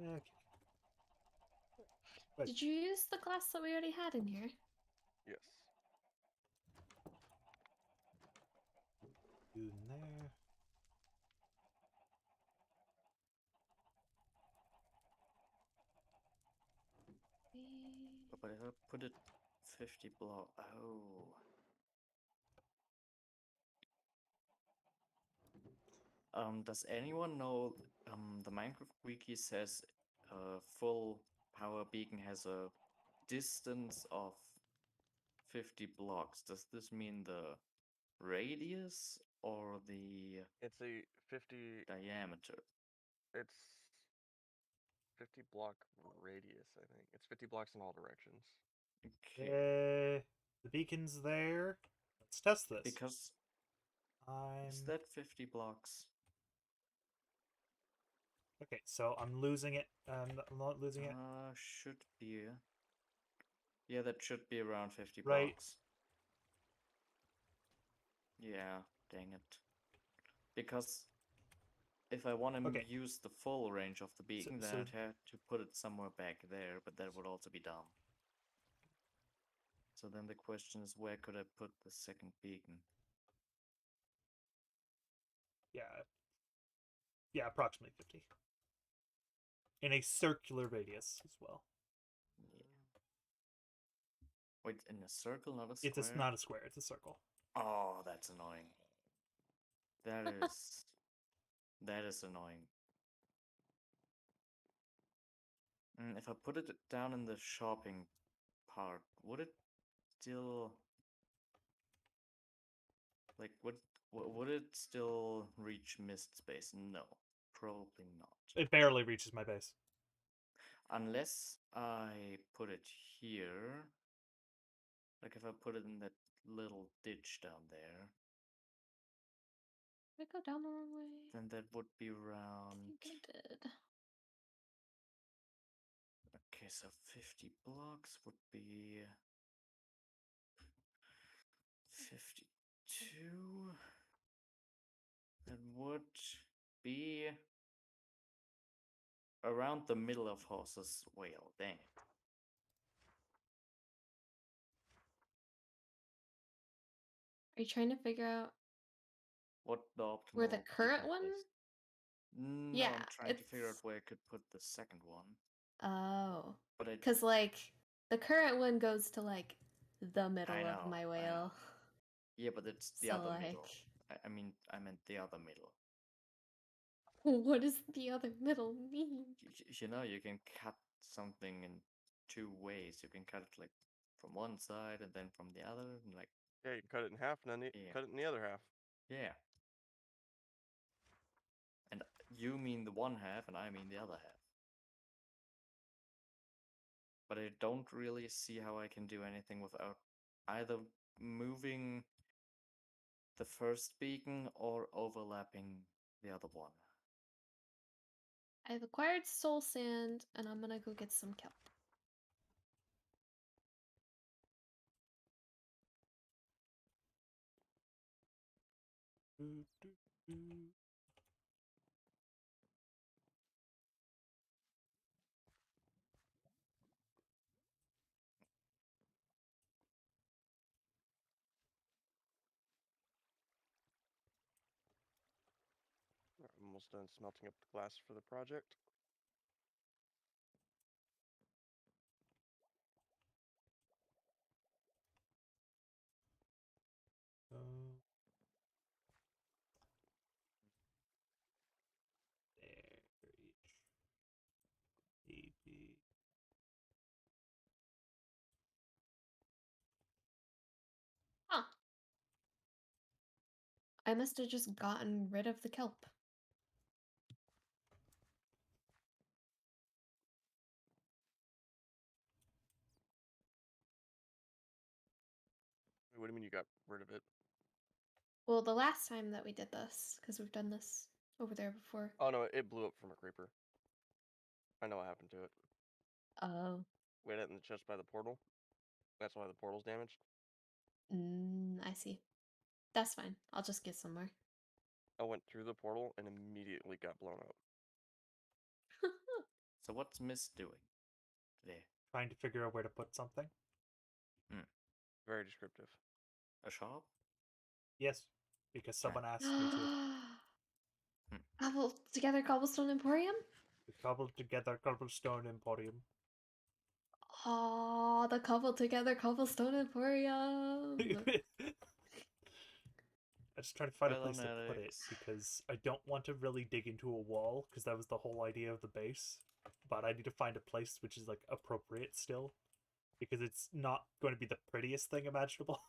Okay. But Did you use the glass that we already had in here? Yes. in there. But if I put it 50 block, oh. Does anyone know, the Minecraft wiki says full power beacon has a distance of 50 blocks. Does this mean the radius or the It's a 50. diameter? It's 50 block radius, I think. It's 50 blocks in all directions. Okay. The beacon's there. Let's test this. Because is I'm that 50 blocks? okay. So I'm losing it. I'm not losing it. Should be. Yeah, that should be around 50 Right. blocks. Yeah, dang it. Because if I want to Okay. use the full range of the beacon, then so I'd have to put it somewhere back there, but that would also be dumb. So then the question is, where could I put the second beacon? yeah, approximately 50 in a circular radius as well. Yeah. Wait, in a circle, not a It's square? not a square. It's a circle. Oh, that's annoying. That is annoying. If I put it down in the shopping part, would it still like would it still reach mist space? No, probably not. It barely reaches my base. Unless I put it here. Like if I put it in that little ditch down there, Did I go down the wrong way? then that would be I around. think I did. Okay, so 50 blocks would be 52. That would be around the middle of Horse's Whale. Dang it. Are you trying to figure out What the optimal where the current beacon one? is? No, Yeah, I'm trying to figure out where I could put the second one. Oh. But I Because, like, the current one goes to, like, the middle know, of my I know. whale. Yeah, but it's the So, other like, middle. I meant the other middle. what does the other middle mean? You know, you can cut something in two ways. You can cut it like from one side and then from the other, and like Yeah, you can cut it in half and then yeah, cut it in the other half. yeah. And you mean the one half, and I mean the other half. But I don't really see how I can do anything without either moving the first beacon or overlapping the other one. I've acquired soul sand, and I'm gonna go get some kelp. I'm almost done smelting up the glass for the project. Huh. I must have just gotten rid of the kelp. What do you mean you got rid of it? Well, the last time that we did this, because we've done this over there before. Oh no, it blew up from a creeper. I know what happened to it. Oh. We had it in the chest by the portal. That's why the portal's damaged. I see. That's fine. I'll just get somewhere. I went through the portal and immediately got blown up. So what's Miss doing today? Trying to figure out where to put something. Very descriptive. A shop? Yes, because someone asked me to. Cobble together cobblestone emporium? The cobbled together cobblestone emporium. Oh, the cobbled together cobblestone emporium. I just try to find a Well, place to put it Alex. because I don't want to really dig into a wall because that was the whole idea of the base. But I need to find a place which is like appropriate still because it's not going to be the prettiest thing imaginable.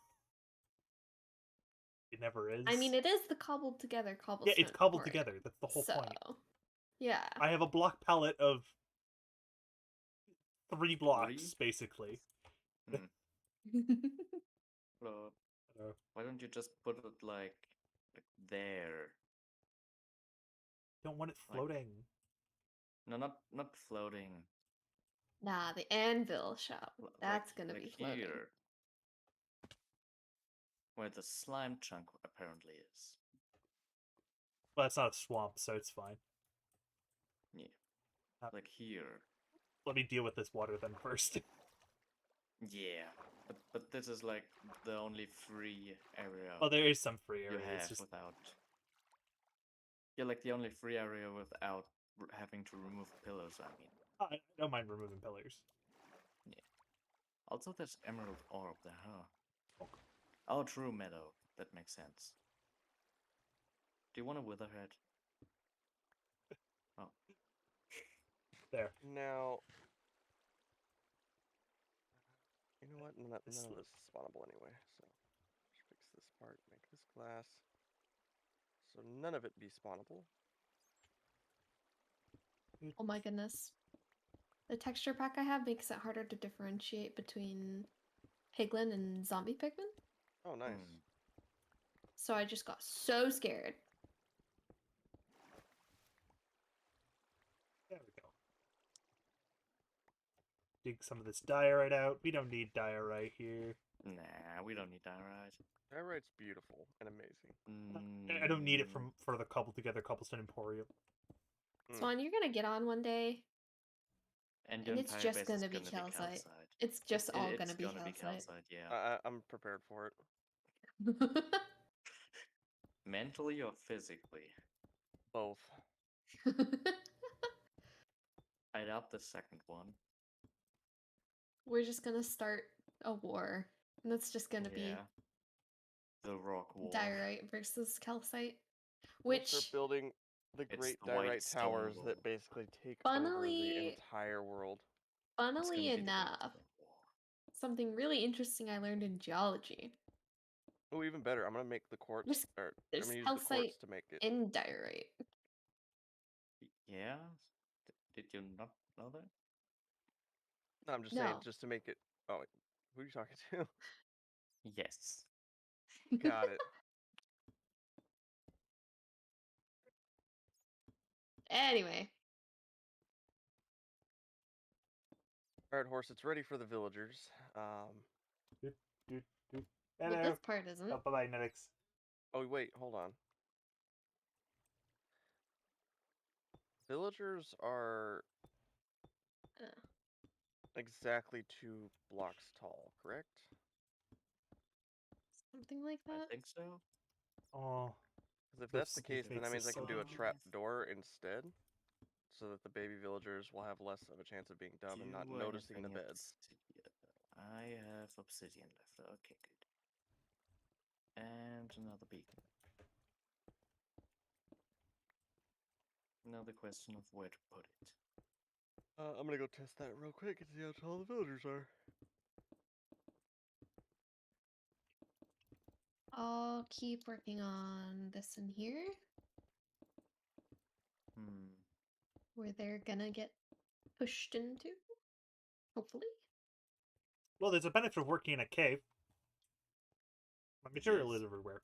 It never is. I mean, it is the cobbled together yeah, cobblestone. it's cobbled emporium, together. That's the whole so, point. yeah. I have a block palette of 3 blocks, basically. Well, Uh, why don't you just put it like there? don't want it Like- floating. No, not floating. Nah, the anvil shop. Like- That's gonna like be floating. here, where the slime chunk apparently is. Well, it's not a swamp, so it's fine. Yeah, Uh, like here. Let me deal with this water then first. Yeah, but this is like the only free area Oh, there is some free you area. It's have just without. Yeah, like the only free area without having to remove pillars. I mean, I don't mind removing pillars. also there's emerald ore up there, huh? Oh, true, meadow. That makes sense. Do you want a witherhead? Oh, There. Now, you know what? None of This this loop. is spawnable anyway, so just fix this part, make this glass. So none of it be spawnable. Oh my goodness. The texture pack I have makes it harder to differentiate between piglin and zombie pigmen. Oh, nice. hmm. So I just got so scared. There we go. Dig some of this diorite out. We don't need diorite here. Nah, we don't need diorite. Diorite's beautiful and amazing. I don't need it Mm, for the cobbled together cobblestone emporium. Swan, you're gonna get on one day. And your And it's entire just base gonna is be gonna be calcite. calcite. It's just all It's gonna be gonna be calcite. calcite, yeah. I'm prepared for it. Mentally or physically? Both. I doubt the second one. We're just gonna start a war. And that's just gonna Yeah. The rock be war. diorite versus calcite. We'll Which, start building the It's great the white diorite stone towers wall. that basically take over the funnily, entire world. It's funnily gonna be the white enough, stone wall. something really interesting I learned in geology. Oh, even better. I'm gonna make the quartz, There's- or I'm There's gonna use the calcite quartz to make it. in diorite. Yeah? Did you not know that? No, I'm just saying, No. just to make it. Oh, wait, who are you talking to? Yes. Got it. Anyway, All right, horse. It's ready for the villagers. Doot, doot, doot. well, Hello. this part isn't. Oh, bye-bye, Netix. Oh wait, hold on. Villagers are Uh. exactly 2 blocks tall, correct? Something like I that. think so. Oh, Because if Their that's the case, then that face means is I can so do a cute. trap door instead, so that the baby villagers will have less of a chance of being dumb and not Do I noticing have the any beds. obsidian? I have obsidian left. Okay, good. And another beacon. Now the question of where to put it. I'm gonna go test that real quick and see how tall the villagers are. I'll keep working on this in here, Hmm. where they're gonna get pushed into. Hopefully. well, there's a benefit of working in a cave. My material Yes. is everywhere.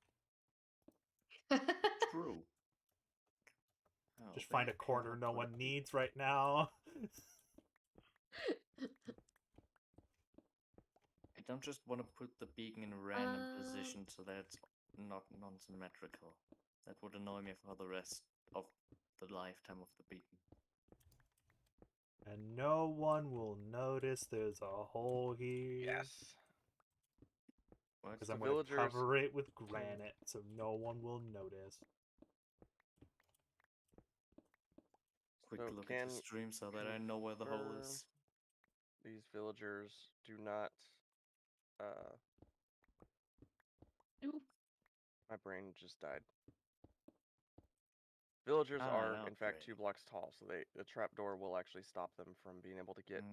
True. Oh, Just find where a can corner I no put one it? needs right now. I don't just want to put the beacon in a random position so that it's not non-symmetrical. That would annoy me for the rest of the lifetime of the beacon. And And no one will notice there's a hole here. Yes. What? Because The I'm going to villagers cover it with granite so no one will notice. Quick So look at the stream so that I know where the hole confirm is. these villagers do not. Ooh. My brain just died. Villagers Ah, are, now in it's fact, ready. 2 blocks tall, so the trapdoor will actually stop them from being able to get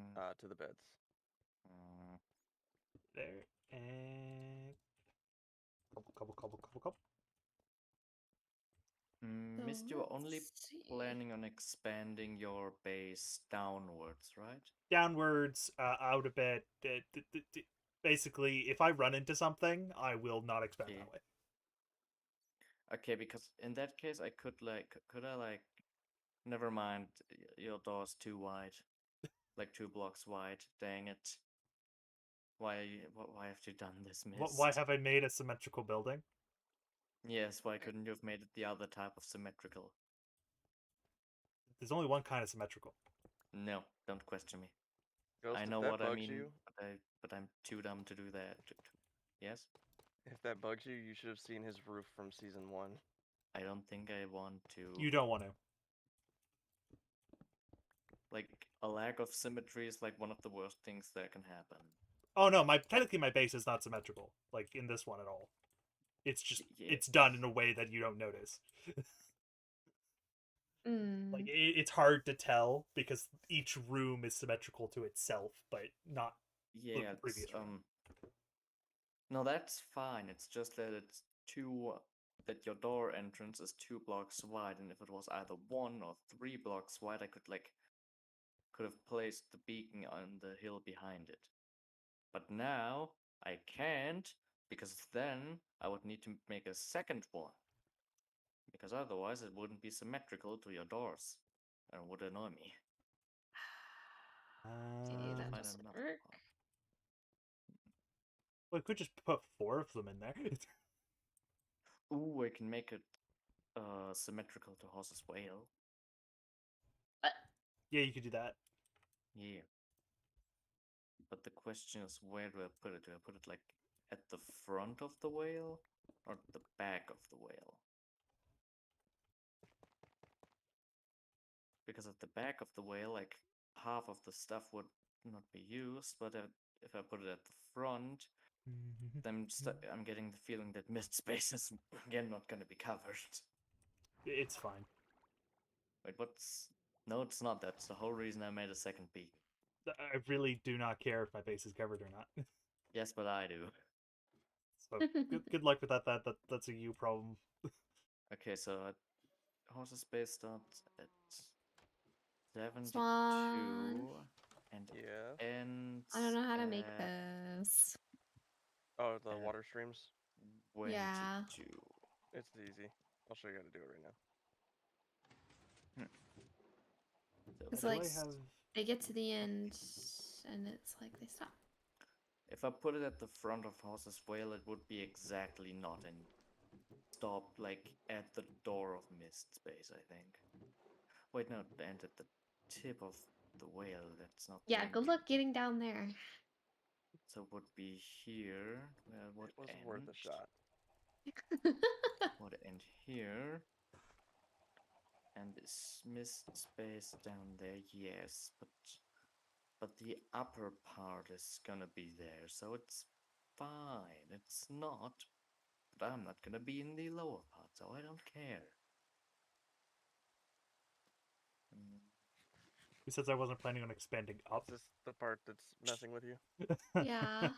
to the beds. Mm, There. And... Couple. Mist, So you're only let's see. planning on expanding your base downwards, right? Downwards, out a bit. Basically, if I run into something, I will not expand Okay. that way. Okay, because in that case, I could never mind. Your door's too wide, like 2 blocks wide. Dang it! Why have you done this, Why Mist? have I made a symmetrical building? Yes, why couldn't you have made it the other type of symmetrical? There's only one kind of symmetrical. No, don't question me. Ghost, I if know that what I bugs mean, you, but I'm too dumb to do that. Yes, if that bugs you, you should have seen his roof from season 1. I don't think I want to. You don't want to. Like, a lack of symmetry is like one of the worst things that can happen. Oh no, technically my base is not symmetrical, like in this one at all. It's just it's done in a way that you don't notice. Like it's hard to tell because each room is symmetrical to itself, but not the Yeah, previous room. No, that's fine. It's just that that your door entrance is 2 blocks wide, and if it was either 1 or 3 blocks wide, I could have placed the beacon on the hill behind it. But now I can't, because then I would need to make a second one. Because otherwise it wouldn't be symmetrical to your doors, and it would annoy me. Okay, that Find doesn't another work. one. Well, I could just put 4 of them in there. Ooh, I can make it symmetrical to Horse's Whale. Yeah, you could do that. Yeah. But the question is, where do I put it? Do I put it like at the front of the whale or at the back of the whale? Because at the back of the whale, like half of the stuff would not be used, but if I put it at the front, then I'm getting the feeling that mist space is again not going to be covered. It's fine. Wait, what's? No, it's not. That's the whole reason I made a second peak. I really do not care if my base is covered or not. Yes, but I do. So good luck with that. That's a you problem. Okay, so Horse's base starts at 72 Swan. and Yeah. ends I don't know how to make at this. Oh, the Uh, water streams? 22. Yeah. It's easy. I'll show you how to do it right now. So It's Do like I have... they get to the end and it's like they stop. if I put it at the front of Horse's Whale, it would be exactly not in stop, like at the door of Mist space, I think. Wait, no, and at the tip of the whale. That's not. Yeah, the good luck getting down there. So it would be here. Where it would It was end. worth a shot. Would end here. And this mist space down there, yes, but the upper part is gonna be there, so it's fine. It's not, but I'm not gonna be in the lower part, so I don't care. Who says I wasn't planning on expanding up? Is this the part that's messing with you? Yeah.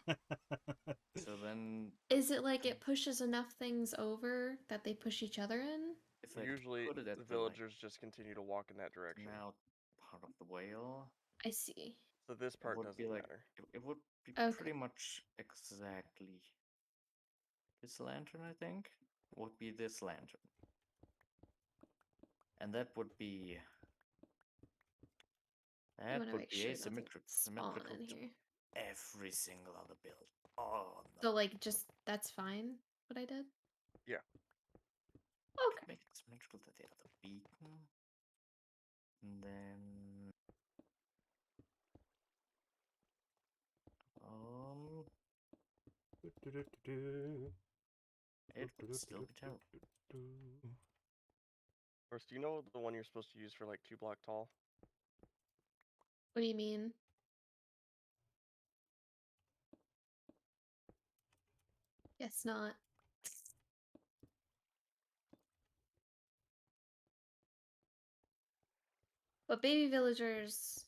So then, Is it like it pushes enough things over that they push each other in? if I Usually, put it at the the like villagers just continue to walk in that direction. now part of the whale, I see. So this it part would doesn't be like matter. it would be Okay. pretty much exactly this lantern, I think, would be this lantern. And that would be I want to make sure nothing asymmetrical spawn in to here. every single other build. Oh no. So like just that's fine what I did? Yeah. Okay. Make it symmetrical to the other beacon. And then It would still be terrible. First, do you know the one you're supposed to use for like 2 block tall? What do you mean? Guess not. But baby villagers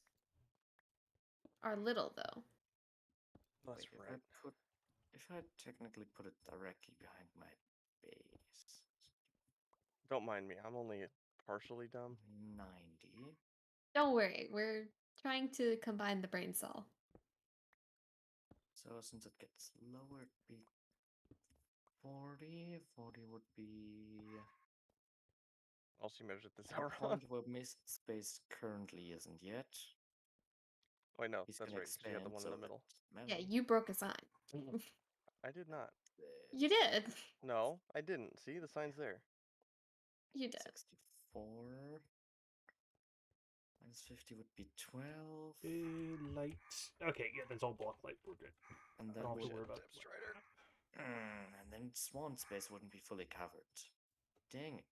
are little though. That's Wait, right. if I technically put it directly behind my base, Don't mind me. I'm only partially dumb. 90. Don't worry, we're trying to combine the brain cell. So since it gets lower, it'd be 40. 40 would be Also, you measured this a out wrong. point where mist space currently isn't yet. Wait, no, He's that's gonna right. 'Cause you had the expand, one so in the middle. Yeah, you broke a sign. I did not. You did. No, I didn't. See, the sign's there. You did. 64 minus 50 would be 12. Light. Okay, yeah, there's all block light. We're good. And I that don't have would to worry about Depth Strider. And then swan space wouldn't be fully covered. Dang it.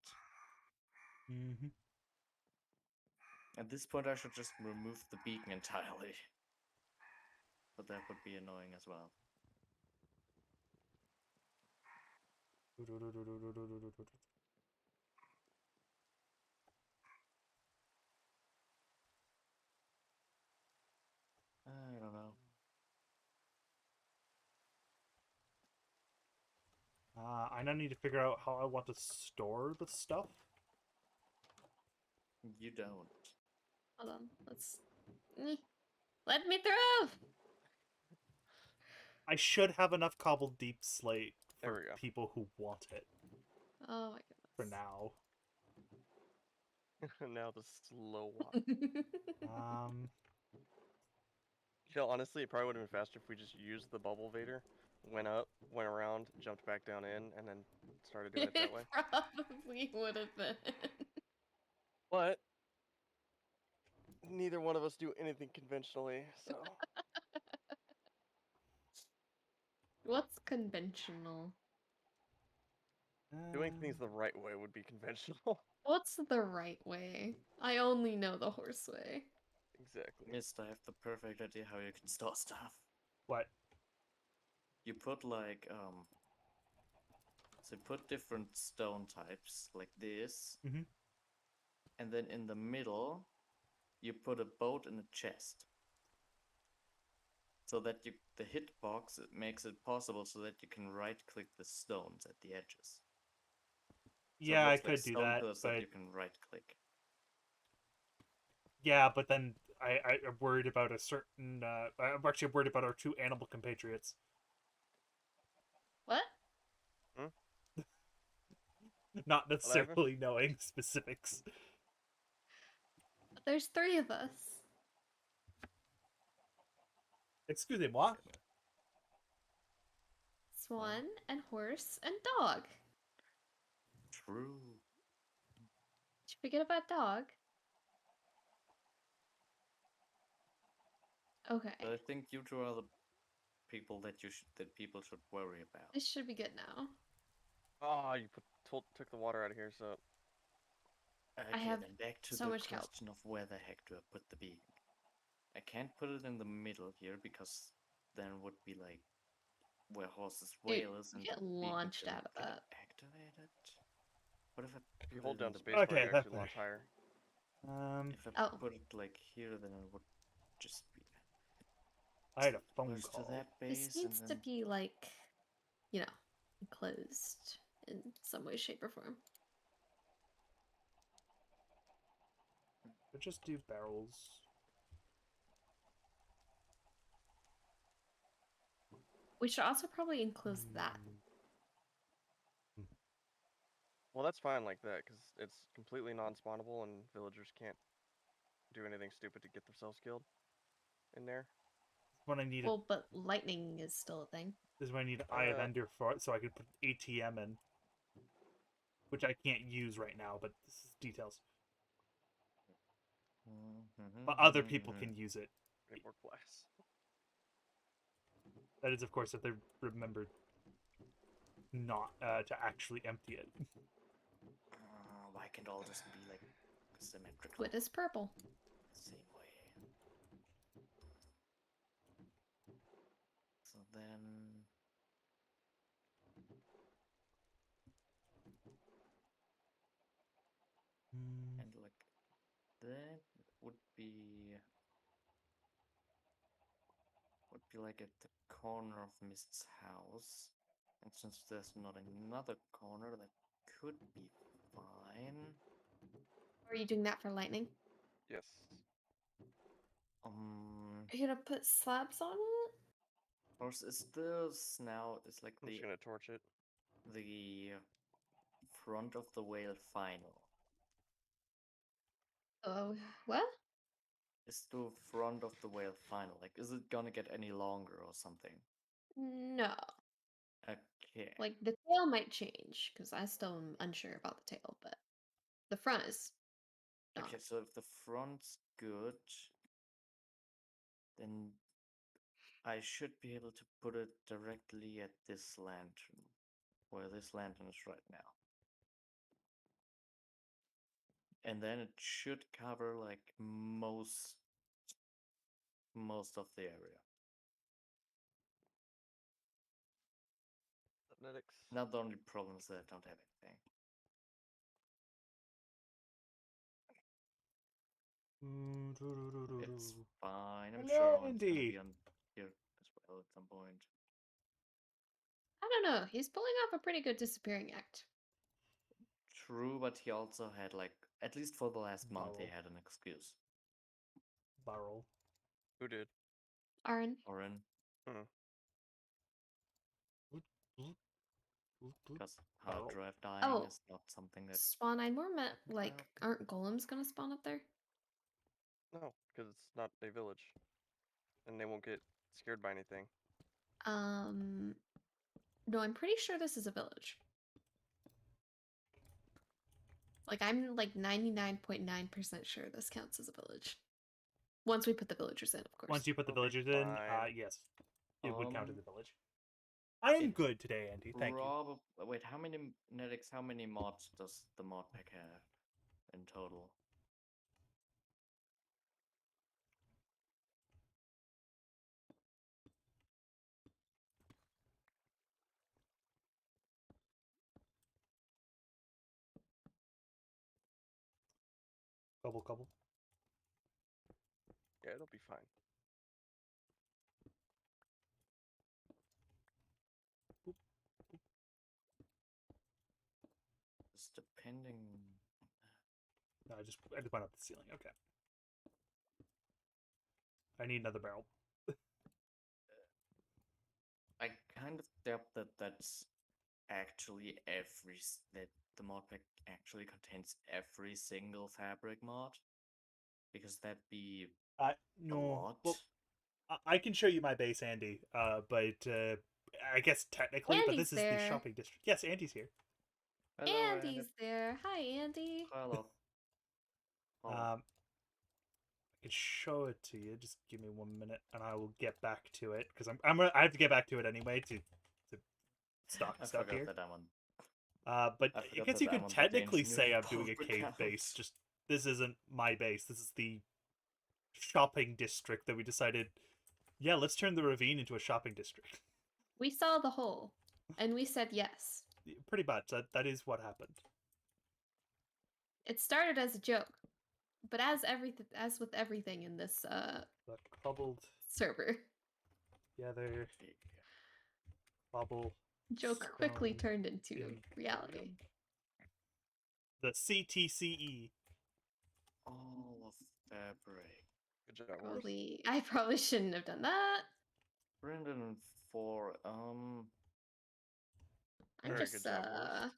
Mm-hmm. At this point I should just remove the beacon entirely. But that would be annoying as well. I don't know. I now need to figure out how I want to store the stuff. You don't. Hold on. Let's. Let me through. I should have enough cobbled deep slate There for we go. people who want it Oh my goodness. for now. Now the slow walk. Honestly, it probably would have been faster if we just used the bubble vader, went up, went around, jumped back down in, and then started doing it that way. Probably would have been. But neither one of us do anything conventionally, so What's conventional? doing things the right way would be conventional. What's the right way? I only know the horse way. Exactly. Mist, I have the perfect idea how you can store stuff. What? You put like so put different stone types like this. Mhm. And then in the middle you put a boat and a chest. So that the hitbox it makes it possible so that you can right click the stones at the edges. So it Yeah, I looks like could do stone that, pillars but that you can right click. yeah, but then I'm worried about a certain. I'm actually worried about our two animal compatriots. What? Not What happened? necessarily knowing specifics. There's 3 of us. Excusez-moi. Swan and horse and dog. True. Did you forget about dog? Okay. But I think you two are the people that people should worry about. This should be good now. Oh, you took the water out of here, so Okay, have then back to so the much kelp. question of where the heck do I put the beacon? I can't put it in the middle here because then it would be like where horses Dude, wail is you and get the beacon launched couldn't out of get that. activated. What if I if you put hold it in down the- spacebar, Okay, you that's actually launch higher. If I Oh. put it like here, then it would just be I had a phone close call. to that This base and needs to then be like, you know, enclosed in some way, shape, or form. But just do barrels. We should also probably enclose that. Well, that's fine like that, because it's completely non-spawnable and villagers can't do anything stupid to get themselves killed in there. When I need Well, but lightning is still a thing. This is when I need Eye of Ender for it, so I can put ATM in, which I can't use right now. But this is details. But other people can use it. Any more glass? That is, of course, if they remember not to actually empty it. Why can't all just be like symmetrical? What is purple? Same way. So then. And like that would be like at the corner of Mist's house. And since there's not another corner, that could be fine. Are you doing that for lightning? Yes. Are you gonna put slabs on it? Or is this now? It's like I'm just gonna torch it. the front of the whale final. Oh, what? Is the front of the whale final? Like, is it gonna get any longer or something? No. Okay. Like the tail might change because I still am unsure about the tail, but the front is done. Okay, so if the front's good, then I should be able to put it directly at this lantern, where this lantern is right now. And then it should cover like most of the area. Genetics. Now the only problem is that I don't have anything. It's fine. I'm sure one's gonna Andy! be on here as well at some point. I don't know. He's pulling off a pretty good disappearing act. True, but he also had like, at least for the last month, he Barrel. had an excuse. Barrel. Who did? Aaron. Oren, because hard Barrel. drive dying Oh. is not something that. Spawn, I more meant like, aren't golems gonna spawn up there? No, because it's not a village, and they won't get scared by anything. No, I'm pretty sure this is a village. Like, I'm like 99.9% sure this counts as a village. Once we put the villagers in, of course. Once you put the It'll be villagers in, fine. yes, it would count as Um, a village. I am it good today, Andy. Thank you. Wait, how many Netix, how many mods does the mod pack have in total? Cobble. Yeah, it'll be fine. Just depending. No, I just went up the ceiling. Okay. I need another barrel. I kind of doubt that that's actually that the mod pack actually contains every single fabric mod, because that'd be a No. lot. Well, I can show you my base, Andy. But I guess technically, but this Andy's is the there. shopping district. Yes, Andy's here. Hello, Andy's there. Hi, Andy. Hello. I can show it to you. Just give me 1 minute, and I will get back to it because I have to get back to it anyway to stock I stuff forgot here. that I'm on. But I I forgot guess that you I'm could on the technically say engineering I'm doing a pulp cave account. base. Just this isn't my base. This is the shopping district that we decided. Yeah, let's turn the ravine into a shopping district. We saw the hole, and we said yes. Pretty much. That is what happened. It started as a joke, but as with everything in this The cobbled server, together cobble joke quickly stone turned into reality. Imperium. The CTCE. All of fabric. Good job, Horse. I probably shouldn't have done that. Brendan 4. I'm Very just good job, Horse.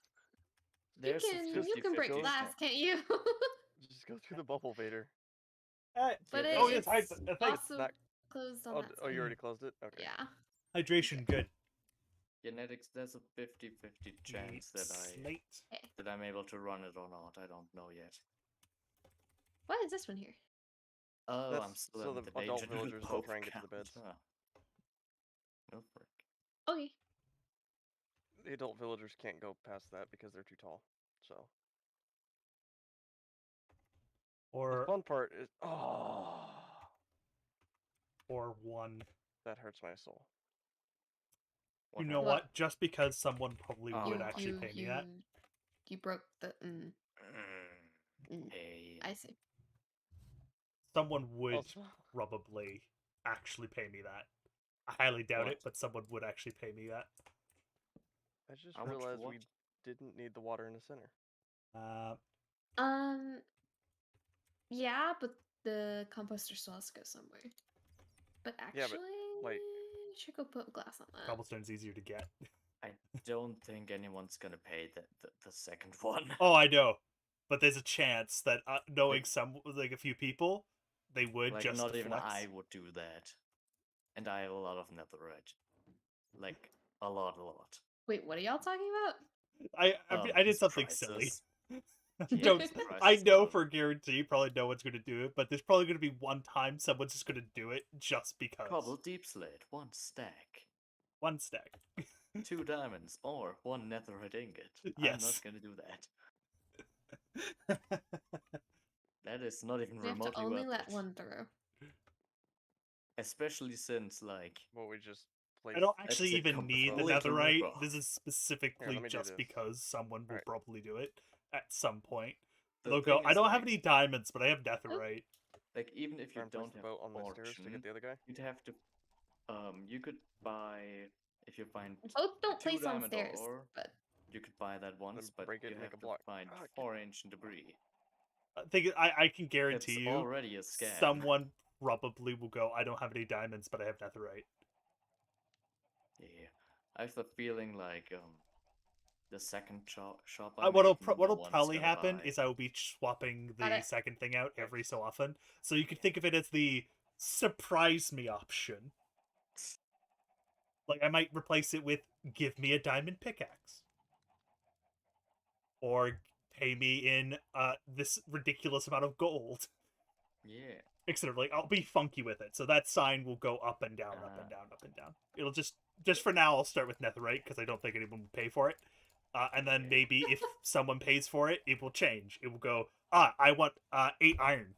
There's you can break 50-50 glass, chance. can't you? Just go through the bubble, Vader. But Yeah, oh it's yes, thanks. also not- closed on Oh, that oh, you side. already closed it? Okay. Yeah. Hydration, good. Genetics, there's a 50-50 chance Slate. that I'm able to run it or not. I don't know yet. What is this one here? Oh, I'm That's still so in the the adult danger villagers don't try and get to the beds. No frick. Okay. the adult villagers can't go past that because they're too tall. So the Or fun part is or one. that hurts my soul. You What know What? what? Just because someone probably Oh, would no. actually pay me that. You broke the. Hey. I see. Someone would Also, probably actually pay me that. I highly doubt it, What? but someone would actually pay me that. I just How much realized what? we didn't need the water in the center. Um. Yeah, but the composter still has to go somewhere. But Yeah, actually, but, like- should go put glass on that. Cobblestone's easier to get. I don't think anyone's gonna pay the second one. Oh, I know, but there's a chance that knowing Like- some like a few people, they would Like, just not to even flex. I would do that. And I have a lot of netherite. Like, a lot. Wait, what are y'all talking about? I did These something silly. prices. Yeah, Don't. the I prices know are- for guarantee probably no one's going to do it, but there's probably going to be one time someone's just going to do it just because. Cobble deep slate, 1 stack. One stack. 2 diamonds, or 1 netherite ingot. I'm Yes. not gonna do that. That is not even we have to remotely only worth let it. one through. Especially since, like, What we just placed. I don't That's actually a even need the complete netherite. rip-off. This is specifically let me do just this. because someone will Alright. probably do it at some point. the They'll go, thing I is, don't have like- any diamonds, but I have netherite. Like, even if you Try and push don't the have boat on the stairs to get fortune, the other guy. you'd have to, you could buy, if you find Both don't 2 place on diamond stairs, ore, but you could buy that once, but break it you and make have a to block. find Ah, 4 ancient debris. I can It's guarantee you already a scam. someone probably will go, I don't have any diamonds, but I have netherite. Yeah, I have the feeling like the second shop I What'll make, no one's probably gonna happen buy. is I will be swapping Got the it. second thing out every so often. So you could think of it as the surprise me option. Like I might replace it with give me a diamond pickaxe. Or pay me in this ridiculous amount of gold. Yeah, Etc. Like I'll be funky with it. So that sign will go up and down, up and down, up and down. It'll just for now I'll start with netherite because I don't think anyone will pay for it. And then Yeah. maybe if someone pays for it, it will change. It will go, I want 8 iron.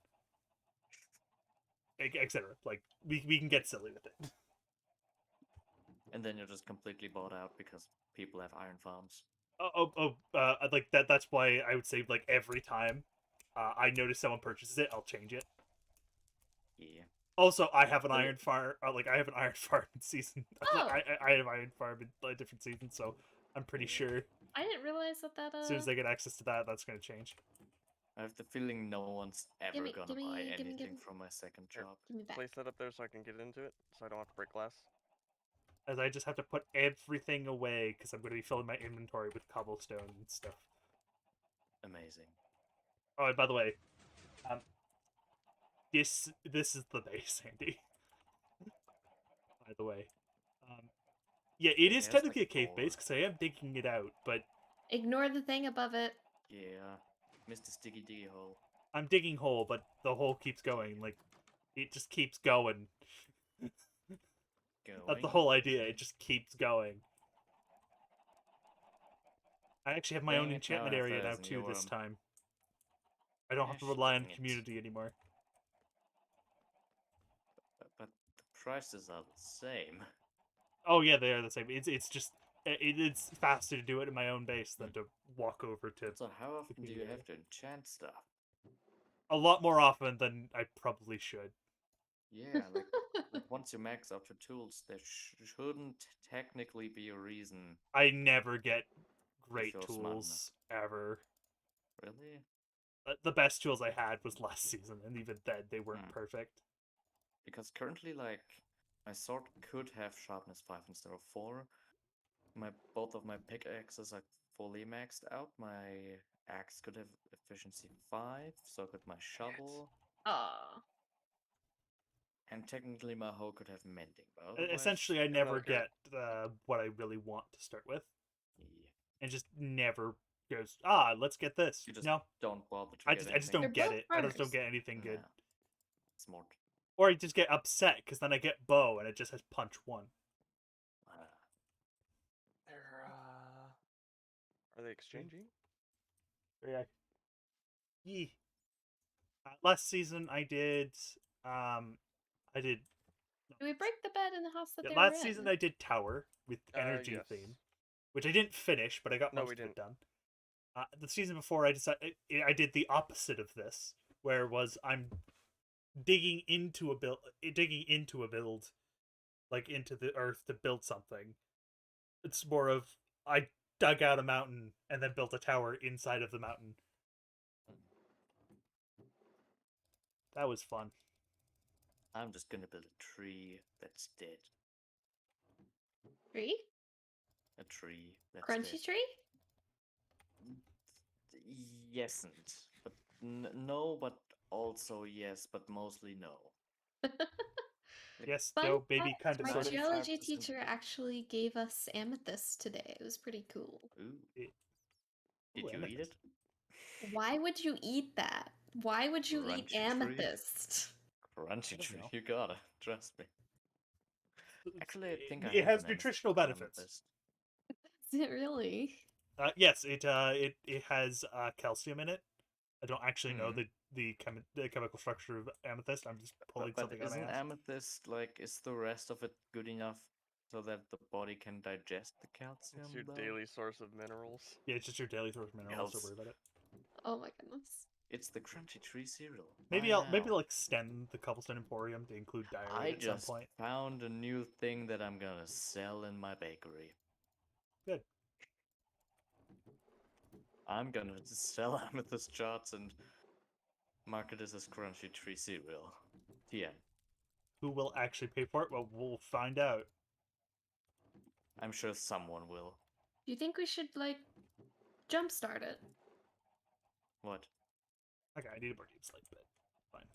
Etc. Like we can get silly with it. and then you're just completely bought out because people have iron farms. Like that's why I would say like every time I notice someone purchases it, I'll change it. Yeah. Also, I have an But it- iron farm. Like I have an iron farm in season. Oh. I have iron farm in a different season, so I'm pretty sure I didn't realize that. as soon as I get access to that, that's gonna change. I have the feeling no one's ever me- gonna give me- buy give me- anything give me- from my second Here. shop. Give me back. Place that up there so I can get into it, so I don't have to break glass. As I just have to put everything away because I'm going to be filling my inventory with cobblestone and stuff. Amazing. Oh, and by the way, this is the base, Andy. By the way, yeah, it is has, technically like, a cave 4. base because I am digging it out, but Ignore the thing above it. Yeah. Mr. Sticky Diggy Hole. I'm digging hole, but the hole keeps going. Like, it just keeps going. That's the Going. whole idea. It just keeps going. I actually have my own Dang it, now I enchantment have area that now as a too new, this time. I don't have to Gosh rely on dang it. community anymore. But the prices are the same. Oh yeah, they are the same. It's just it's faster to do it in my own base than to walk over to So how often do you community. have to enchant stuff? A lot more often than I probably should. Yeah, like once you max out your tools, there shouldn't technically be a reason. I never get great you're smart enough. tools ever. Really? The best tools I had was last season, and even then they weren't Hmm. perfect. Because currently, like, my sword could have sharpness 5 instead of 4. Both of my pickaxes are fully maxed out. My axe could have efficiency 5, so could my shovel. Aw. And technically my hoe could have mending, but otherwise, Essentially, I another never carrot. get what I really want to start with, yeah, and just never goes. Let's get this. you just No, don't bother to I get just anything. don't They're get both it. I just don't farmers. get anything good. Yeah. Smart. Or I just get upset because then I get bow and it just has punch 1. Ah. There, Are they exchanging? Yeah. Yee. Last season I did Did we break the bed in the house that yeah, they last were season in? I did Tower with energy Yes. theme, which I didn't finish, but I got No, most we of it didn't. done. The season before I decided I did the opposite of this, where it was I'm digging into a build, like into the earth to build something. It's more of I dug out a mountain and then built a tower inside of the mountain. That was fun. I'm just gonna build a tree that's dead. Tree? A tree that's Crunchy dead. tree? Yesn't. But no, but also yes, but mostly no. Yes, Fun no, maybe fact, kind of my sort of. geology 75%. teacher actually gave us amethyst today. It was pretty cool. Ooh. It- Did Ooh, you eat it? amethyst. Why would you eat that? Why would you eat Crunchy tree? amethyst? Crunchy I don't tree, know. you gotta trust me. Actually, I think I It have has an nutritional benefits. amethyst. Is it really? Yes, it has calcium in it. I don't actually know Hmm. the chemical structure of amethyst. I'm just pulling But something out of isn't my ass. amethyst like, is the rest of it good enough so that the body can digest the calcium? It's your though? daily source of minerals. Yeah, it's just your daily source of minerals. Don't Else. worry about it. Oh my goodness. It's the crunchy tree cereal. Maybe Buy I'll now. like extend the Cobblestone Emporium to include diary I at some just point. found a new thing that I'm gonna sell in my bakery. Good. I'm gonna just sell amethyst charts and market this as crunchy tree cereal. TM. Who will actually pay for it? Well, we'll find out. I'm sure someone will. Do you think we should like jumpstart it? What? Okay, I need a more deep slate, but fine.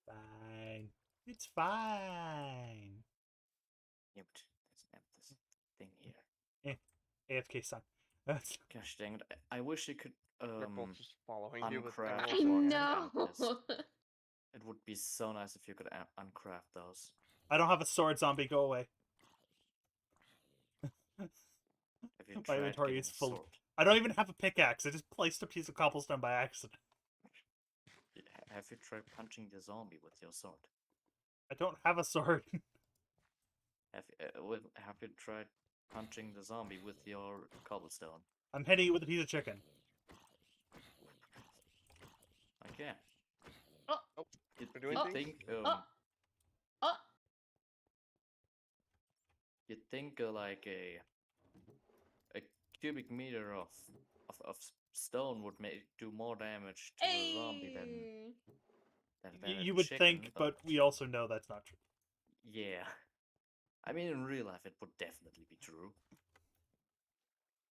Fine. It's fine. Yeah, but there's an amethyst thing here. AFK son. Gosh dang it. I wish you could They're both just following you with uncraft emeralds I in one hand. know. amethyst. It would be so nice if you could uncraft those. I don't have a sword, zombie. Go away. Have you My tried inventory getting is a full. sword? I don't even have a pickaxe. I just placed a piece of cobblestone by accident. Have you tried punching the zombie with your sword? I don't have a sword. Have you tried punching the zombie with your cobblestone? I'm hitting it with a piece of chicken. Okay. Oh, Oh, You, we're doing you things? think oh, oh. you think like a cubic meter of stone would do more damage to a zombie than Hey. a You would chicken, think, but we also know that's not true. yeah. I mean, in real life, it would definitely be true.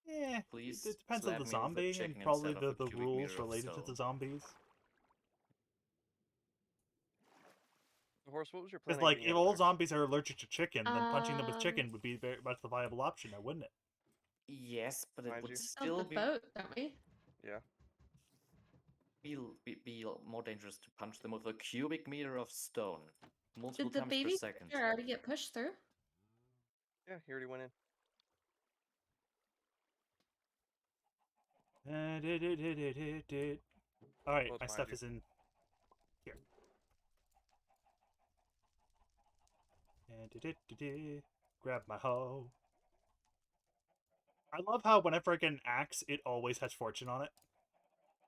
Yeah, Please it depends on slap the me with a zombie and chicken probably instead of the a cubic rules meter of related to stone. the zombies. Horse, what was your plan Because, on like, getting if out of all there? zombies are allergic to chicken, then punching them with Um, chicken would be very much the viable option, now wouldn't it? Yes, but it Mind would you. Still still have the boat, don't we? Yeah. be more dangerous to punch them with a cubic meter of stone multiple Did the times per baby second. creature already get pushed through? Yeah, he already went in. Alright, Both my behind stuff you. is in here. Grab my hoe. I love how whenever I get an axe, it always has fortune on it.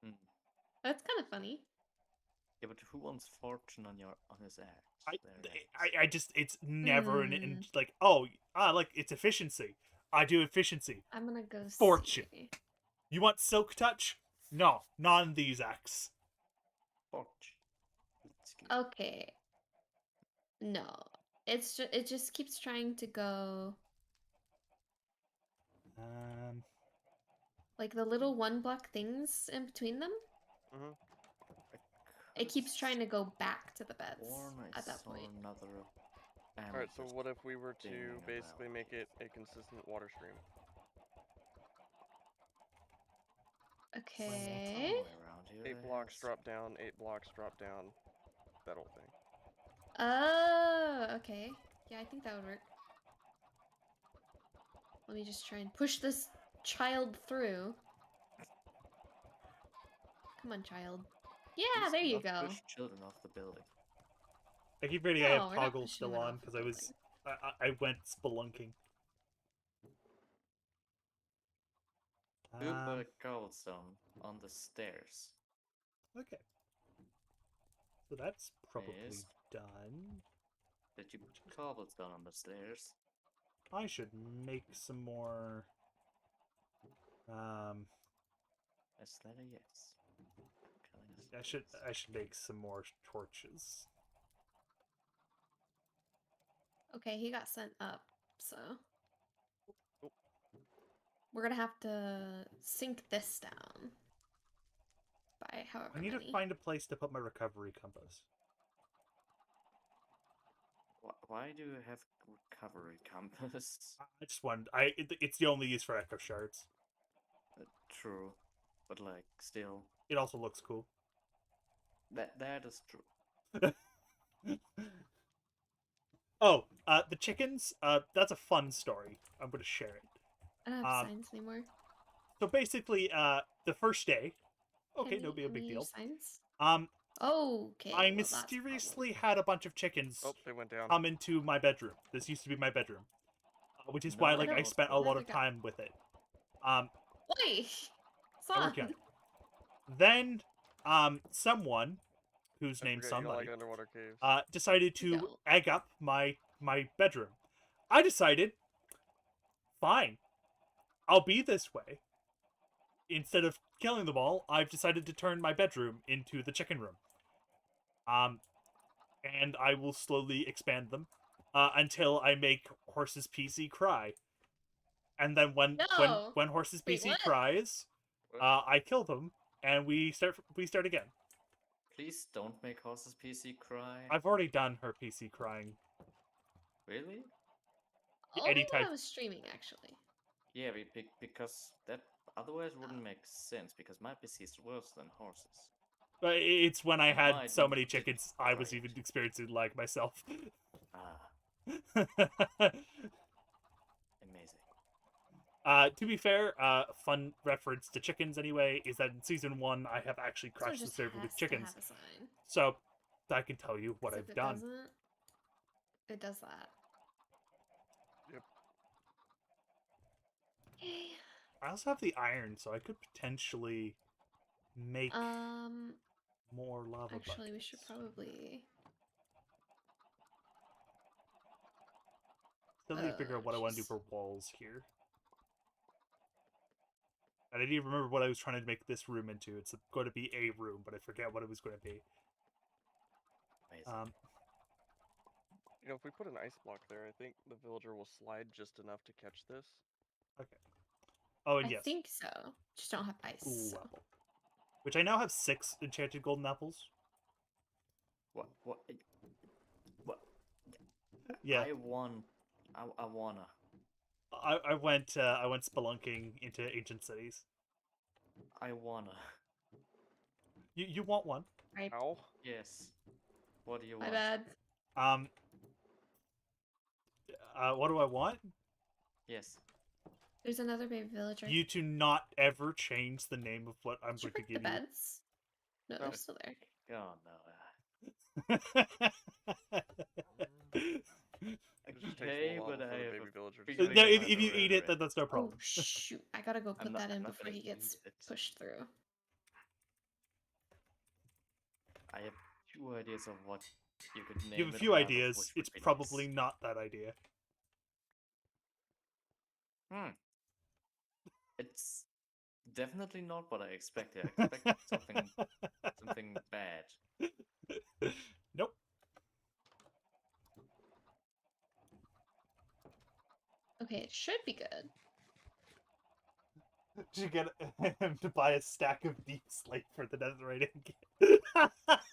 Hmm. That's kind of funny. Yeah, but who wants fortune on his axe? I just it's never Hmm. like like it's efficiency. I do efficiency. I'm gonna go Fortune. see. You want silk touch? No, not on these axes. Fortune. Okay. No. It just keeps trying to go like the little one block things in between them. Mm-hmm. It keeps trying to go back to the beds I at that saw point. another Alright, so amethyst what if we were to thing basically around. make it a consistent water stream? Okay. Somewhere around here 8 they blocks have drop down, 8 blocks drop down, that whole thing. Oh, okay. Yeah, I think that would work. Let me just try and push this child through. Come on, child. Yeah, Please there do you not go. push children off the building. I keep forgetting I No, have we're not toggle pushing still them on off the because I went spelunking. Super cobblestone on the stairs. Okay. So that's probably Yes. done. Did you put cobblestone on the stairs? I should make some more. Is that a yes? I should make some more torches. Okay, he got sent up, so Oh. we're gonna have to sink this down by however I need many. to find a place to put my recovery compass. Why do you have recovery compass? I just wanted. It's the only use for echo shards. True, but like still, It also looks cool. that is true. Oh, the chickens. That's a fun story. I'm gonna share it. I don't have signs anymore. So basically, the first day. Okay, Can no we- big can we deal. use signs? I Okay. well, that's a problem. mysteriously had a bunch of chickens Oh, they went down. come into my bedroom. This used to be my bedroom, which is No, why I like I don't. spent a Where lot they of go? time with it. Oi! I'm working on Son! it. Then, someone whose I name's forget you don't somebody like underwater caves. decided to don't. egg up my bedroom. I decided, fine, I'll be this way. Instead of killing them all, I've decided to turn my bedroom into the chicken room. And I will slowly expand them until I make Horse's PC cry. And then No! when Horse's Wait, PC what? cries, What? I kill them and we start again. Please don't make Horse's PC cry. I've already done her PC crying. Really? Only Anytime. when I was streaming, actually. Yeah, because that otherwise wouldn't make sense. Because my PC is worse than Horse's. But it's when I had Mine so many didn't chickens, I was cry even actually. experiencing like myself. Ah, amazing. To be fair, fun reference to chickens anyway, is that in season 1 I have actually So it crashed the just server has with to chickens. have a sign. So I can tell you what 'Cause I've if it done. doesn't, it does that. Yep. Okay. I also have the iron, so I could potentially make more lava Actually, we should buckets. probably... Still need to figure out what I want to do jeez. for walls here. And I didn't even remember what I was trying to make this room into. It's going to be a room, but I forget what it was going to be. Amazing. You know, if we put an ice block there, I think the villager will slide just enough to catch this. Okay. Oh, and I yes. think so. Just don't have ice. Ooh, So. apple. Which I now have 6 enchanted golden apples. What? Yeah. I wanna. I went spelunking into ancient cities. I wanna. You want one? Right. Ow. Yes. What do you My want? bad. What do I want? Yes. There's another baby villager. You to not ever change the name of what I'm Did you going to break give the beds? No, No. they're still there. Oh no. It just takes Okay, a little but lava for I the have baby a villager to feeling start Yeah, I if climbing you over eat it, anyway. then that's no Oh problem. shoot! I gotta go put that in I'm not before he gonna gets eat it. pushed through. I have 2 ideas of what you could name You have a it. few one of ideas. which would It's be probably nice. not that idea. It's definitely not what I expected. I expected something bad. Nope. Okay, it should be good. Did you get him to buy a stack of deep slate for the netherite ingot?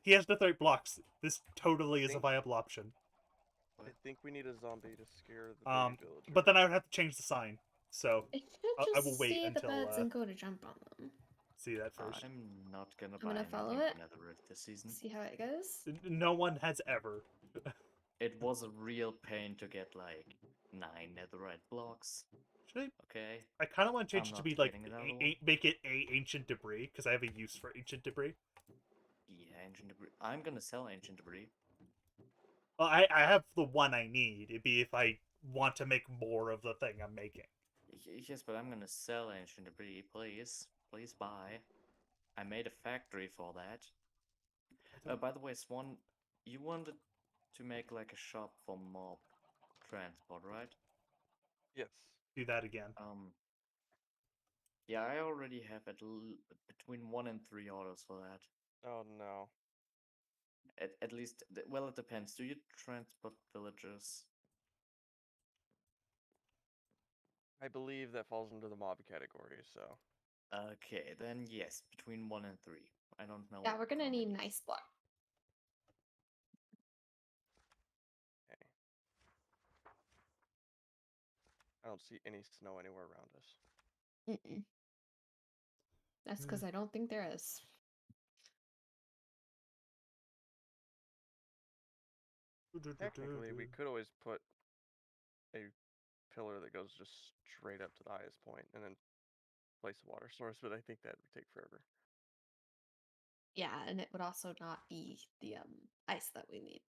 He has netherite blocks. This totally is a Think- viable option. I think we need a zombie to scare the baby villager. But then I would have to change the sign. So It should I just will wait see the until beds and go to jump on them. see that first. I'm not gonna I'm buy gonna follow anything it. from Netherite this season. See how it goes. No one has ever. It was a real pain to get like 9 netherite blocks. Should Okay. I kind of want to change I'm it to not be like getting another one. make it a ancient debris because I have a use for ancient debris. Yeah, ancient debris. I'm gonna sell ancient debris. Well, I have the one I need. It'd be if I want to make more of the thing I'm making. Yes, but I'm gonna sell ancient debris. Please, please buy. I made a factory for that. By the way, Swan, you wanted to make like a shop for mob transport, right? Yes. Do that again. Yeah, I already have between 1 and 3 orders for that. Oh no. At least, well, it depends. Do you transport villagers? I believe that falls into the mob category, so. Okay, then yes, between 1 and 3. I don't know. Yeah, we're gonna how need many. nice block. Okay. I don't see any snow anywhere around us. Mm-mm. That's because I don't think there is. Technically, we could always put a pillar that goes just straight up to the highest point and then place a water source, but I think that would take forever. Yeah, and it would also not be the ice that we need.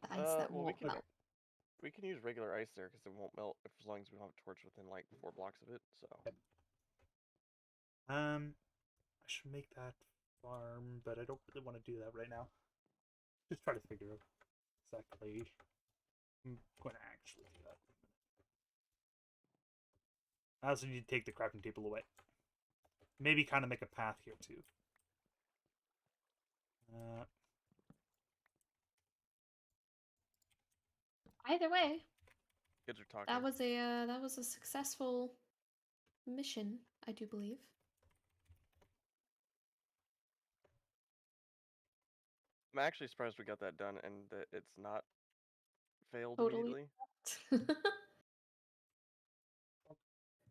The ice that Well, won't melt. we can use regular ice there because it won't melt as long as we don't have a torch within like 4 blocks of it. So. I should make that farm, but I don't really want to do that right now. Just try to figure out exactly. I'm going to actually do that. I also need to take the crafting table away. Maybe kind of make a path here too. Either way, Kids are talking. that was a successful mission, I do believe. I'm actually surprised we got that done and that it's not failed Totally. immediately.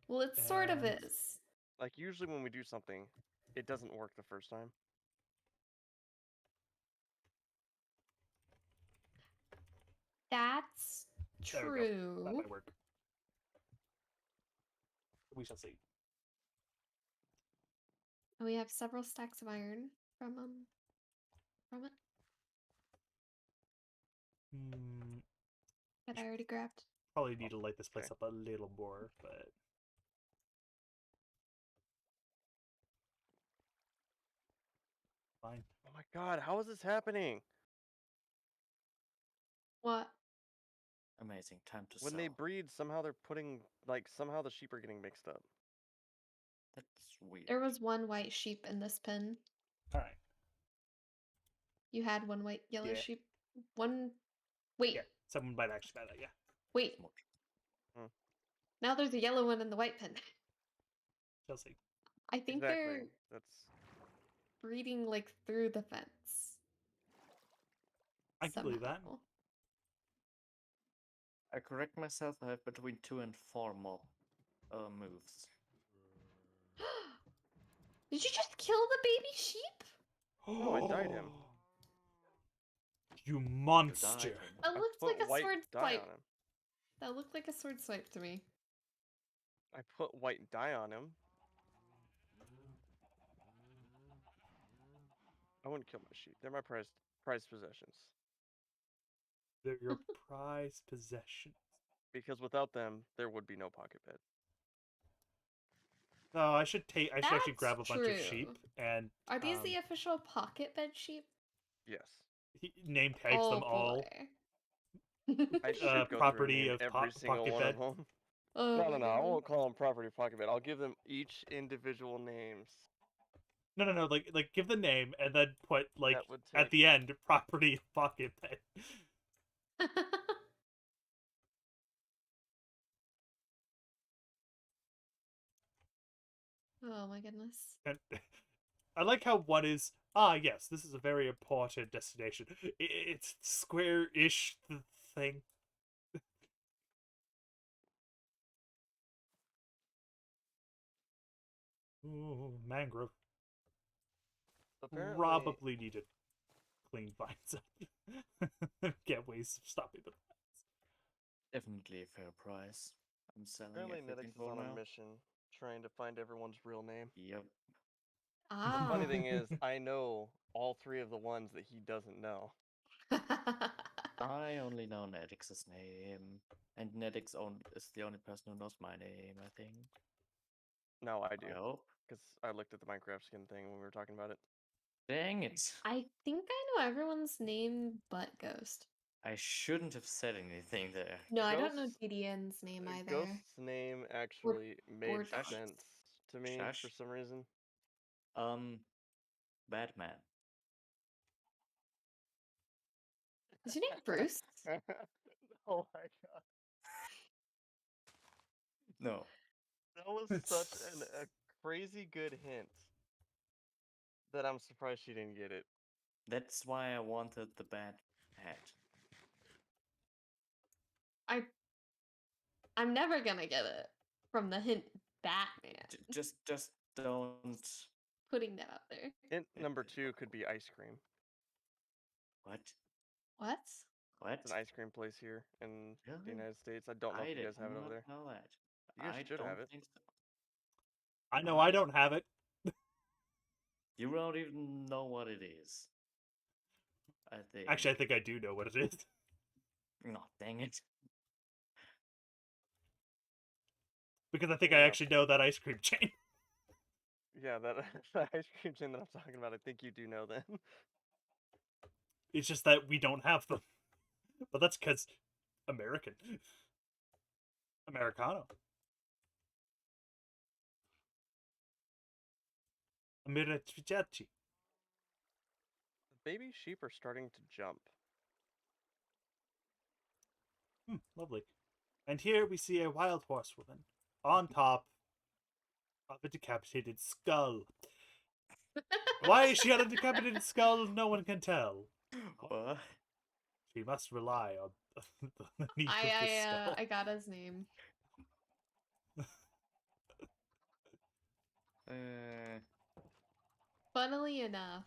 Well, it sort of And- is. Like usually when we do something, it doesn't work the first time. That's There we go. true. That might work. We shall see. And we have several stacks of iron from it that I already grabbed. Probably need to light this place Okay. up a little more, but fine. Oh my god, how is this happening? What? Amazing. Time to When sell. they breed, somehow they're putting somehow the sheep are getting mixed up. That's weird. There was one white sheep in this pen. All right. You had one white yellow Yeah. sheep. One. Wait. Yeah, someone might actually buy that. Yeah. Wait. Smart. Now there's a yellow one in the white pen. Shall see. I think Exactly. they're That's breeding like through the fence. I can believe that. somehow. I correct myself. I have between 2 and 4 mob moves. Did you just kill the baby sheep? No, I dyed him. You You died monster! him. That I looked put like a white sword dye swipe. on him. That looked like a sword swipe to me. I put white dye on him. I wouldn't kill my sheep. They're my prized possessions. They're your prized possessions. Because without them, there would be no pocket bed. No, I should actually grab a That's bunch of true. sheep and Are these the official pocket bed sheep? Yes. name tags them all. I should go Property through of and name every single pocket one bed. of them. Oh No, my no, I God. won't call them property pocket bed. I'll give them each individual names. No. Like give the name and then put like That would at take- the end property of pocket bed. Oh my goodness. And I like how one is yes, this is a very important destination. It's square-ish thing. Ooh, mangrove. Apparently, Probably need to clean vines up. Get ways of stopping them. Definitely a fair price. I'm selling Apparently, everything Nidix is for on a now. mission trying to find everyone's real name. Yep. The funny Ah. thing is, I know all 3 of the ones that he doesn't know. I only know Nedix's name, and Nedix is the only person who knows my name, I think. No, I do. I hope. Because I looked at the Minecraft skin thing when we were talking about it. Dang it. I think I know everyone's name but Ghost. I shouldn't have said anything there. No, I don't know Ghost- DDN's name either. Ghost's name actually made Bordeaux. sense to me Shush. for some reason. Batman. Is your name Bruce? Oh my god. No. That was such a crazy good hint that I'm surprised she didn't get it. That's why I wanted the Bat hat. I'm never gonna get it from the hint Batman. Just don't. Hint Putting that out there. number 2 could be ice cream. What? What? What? It's an ice cream place here in the Really? United States. I don't know if you guys have it over there. Know that. You guys I should don't have it. think so. I know I don't have it. You don't even know what it is. I think. Actually, I think I do know what it is. No, dang it. Because I think Yeah. I actually know that ice cream chain. Yeah, that the ice cream chain that I'm talking about, I think you do know then. It's just that we don't have them. But that's because American. Americano. Americiachi. The baby sheep are starting to jump. Lovely. And here we see a wild horsewoman on top of a decapitated skull. Why is she on a decapitated skull? No one can tell. What? She must rely on the meat of the skull. I got his name. Funnily enough,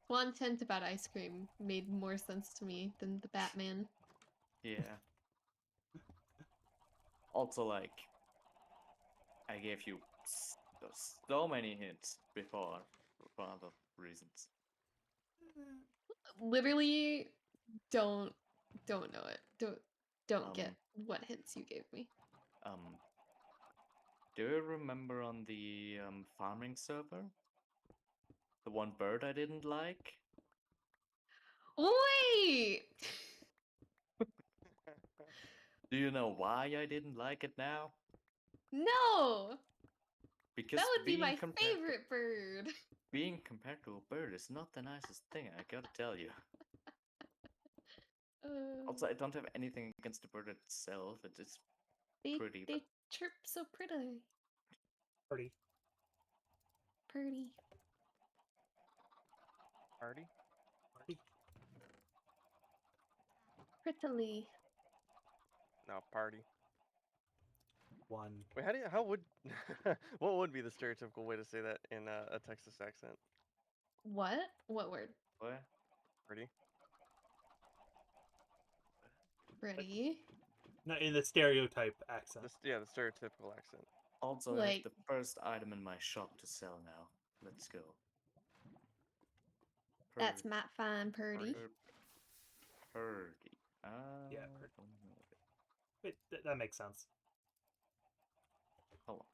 one hint about ice cream made more sense to me than the Batman. Yeah. Also, like, I gave you so many hints before for other reasons. Literally, don't know it. Don't get what hints you gave me. Do you remember on the farming server? The one bird I didn't like? Wait! Do you know why I didn't like it now? No! Because That would be my compared favorite bird. being compared to a bird is not the nicest thing, I gotta tell you. Also, I don't have anything against the bird itself. It is pretty. They chirp so prettily. Pretty. Pretty. Party? Pretty. Prettily. No, party. One. Wait, how would, what would be the stereotypical way to say that in a Texas accent? What? What word? What? Pretty? Pretty. No, in the stereotype accent. Yeah, the stereotypical accent. Also, I have Like- the first item in my shop to sell now. Let's go. That's Matt Fine Purdy. Purdy. Yeah, Purdy. Wait, that makes sense. Hold on.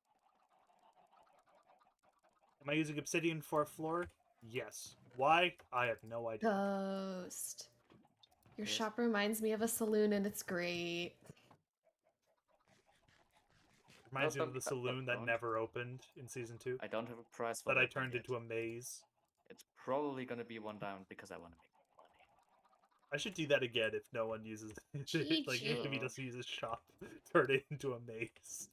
Am I using obsidian for a floor? Yes. Why? I have no idea. Ghost. Your Yes. shop reminds me of a saloon and it's great. Reminds me of Don't- the saloon that don't. never opened in season 2. I don't have a price for That I that one turned yet. into a maze. It's probably gonna be one down because I want to make money. I should do that again if no one uses it. Like if he Gee. doesn't use his shop, turn it into a maze.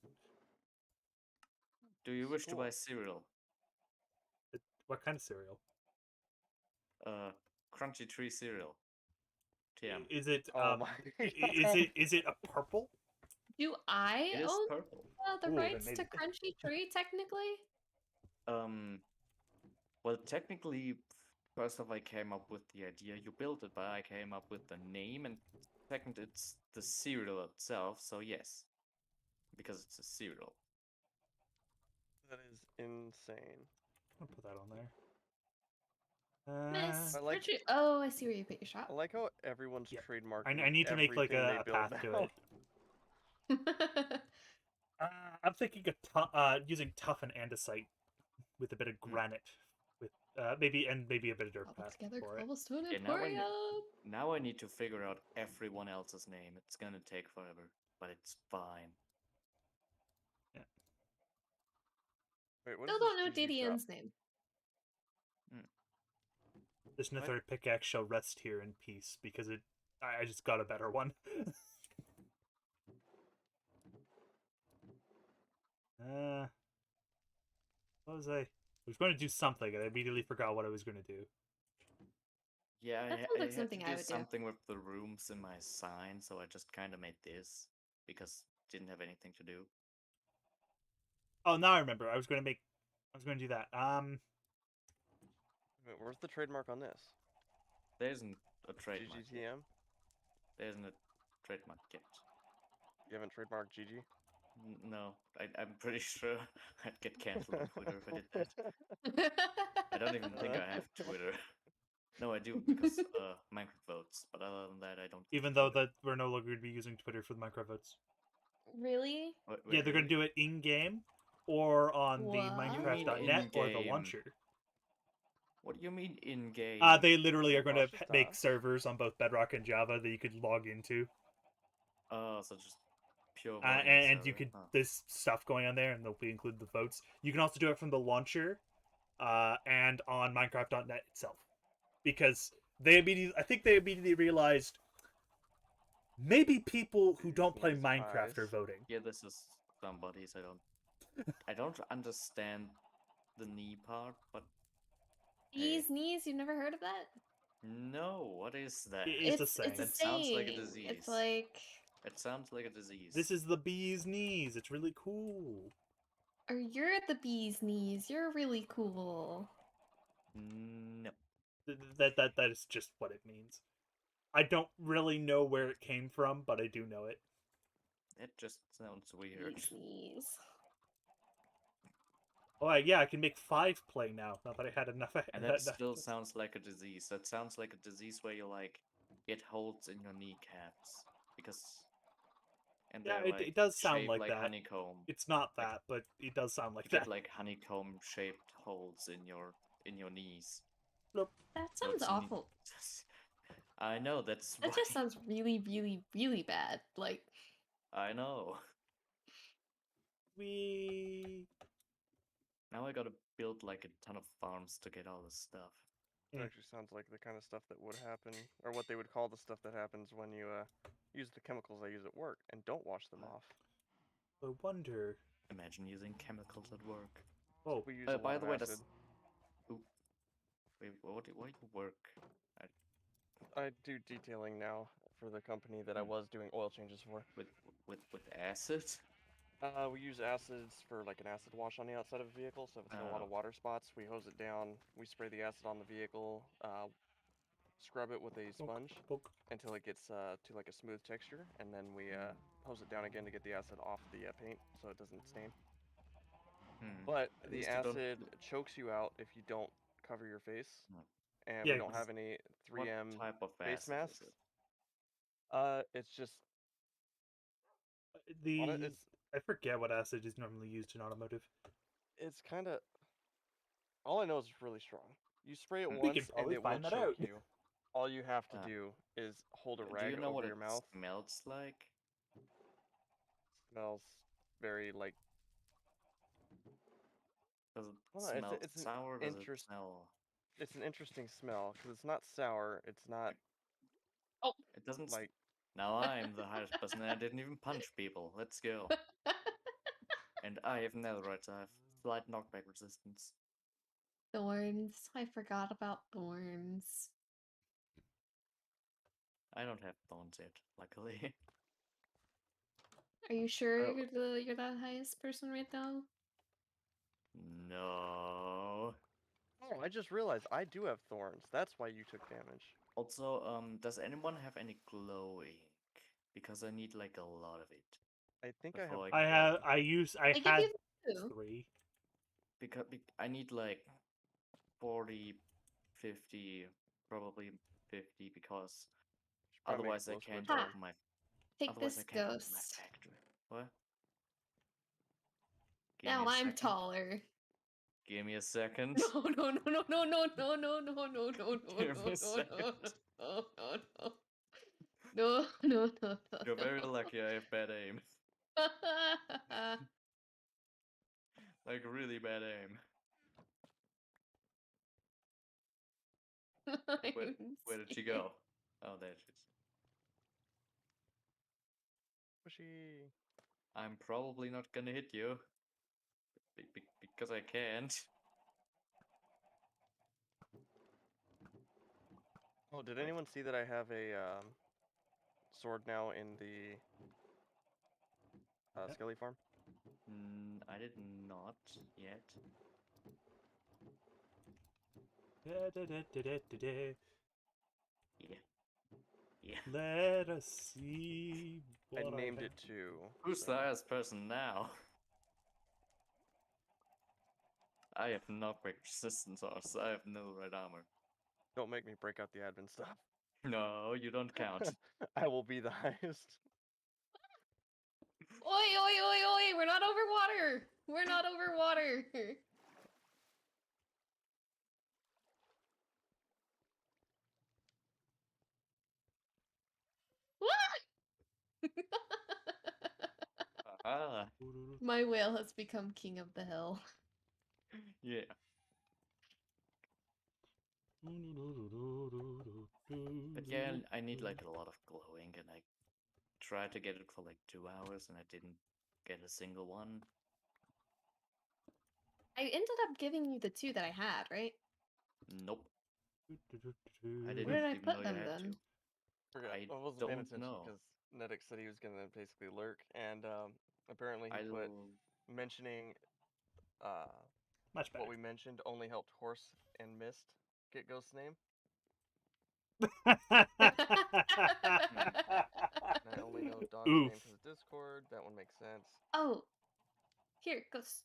Do you wish to Cool. buy cereal? What kind of cereal? Crunchy tree cereal. TM. Is it Oh my is it a purple? Do I It is own purple. the Ooh, then rights to maybe- Crunchy Tree technically? Well, technically, First off, I came up with the idea. You built it, but I came up with the name, and second, it's the cereal itself. So yes, because it's a cereal. That is insane. I'll put that on there. Miss, I like- where'd you? Oh, I see where you put your shop. I like how everyone's Yeah. trademarking. I need to make like everything they a build path to now. it. I'm thinking of using tough and andesite with a bit of granite, with maybe a bit of dirt Cobble path together for it. cobblestone Yeah, emporium. now I need to figure out everyone else's name. It's gonna take forever, but it's fine. Wait, what Still is don't know this GG shop? Didion's name. This What? Nether pickaxe shall rest here in peace because I just got a better one. What was I was going to do something and I immediately forgot what I was going to do. Yeah, That sounds I like had something to I do would do. something with the rooms in my sign, so I just kind of made this because didn't have anything to do. Oh, now I remember. I was going to do that. Wait, where's the trademark on this? There isn't a trademark yet. GGTM? There isn't a trademark yet. You haven't trademarked GG? No, I'm pretty sure I'd get cancelled on Twitter if I did that. I don't even think I have Twitter. No, I do because Minecraft votes. But other than that, I don't. Even though that we're no longer going to be using Twitter for the Minecraft votes. Really? Yeah, they're going to do it in game, or on the What? Minecraft.net or the in-game? launcher. What do you mean in game? They literally are going to Cautious make Task. servers on both Bedrock and Java that you could log into. Oh, so just pure voting. And you server. could Huh. there's stuff going on there, and they'll be included the votes. You can also do it from the launcher, and on Minecraft.net itself, because I think they immediately realized maybe people who don't play These Minecraft are eyes. voting. Yeah, this is somebody's. I don't understand the knee part, but hey. Bee's knees? You've never heard of that? No, what is that? It's a saying. It's a That sounds like a saying. disease. It's like, It sounds like a disease. This is the bee's knees. It's really cool. or you're the bee's knees. You're really cool. No. That is just what it means. I don't really know where it came from, but I do know it. It just sounds weird. Bee's knees. Oh yeah, I can make 5 play now. Not that I had enough. And that still sounds like a disease. That sounds like a disease where you like get holes in your kneecaps because and Yeah, they're like it does sound shaped like like that. honeycomb. It's not Like, that, but it does sound like You that. get like honeycomb shaped holes in your knees. Nope. That No, sounds it's awful. I know that's That why. just sounds really, really, really bad. Like, I know. We Now I gotta build like a ton of farms to get all this stuff. It actually sounds like the kind of stuff that would happen, or what they would call the stuff that happens when you use the chemicals I use at work and don't wash them off. I wonder. Imagine using chemicals at work. Oh, We use a By lot the of way, acid. that's. Ooh. Wait, what do you work? I do detailing now for the company that I was doing oil changes for. With acid? We use acids for like an acid wash on the outside of a vehicle, so if it's got a lot of water spots, we hose it down, we spray the acid on the vehicle, scrub it with a sponge poke. until it gets to like a smooth texture, and then we hose it down again to get the acid off the paint so it doesn't stain. But At the least you don't- acid chokes you out if you don't cover your face, and Yeah, we don't have any 3M What type of face acid masks. is it? It's just The on it, I forget what acid is normally used in automotive. it's kind of, all I know is it's really strong. You spray it We once could and probably it will find that choke out. you. All you have to Ah. do is hold a Do rag you know over what your it mouth. smells like? Smells very like. Does it Well, smell it's an sour? Does it interest. smell? It's an interesting smell because it's not sour. It's not It doesn't. like. Now I'm the highest person, and I didn't even punch people. Let's go. And I have netherite, so I have slight knockback resistance. thorns. I forgot about thorns. I don't have thorns yet, luckily. Are you sure Oh. you're the highest person right now? No. Oh, I just realized I do have thorns. That's why you took damage. Also, does anyone have any glow ink? Because I need like a lot of it. I think I have. Before I I can- have. one. I I give had you two. 3. Because I need like 40, 50, probably 50 because Should probably make a otherwise I glow squid can't Ha. dome. open my Take otherwise I this can't open my ghost. factory. What? Give me Now a I'm second. taller. Give me a second. No, no, no, no, no, no, no, no, no, no, no, Give me a no, second. no, no, no. No, no, no, no. You're very lucky I have bad aim. Like really bad aim. Where did she go? Oh, there she is. Pushy. I'm probably not gonna hit you. Because I can't. Oh, did anyone see that I have a sword now in the Yep. Skelly farm? I did not yet. Yeah. Yeah. Let us see I what named have. it too. Who's so- the highest person now? I have knockback resistance horse. I have no red armor. Don't make me break out the admin stuff. No, you don't count. I will be the highest. Oi, oi, oi, oi! We're not over water! We're not over water! Ah, My whale has become king of the hill. yeah. But yeah, I need like a lot of glowing, and I tried to get it for like 2 hours, and I didn't get a single one. I ended up giving you the two that I had, right? Nope. I Where didn't did I even put know you them had then? to. Forgot. I I wasn't paying don't attention know. because Nedek said he was gonna basically lurk, and apparently he I'll put mentioning Much better. what we mentioned only helped horse and mist get ghost's name. And I only know dog's Oof. name because of Discord. That one makes sense. Oh, here, ghost.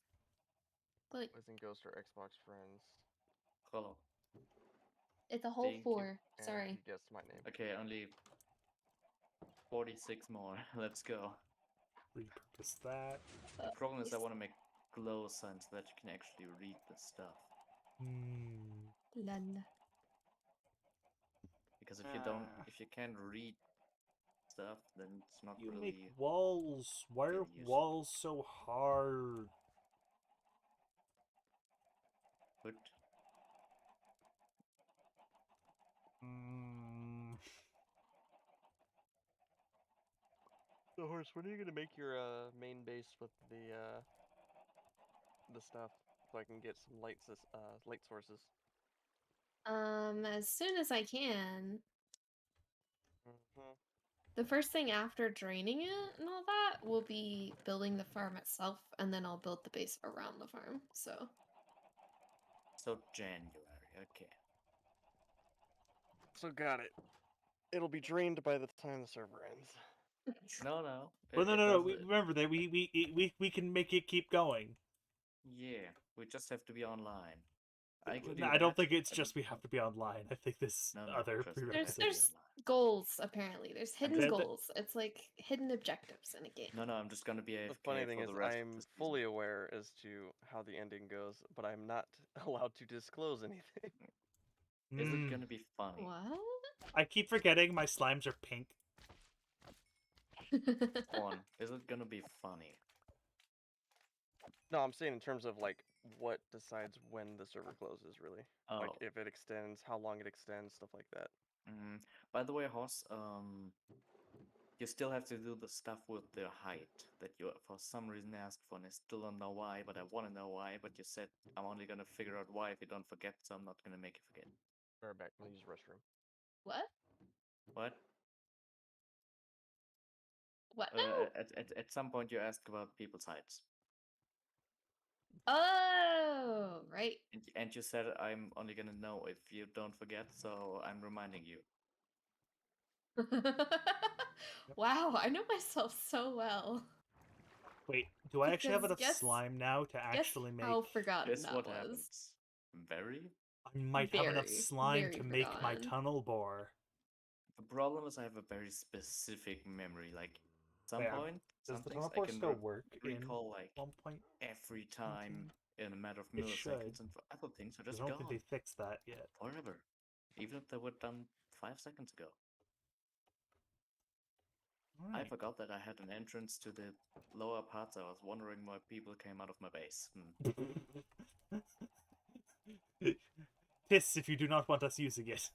Like, Wasn't Ghost or Xbox friends. Hello. it's a whole Thank you. 4. And Sorry. he guessed my name. Okay, only 46 more. Let's go. Repurpose that. The problem is I Yes. want to make glow signs so that you can actually read the stuff. Lol. Because if you don't, if you can't read stuff, then it's not You really make walls. Why are really useful. walls so hard? Good. So horse, when are you gonna make your main base with the stuff so I can get some light sources? As soon as I can. Mm-hmm. The first thing after draining it and all that will be building the farm itself, and then I'll build the base around the farm. So So January, okay. So got it. It'll be drained by the time the server ends. No. Well, no, it no, no. doesn't- Remember that we can make it keep going. Yeah, we just have to be online. I can do I that. don't think it's I just we have to be online. I think this No, other trust me, I have there's to be prerequisites. there's online. goals apparently. There's hidden that- goals. It's like hidden objectives in a game. No, I'm just gonna be AFK The funny thing for is, the rest of I'm the season. fully aware as to how the ending goes, but I'm not allowed to disclose anything. Is it Mm. gonna be funny? What? I keep forgetting my slimes are pink. One, is it gonna be funny? No, I'm saying in terms of like what decides when the server closes, really. Like Oh. if it extends, how long it extends, stuff like that. By the way, Hoss, you still have to do the stuff with the height that you for some reason asked for, and I still don't know why, but I want to know why. But you said I'm only gonna figure out why if you don't forget, so I'm not gonna make you forget. Or back, let me use the restroom. What? What? What now? At some point you asked about people's heights. Oh, right. And you said I'm only gonna know if you don't forget, so I'm reminding you. Wow, I know myself so well. Wait, do I actually have Because enough slime now to Guess actually make... how forgotten Guess that what was. happens? Very? I might have enough Very, slime very to make my forgotten. tunnel bore. The problem is I have a very specific memory. Like, some Wait, point, does some the things tunnel I bore can still work in recall like 1.19? every time in a matter of It should. milliseconds, and for other things are I just don't think gone they fixed that yet. forever, even if they were done 5 seconds ago. I Alright. forgot that I had an entrance to the lower parts. I was wondering why people came out of my base. Piss if you do not want us using it.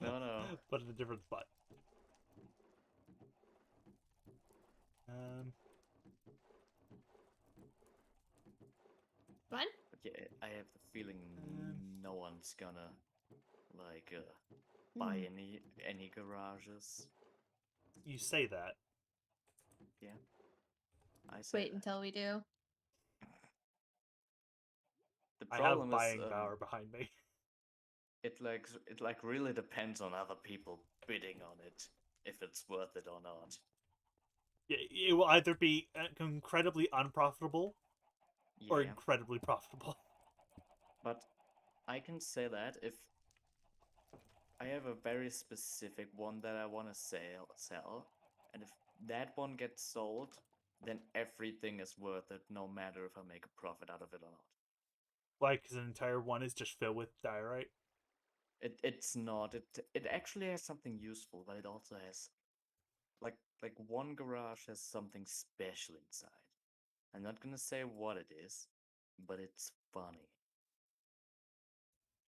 No. But in a different spot. Um, Fun? But yeah, I have the feeling no one's gonna like buy any garages. you say that. Yeah, I say Wait that. until we do. The I problem have is buying power behind me. it like really depends on other people bidding on it, if it's worth it or not. It will either be incredibly unprofitable or Yeah, incredibly profitable. but I can say that if I have a very specific one that I want to sell, and if that one gets sold, then everything is worth it, no matter if I make a profit out of it or not. Like, because an entire one is just filled with diorite. It's not. It actually has something useful, but it also has like one garage has something special inside. I'm not gonna say what it is, but it's funny.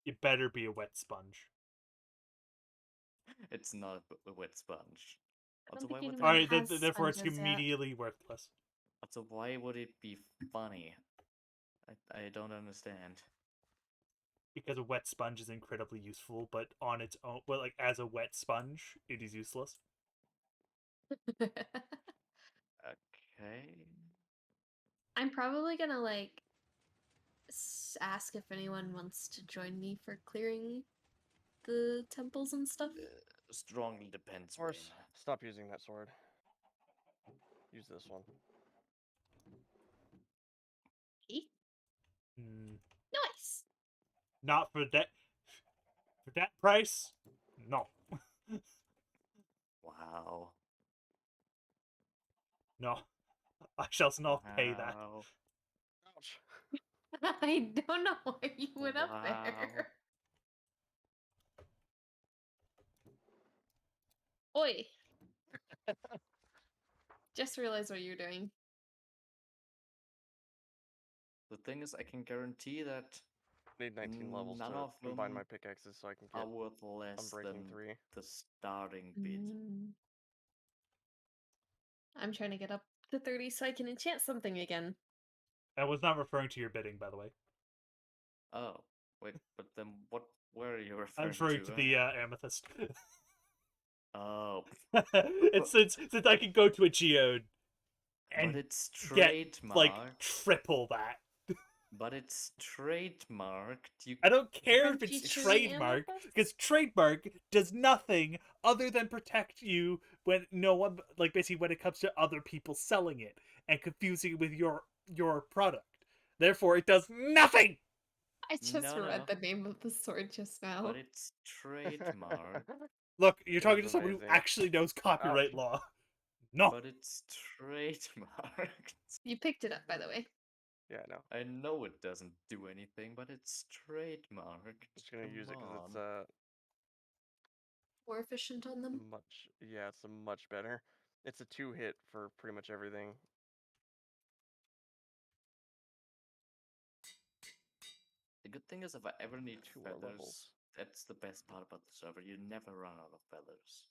It better be a wet sponge. It's not a wet sponge. I Also, don't think why would anyone that? Alright, has therefore it's sponges yet. immediately worthless. Also, why would it be funny? I don't understand. Because a wet sponge is incredibly useful, but on its own, well, like as a wet sponge, it is useless. Okay. I'm probably gonna like ask if anyone wants to join me for clearing the temples and stuff. Strongly depends when. Horse, stop using that sword. Use this one. Okay. Hmm. Nice. Not for that. For that price, no. Wow. No. I shall not pay that. Wow. Ouch. I don't know why you went up Wow. there. Oi. Just realized what you're doing. The thing is, I can guarantee that Need 19 levels none to of combine them my pickaxes so I can are get worth less Unbreaking than 3. the starting bid. I'm trying to get up to 30 so I can enchant something again. I was not referring to your bidding, by the way. Oh, wait, but then what were you I'm referring referring to the amethyst. Oh, It's since I can go to a geode but and it's get like trademarked. triple that. But it's trademarked. You I don't care if it's Crunchy chewy trademark, amethyst? because trademark does nothing other than protect you when no one, like basically when it comes to other people selling it and confusing it with your product. Therefore, it does nothing. I just No, read no. the name of the sword just now. But it's trademarked. Look, you're It talking is to someone who amazing. actually knows copyright law. No. But it's trademarked. You picked it up, by the way. Yeah, I know. I know it doesn't do anything, but it's trademarked. Just gonna Come use it because it's on. More efficient on them. it's a much better. It's a 2-hit for pretty much everything. The good thing is, if I ever need 2 more feathers, levels. that's the best part about the server. You never run out of feathers.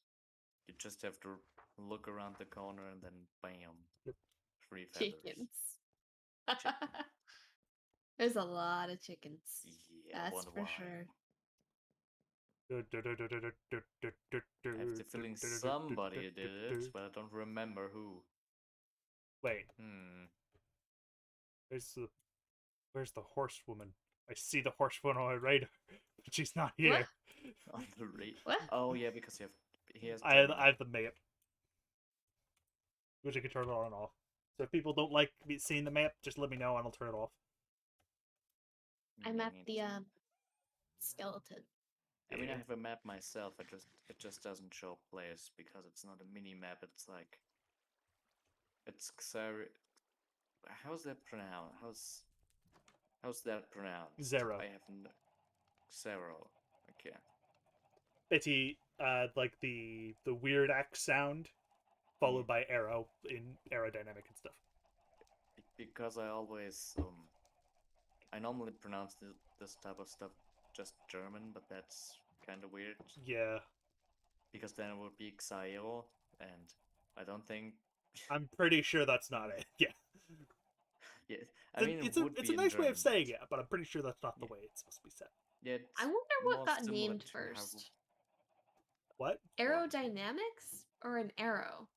You just have to look around the corner and then bam, Yep. 3 feathers. Chickens. There's a lot of chickens. Yeah, I That's wonder for why. sure. I have the feeling somebody did it, but I don't remember who. Wait. Where's the horsewoman? I see the horsewoman on my radar, but she's not here. On the rate. What? Oh yeah, because he has I German. have the map, which I can turn on and off. So if people don't like me seeing the map, just let me know and I'll turn it off. I'm at the skeleton. I mean, I Yeah. have a map myself. It just doesn't show players because it's not a mini map. It's like it's how's that pronounced? How's that pronounced? Zero. I haven't. Zero. Okay. Betty, like the weird X sound, followed by arrow in aerodynamic and stuff. Because I normally pronounce this type of stuff just German, but that's kind of weird Yeah, because then it would be Xaero, and I don't think. I'm pretty sure that's not it. Yeah, Yeah, I mean, it's it a would it's be a in nice way of German, saying but it, but I'm pretty sure that's not the Yeah. way it's supposed to be said. yeah, I it's wonder what more got similar named to how- first. What? Aerodynamics or an arrow?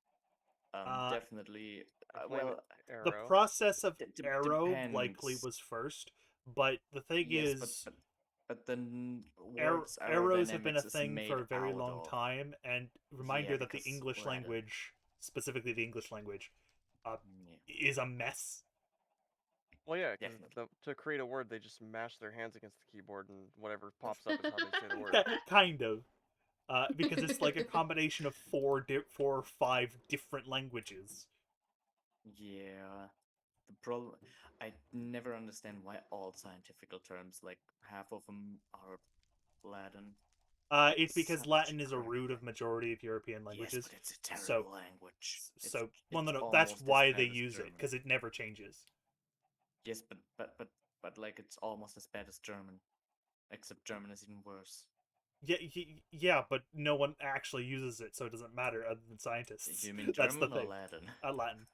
Definitely. Definitely Well, arrow. The process of it arrow likely depends. was first, but the thing Yes, is, but the words arrows have been a aerodynamics is thing made for a very out long of. time, and reminder Yeah, that the because English Latin. language, specifically the English language, Yeah, is a mess. Well, yeah, because definitely. to create a word, they just mash their hands against the keyboard, and whatever pops up is how they say the word. Kind of. Because it's like a combination of four or five different languages. Yeah. The problem, I never understand why all scientific terms, like half of them, are Latin. It's because Such Latin is a crap. root of majority of European Yes, languages. but it's a terrible So, language. well, It's no, that's almost as why bad they as use it, German. because it never changes. Yes, but like it's almost as bad as German, except German is even worse. Yeah, but no one actually uses it, so it doesn't matter other than scientists. You mean That's the German or thing. Latin? Latin.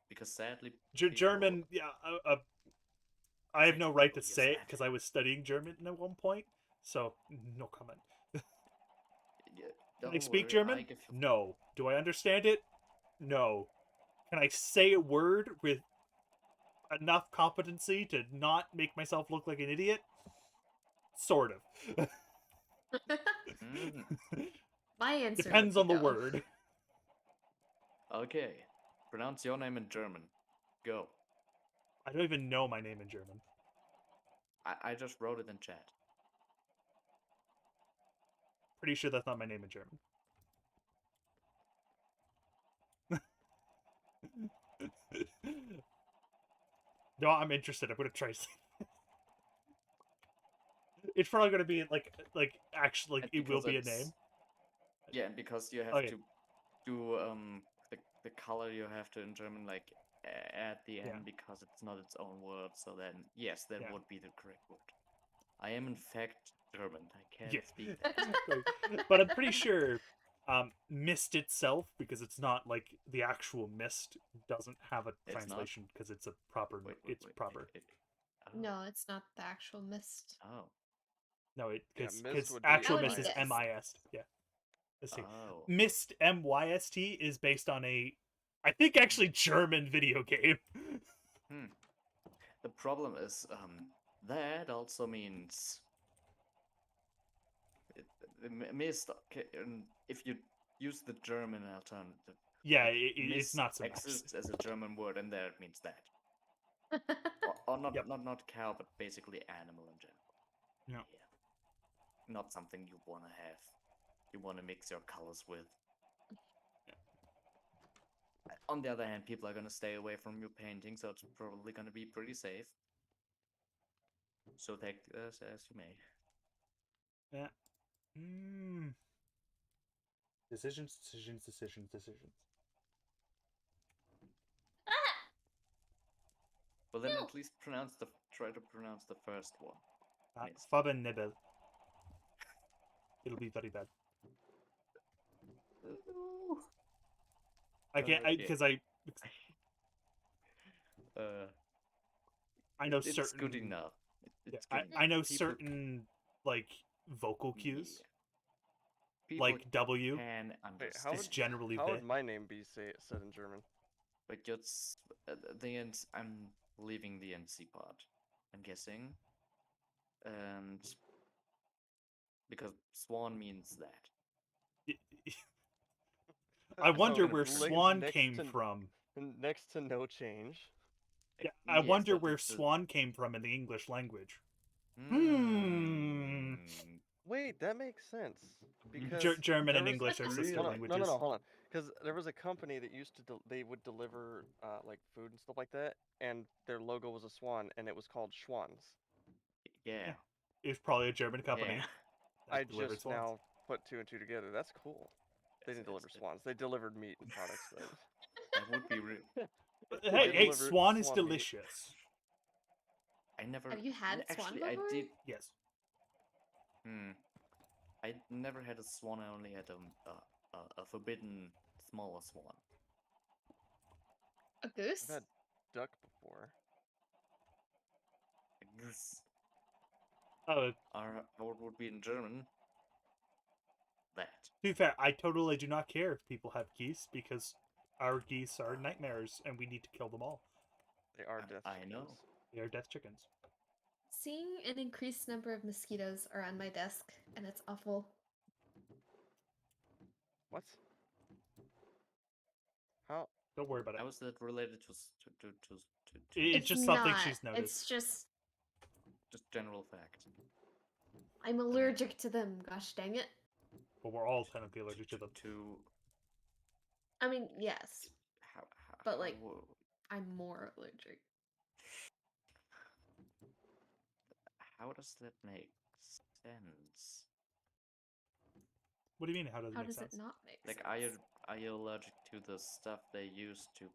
Because sadly, German, yeah. I have no people right to use say it that. because I was studying German at one point, so no comment. Yeah, Can I don't speak worry, German? I give you. No. Do I understand it? No. Can I say a word with enough competency to not make myself look like an idiot? Sort of. Mhm. My answer Depends would on be the no. word. Okay, pronounce your name in German. Go. I don't even know my name in German. I just wrote it in chat. Pretty sure that's not my name in German. No, I'm interested. I'm gonna try. It's probably gonna be like actually And it will because be a it's name. yeah, and because you have Okay. to do the color you have to in German like at the end Yeah. because it's not its own word. So then yes, that Yeah. would be the correct word. I am in fact German. I can't Yeah. speak that. But I'm pretty sure mist itself, because it's not like the actual mist, doesn't have a It's not? translation because it's a proper it's proper. Oh. No, it's not the actual mist. Oh. No, Yeah, because mist would be actual That would mist be is this. MIST. Yeah. Let's see. Oh. Mist MYST is based on a I think actually German video game. Hmm. The problem is that also means mist. If you use the German alternative, Yeah, like it's mist not so nice. exists as a German word, and there it means that. Or not, Yep. not cow, but basically animal in general. No. Yeah. Not something you want to have. You want to mix your colors with. On the other hand, people are going to stay away from your painting, so it's probably going to be pretty safe. So take this as you may. Yeah. Decisions. Well, then No. at least try to pronounce the first one. Mist. Faben Nebel. It'll be very bad. I can't Okay. because I know It's certain. good enough. It's Yeah, good I know enough. certain like vocal cues, Yeah. People like W. can Wait, understand. It's generally how V. would my name be said in German? But just at the end, I'm leaving the MC part, I'm guessing. And because swan means that. I wonder So, where swan came from. Next to no change. Yeah, I Yes, wonder but where it's a- swan came from in the English language. Hmm. Wait, that makes sense because German there and was- English are sister no, no, languages. no, no, no, hold on. Because there was a company that used to they would deliver like food and stuff like that, and their logo was a swan, and it was called Schwans. Yeah. It was probably a German company Yeah. that I delivered just swans. now put two and two together. That's cool. They Yes, didn't deliver it's- swans. They delivered meat and products. But That would be real. But They hey, deliver swan is swan meat. delicious. I never. Have you had swan Actually, I before? did. Yes. I never had a swan. I only had a forbidden smaller swan. A goose? I've had duck before. A goose. Oh, Or how it would be in German. That. to be fair, I totally do not care if people have geese because our geese are nightmares and we need to kill them all. They are death I know. chickens. They are death chickens. Seeing an increased number of mosquitoes around my desk, and it's awful. What? How? Don't worry about it. How is that related to It's just something she's It's noticed. just just general fact? I'm allergic to them. Gosh dang it. But we're all technically allergic to them. To I mean, yes, how, But, like- how- I'm more allergic. how does that make sense? What do you mean? How does it How make does sense? it not make Like, sense? are you allergic to the stuff they use to?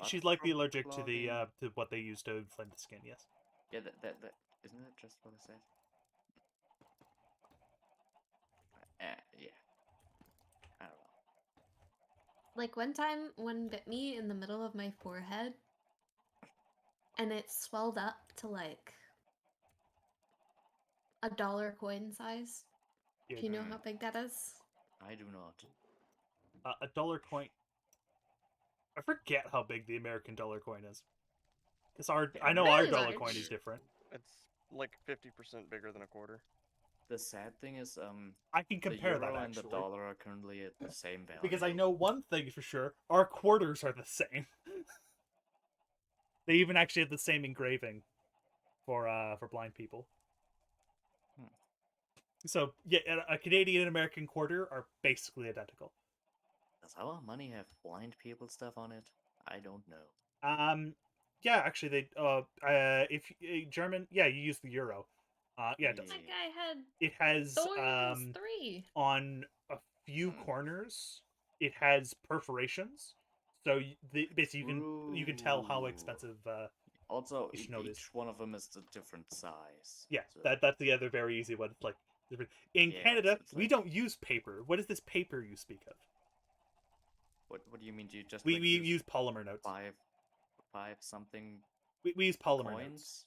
She's likely from allergic to the clogging? to what they use to inflame the skin. Yes. Yeah, that isn't that just what I said? Yeah. I don't know. Like one time, one bit me in the middle of my forehead, and it swelled up to like a dollar coin size. Yeah, Do you know how big that is? I do not. a dollar coin. I forget how big the American dollar coin is. Because I know our Very dollar large. coin is different. It's like 50% bigger than a quarter. The sad thing is, I can the compare euro that and the actually. dollar are currently at the same value. Because I know one thing for sure: our quarters are the same. They even actually have the same engraving for blind people. So yeah, a Canadian and American quarter are basically identical. Does our money have blind people stuff on it? I don't know. Yeah, actually, they if German, yeah, you use the euro. Yeah, it does. My guy had It has thorns 3. on a few corners, it has perforations. So basically you can tell how True. expensive. Also, each note is. each one of them is a different size. Yeah, so- that's the other very easy one. It's like different. In Yeah, Canada, it's we like- don't use paper. What is this paper you speak of? What do you mean? Do you just We like, use polymer notes. five something We use polymer notes. coins?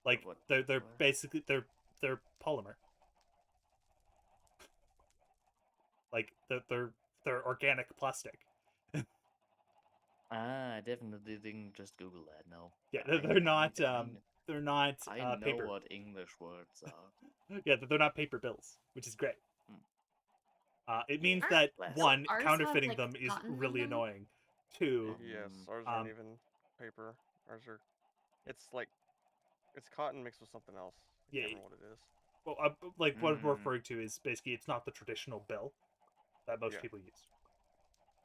Like What- they're what? basically they're polymer. Like they're organic plastic. I definitely didn't just Google that. No. Yeah, I- they're not I- they're not I know paper. what English words are. Yeah, they're not paper bills, which is great. It means Aren't- that Bless. one, Ours have, counterfeiting like, them is cotton in really them? annoying. Two, Yes, Mm, ours aren't even paper. Ours are. It's like. It's cotton mixed with something else. I Yeah, can't remember what it is. well, like what we're Mm. referring to is basically it's not the traditional bill that most Yeah. people use.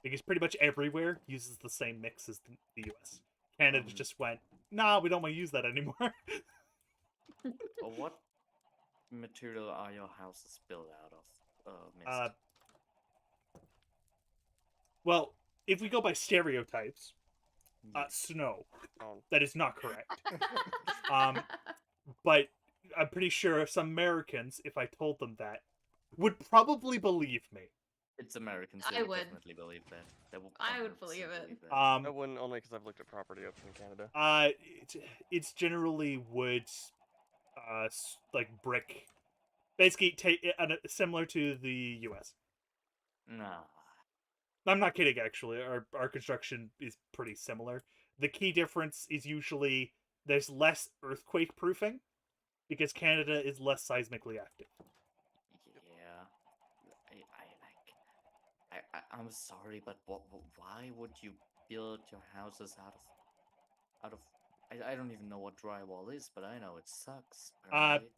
Because pretty much everywhere uses the same mix as the U.S. Canada Um, just went, nah, we don't want to use that anymore. Well, what material are your houses built out of, Mist? Well, if we go by stereotypes, Yes. snow. Oh, That is not correct. But I'm pretty sure some Americans, if I told them that, would probably believe me. It's Americans. I They would would. definitely believe that. They would I would 100% believe it. that. I wouldn't only because I've looked at property up in Canada. It's generally wood, like brick, basically similar to the U.S. Nah. I'm not kidding. Actually, our construction is pretty similar. The key difference is usually there's less earthquake proofing because Canada is less seismically active. Yeah, I'm sorry, but why would you build your houses out of I don't even know what drywall is, but I know it sucks. Apparently.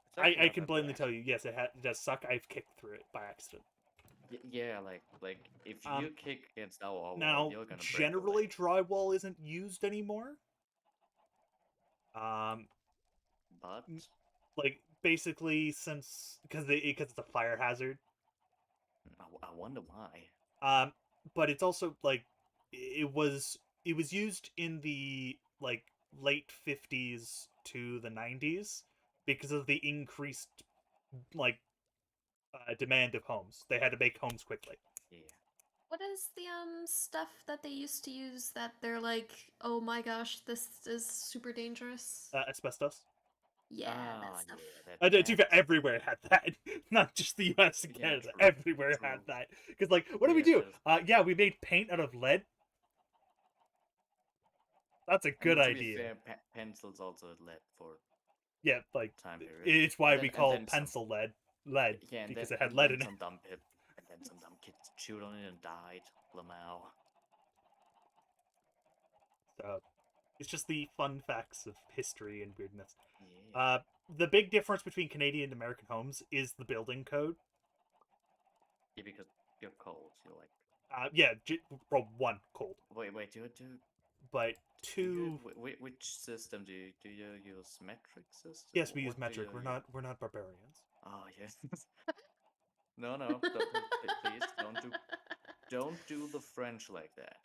It's actually I not can that blatantly bad. tell you, yes, it does suck. I've kicked through it by accident. Yeah, like if you kick against our wall, Now, you're gonna break your generally, leg. drywall isn't used anymore. But like basically since because it's a fire hazard. I wonder why. But it's also like it was used in the like late 50s to the 90s because of the increased like demand of homes. They had to make homes quickly. Yeah. What is the stuff that they used to use that they're like, oh my gosh, this is super dangerous? Asbestos. Yeah, Ah, that stuff. yeah, To be fair, everywhere had that, not just the U.S. and Yeah, Canada. true, Everywhere true. had that because, like, what do we Yeah, do? Yeah, we made paint out of lead. That's a good to be idea. fair, pencils also led for Yeah, like time period. it's why And we then- call and then some- pencil lead Yeah, and because then it had and lead then in it. some dumb and then some dumb kids chewed on it and died. Lamau. So it's just the fun facts of history and weirdness. Yeah. The big difference between Canadian and American homes is the building code. Yeah, because you're cold. You're like. Yeah, well, one cold, Wait, do but do you, two. which system do you use? Metric system? Yes, we use What do metric. you We're not barbarians. Oh yes. No, please don't do the French like that.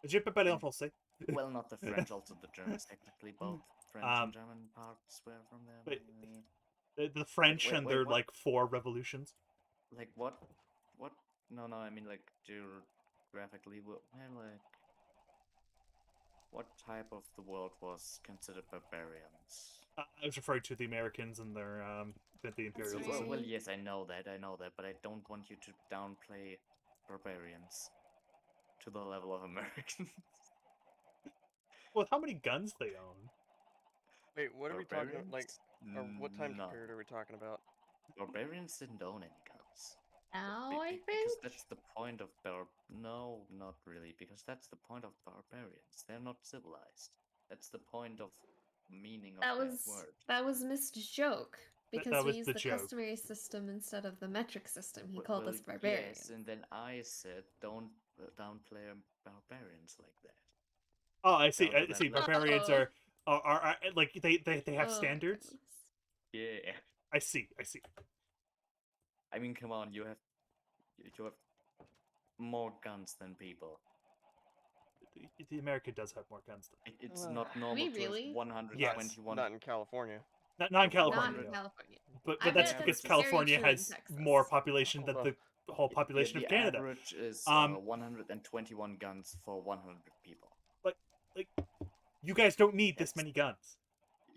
Je peux parler en And- français. Well, not the French, also the Germans. Technically, both French and German parts were from there. But the French and their what? like 4 revolutions. Like what? What? No, I mean like geographically. Like what type of the world was considered barbarians? I was referring to the Americans and their the imperial That's system. right. Well, yes, I know that, but I don't want you to downplay barbarians to the level of Americans. Well, how many guns they own? Wait, what are we talking about? Like, Barbarians? or what time No. period are we talking about? Barbarians didn't own any guns. Now, I Because think. that's the point of No, not really, because that's the point of barbarians. They're not civilized. That's the point of meaning of word. That was Mr. Joke because that we was use the the joke. customary system instead of the metric system. He Well, called us barbarians. Yes, and then I said don't downplay barbarians like that. Oh, I see. Down to I see. that level. Barbarians are like they have Oh, standards. goodness. Yeah. I see. I mean, come on, you have more guns than people. The America does have more guns than. It's not normal to really? have 121. Not in California. Not in California. Not in no. California. But I that's bet because that's very California true in has Texas. more population than Well, the whole population the of Canada. average is 121 guns for 100 people. Like, you guys don't need this That's- many guns.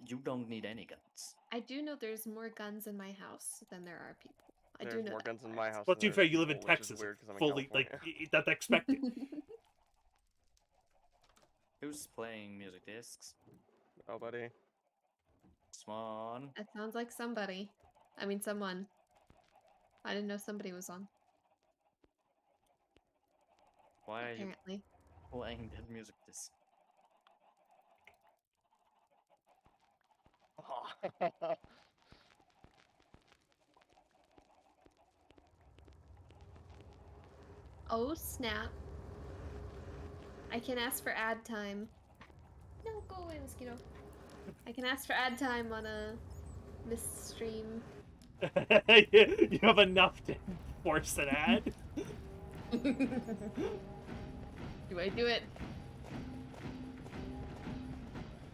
You don't need any guns. I do know there's more guns in my house than there are people. I do There's know more that guns in part. my house. But to than be fair, there's you live in people, which is Texas. weird 'cause I'm in Fully, like California. that's expected. Who's playing music discs? Oh, buddy. Swan. That sounds like somebody. I mean, someone. I didn't know somebody was on. Why are you Apparently. playing that music disc? Oh, snap. I can ask for ad time. No, go away, mosquito. I can ask for ad time on a Miss Stream. You have enough to force an ad. Do I do it?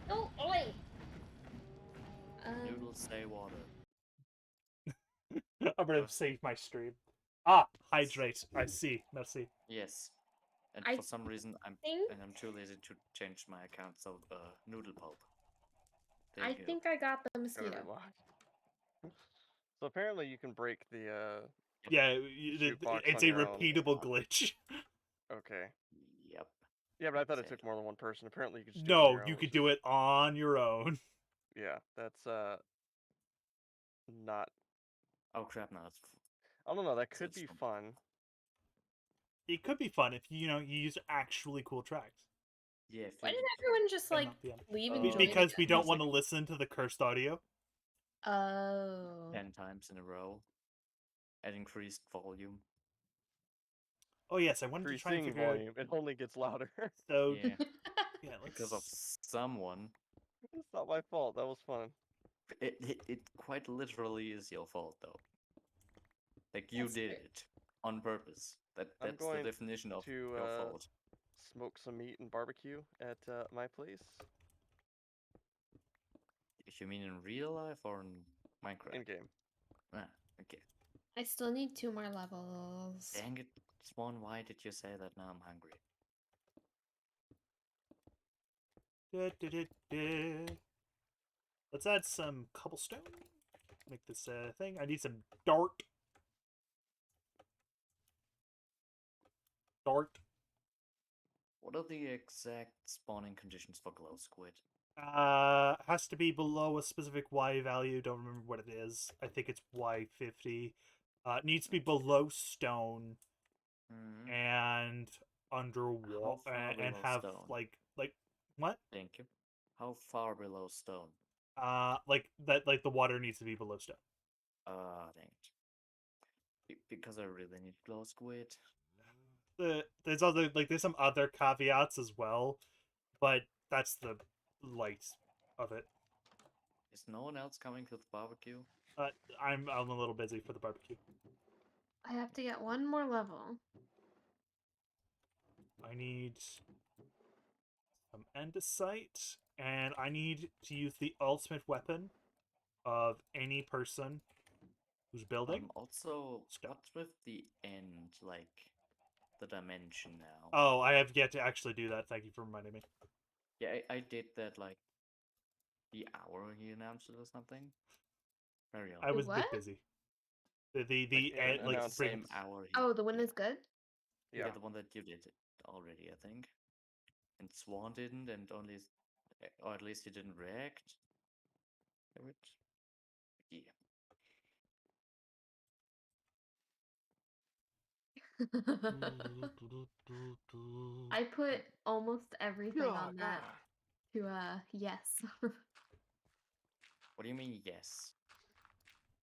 No, away! Noodles say water. I'm gonna save my stream. Ah, hydrate. I see. Merci. Yes. And I for some reason I'm too lazy to change my account, so noodle pulp. There I you go. think I got the Gotta mosquito. relock. So apparently you can break the Yeah, Jukebox it's on a your own. repeatable glitch. Okay. Yep. Yeah, but I thought it Say took more than one person. Apparently, you could just do it on No, your you own, could which do is- it on your own. Yeah, that's not. Oh crap! No, it's I don't know. That So could it's be from- fun. It could be fun if you use actually cool tracks. yeah. If Why you did everyone just And like not the end. leave Oh. and join Because we again? don't want to listen to the cursed audio. Oh. 10 times in a row at increased volume. Oh yes, I wanted to try and Increasing figure out. volume, it only gets louder. So Yeah, yeah, let's. because of someone. It's not my fault. That was fun. It quite literally is your fault though. Like you That's did true. it on purpose. I'm That's the going definition of to your fault. smoke some meat and barbecue at my place If you mean in real life or in Minecraft. in game. Ah, okay. I still need 2 more levels. Dang it, Swan, why did you say that? Now I'm hungry. Let's add some cobblestone. Make this thing. I need some dart. Dart. What are the exact spawning conditions for glow squid? Has to be below a specific Y value. Don't remember what it is. I think it's Y50. Needs to be below stone Hmm. and underwater How far and below have stone? like what? Thank you. How far below stone? Like that. Like the water needs to be below stone. Dang it. Because I really need glow squid. There's some other caveats as well, but that's the light of it. Is no one else coming to the barbecue? I'm a little busy for the barbecue. I have to get 1 more level. I need some andesite, and I need to use the ultimate weapon of any person who's building. Also, Stone. what's with the end, like the dimension now? Oh, I have yet to actually do that. Thank you for reminding me. Yeah, I did that like the hour he announced it or something. Very odd. I was a What? bit busy. The Like, end, an like announcement. bring, Same hour. Oh, the one is good? Yeah. The one that you did already, I think. And Swan didn't, and only, or at least he didn't react to it. Yeah. I put almost everything on that to yes. What do you mean, yes?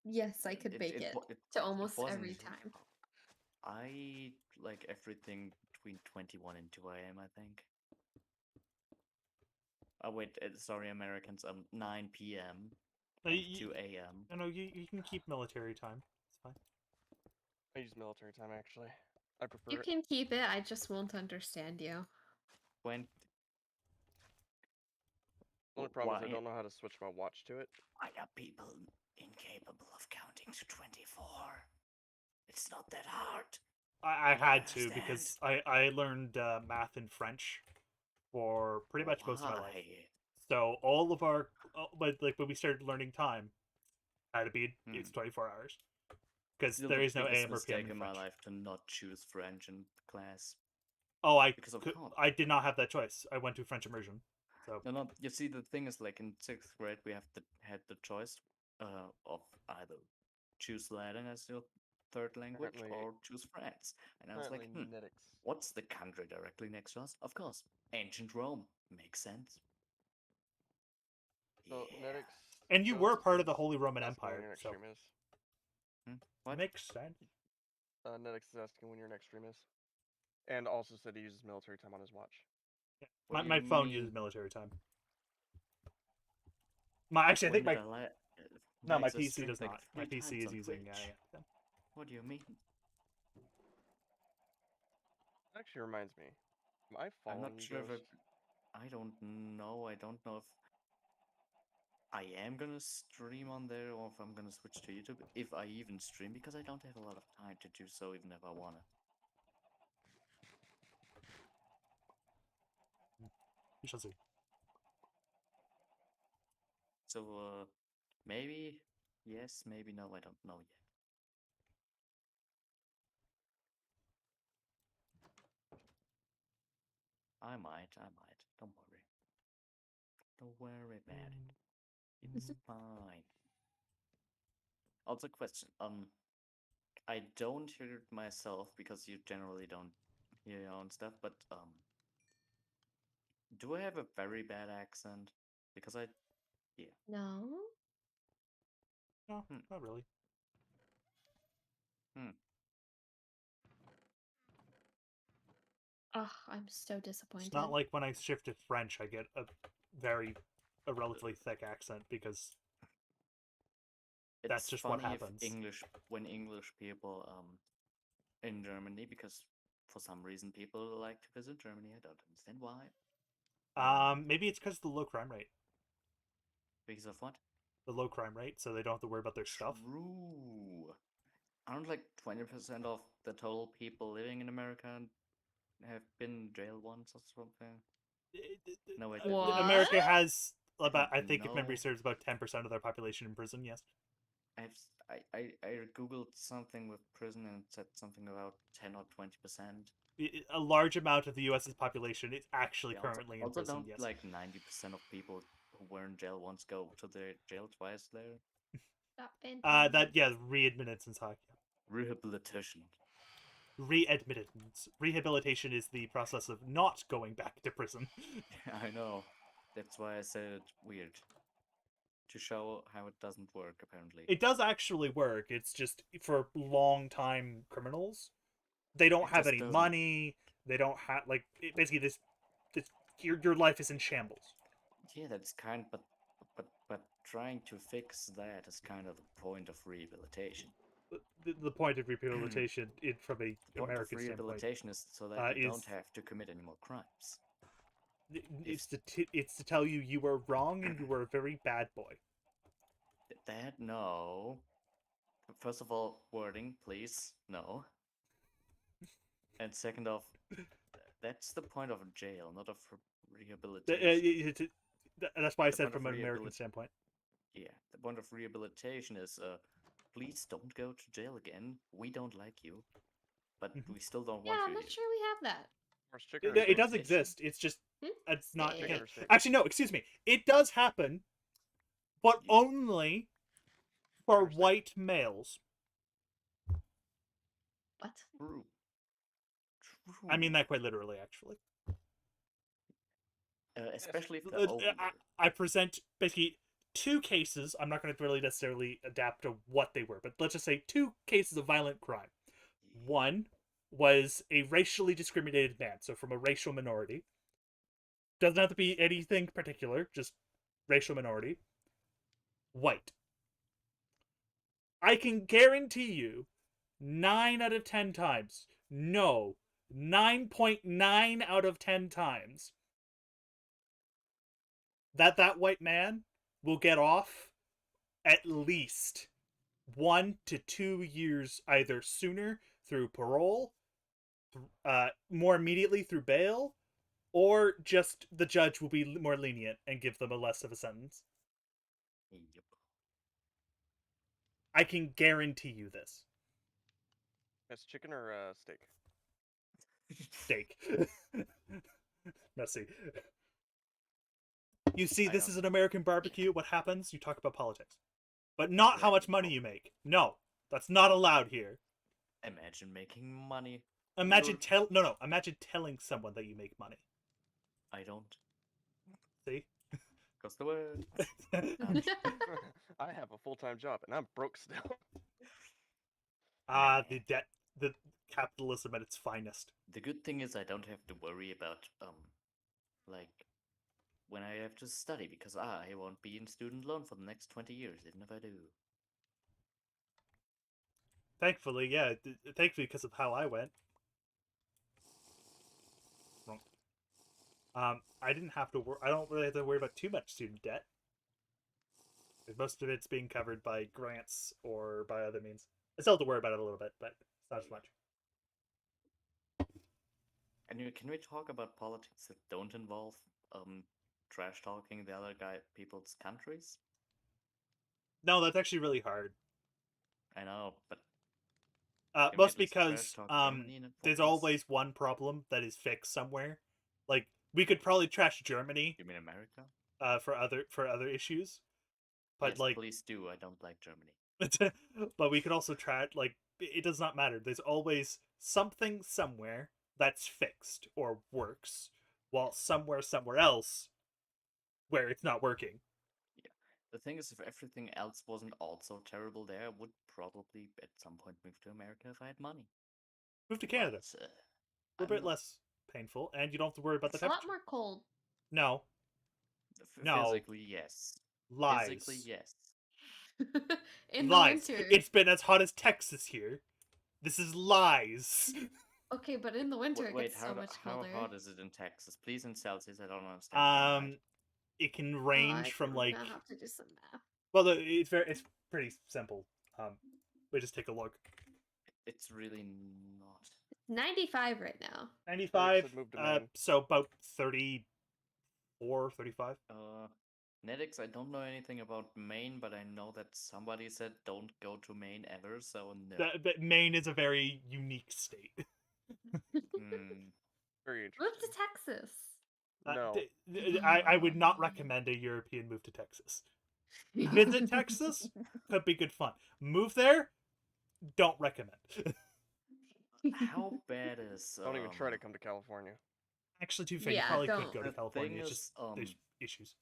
Yes, I could bake it, wa- to it almost wasn't. every time. I like everything between 21 and 2 a.m., I think. Oh, wait, sorry, Americans. 9 p.m. and 2 a.m. No, you can keep military time. It's fine. I use military time actually. I prefer You it. can keep it, I just won't understand you. When The only problem is why, I don't know how to switch my watch to it. why are people incapable of counting to 24? It's not that hard. I had to Understand. because I learned math and French for pretty much most of my life. Why? So all of our, but like when we started learning time, had to be Hmm. it's 24 hours because Still there the is no biggest AM or PM mistake in in my French. life to not choose French in class. Oh, Because of I did not have that choice. I went to French immersion. So No. You see, the thing is, like in 6th grade, we had the choice of either choose Latin as your third language Apparently- or choose France. And I was like, Apparently, Netics. what's the country directly next to us? Of course, ancient Rome. Makes sense. So Yeah. Netics. and you Ghost were part of the is Holy Roman asking when Empire, your next so stream is. What? makes sense. Netics is asking when your next stream is, and also said he uses military time on his watch. What do My you phone mean? uses military time. Actually, I think When my did I no, my Max, I PC streamed does like not. My 3 PC times is on using Twitch. What do you mean? That actually reminds me. Am I I'm following not you, sure if Ghost? I don't know. I don't know if I am gonna stream on there or if I'm gonna switch to YouTube. If I even stream, because I don't have a lot of time to do so, even if I wanna. we shall see. So, maybe yes, maybe no. I don't know yet. I might. Don't worry. Don't worry about it. It's fine. Also, question. I don't hear it myself because you generally don't hear your own stuff. But do I have a very bad accent? Because yeah. No. No, not really. Oh, I'm so disappointed. It's not like when I shift to French, I get a relatively thick accent because that's It's just what funny if happens. when English people in Germany, because for some reason people like to visit Germany. I don't understand why. Maybe it's because of the low crime rate. Because of what? The low crime rate, so they don't have to worry about their stuff. True. Aren't like 20% of the total people living in America have been in jail once or something? No, wait, What? America has about, I have think, if memory no. serves, about 10% of their population in prison. Yes. I googled something with prison and it said something about 10 or 20%. A large amount of the U.S.'s population is actually Yeah, currently in also prison. don't Yes. like 90% of people who were in jail once go to the jail twice there. Stop fantasy. Readmittance in Sakya. Rehabilitation. Readmittance. Rehabilitation is the process of not going back to prison. I know. That's why I said it weird. To show how it doesn't work, apparently. It does actually work. It's just for long-time criminals. They don't It have just any doesn't. money. They don't have basically this your life is in shambles. Yeah, that's kind, but trying to fix that is kind of the point of rehabilitation. The point of rehabilitation, from a The point of American standpoint, rehabilitation is so that you is don't have to commit any more crimes. it's to tell you you were wrong and you were a very bad boy. That no. First of all, wording, please, no. And second off, that's the point of jail, not of rehabilitation. That's why I The said point from of an American standpoint. Yeah, the point of rehabilitation is please don't go to jail again. We don't like you, but we still don't Yeah, want I'm you not here. sure we have that. Horse, chicken, or It steak? does exist. It's just it's not. Chicken Steak. or steak? Actually, no. Excuse me. It does happen, but Yeah. only for Chicken or steak? white males. What? True. I mean that quite literally, actually. Especially if they're older. I present basically two cases. I'm not going to really necessarily adapt to what they were, but let's just say two cases of violent crime. One was a racially discriminated man, so from a racial minority. Doesn't have to be anything particular, just racial minority. White. I can guarantee you 9 out of 10 times, no, 9.9 out of 10 times, that white man will get off at least 1 to 2 years either sooner through parole, more immediately through bail, or just the judge will be more lenient and give them a less of a sentence. Yep. I can guarantee you this. That's chicken or steak? Steak. Messy. You see, this is an American barbecue. What happens? You talk about politics. But not how much money you make. No, that's not allowed here. Imagine making money. Imagine imagine telling someone that you make money. I don't. See? Because the word. I have a full-time job and I'm broke still. The capitalism at its finest. The good thing is I don't have to worry about like when I have to study because I won't be in student loan for the next 20 years, even if I do. Thankfully, yeah. Thankfully, because of how I went. Wrong. I didn't have to worry. I don't really have to worry about too much student debt. Most of it's being covered by grants or by other means. I still have to worry about it a little bit, but it's not as much. Anyway, can we talk about politics that don't involve trash talking the other people's countries? No, that's actually really hard. I know, but Most because there's Germany always one problem that is fixed somewhere, Like we could probably trash Germany You mean America? for other issues, but Yes, like please do. I don't like Germany. but we could also trash like it does not matter. There's always something somewhere that's fixed or works, while somewhere else where it's not working. Yeah. The thing is, if everything else wasn't also terrible there, I would probably at some point move to America if I had money. Move to Canada. But We're a I'm bit not less painful, and you don't have to worry about the It's a lot temperature. more cold. No, no, physically, yes. Physically, lies, yes. In the lies. winter. It's been as hot as Texas here. This is lies. Okay, but in the winter it Wait, gets so much how colder. hot is it in Texas? Please in Celsius. I don't understand. Fahrenheit. It can Oh, range from like now have to do some math. well, it's pretty simple. We just take a look. It's really not. 95 right now. 95. said move to Maine. So about 34, 35. Netix, I don't know anything about Maine, but I know that somebody said don't go to Maine ever, so no. But Maine is a very unique state. Hmm. Very Move interesting. to Texas. No. I would not recommend a European move to Texas. Visit Texas, could be good fun. Move there, don't recommend. How bad is Don't even try to come to California. Actually, to be fair, you Yeah, probably don't. could go to The California. thing It's is, just there's issues.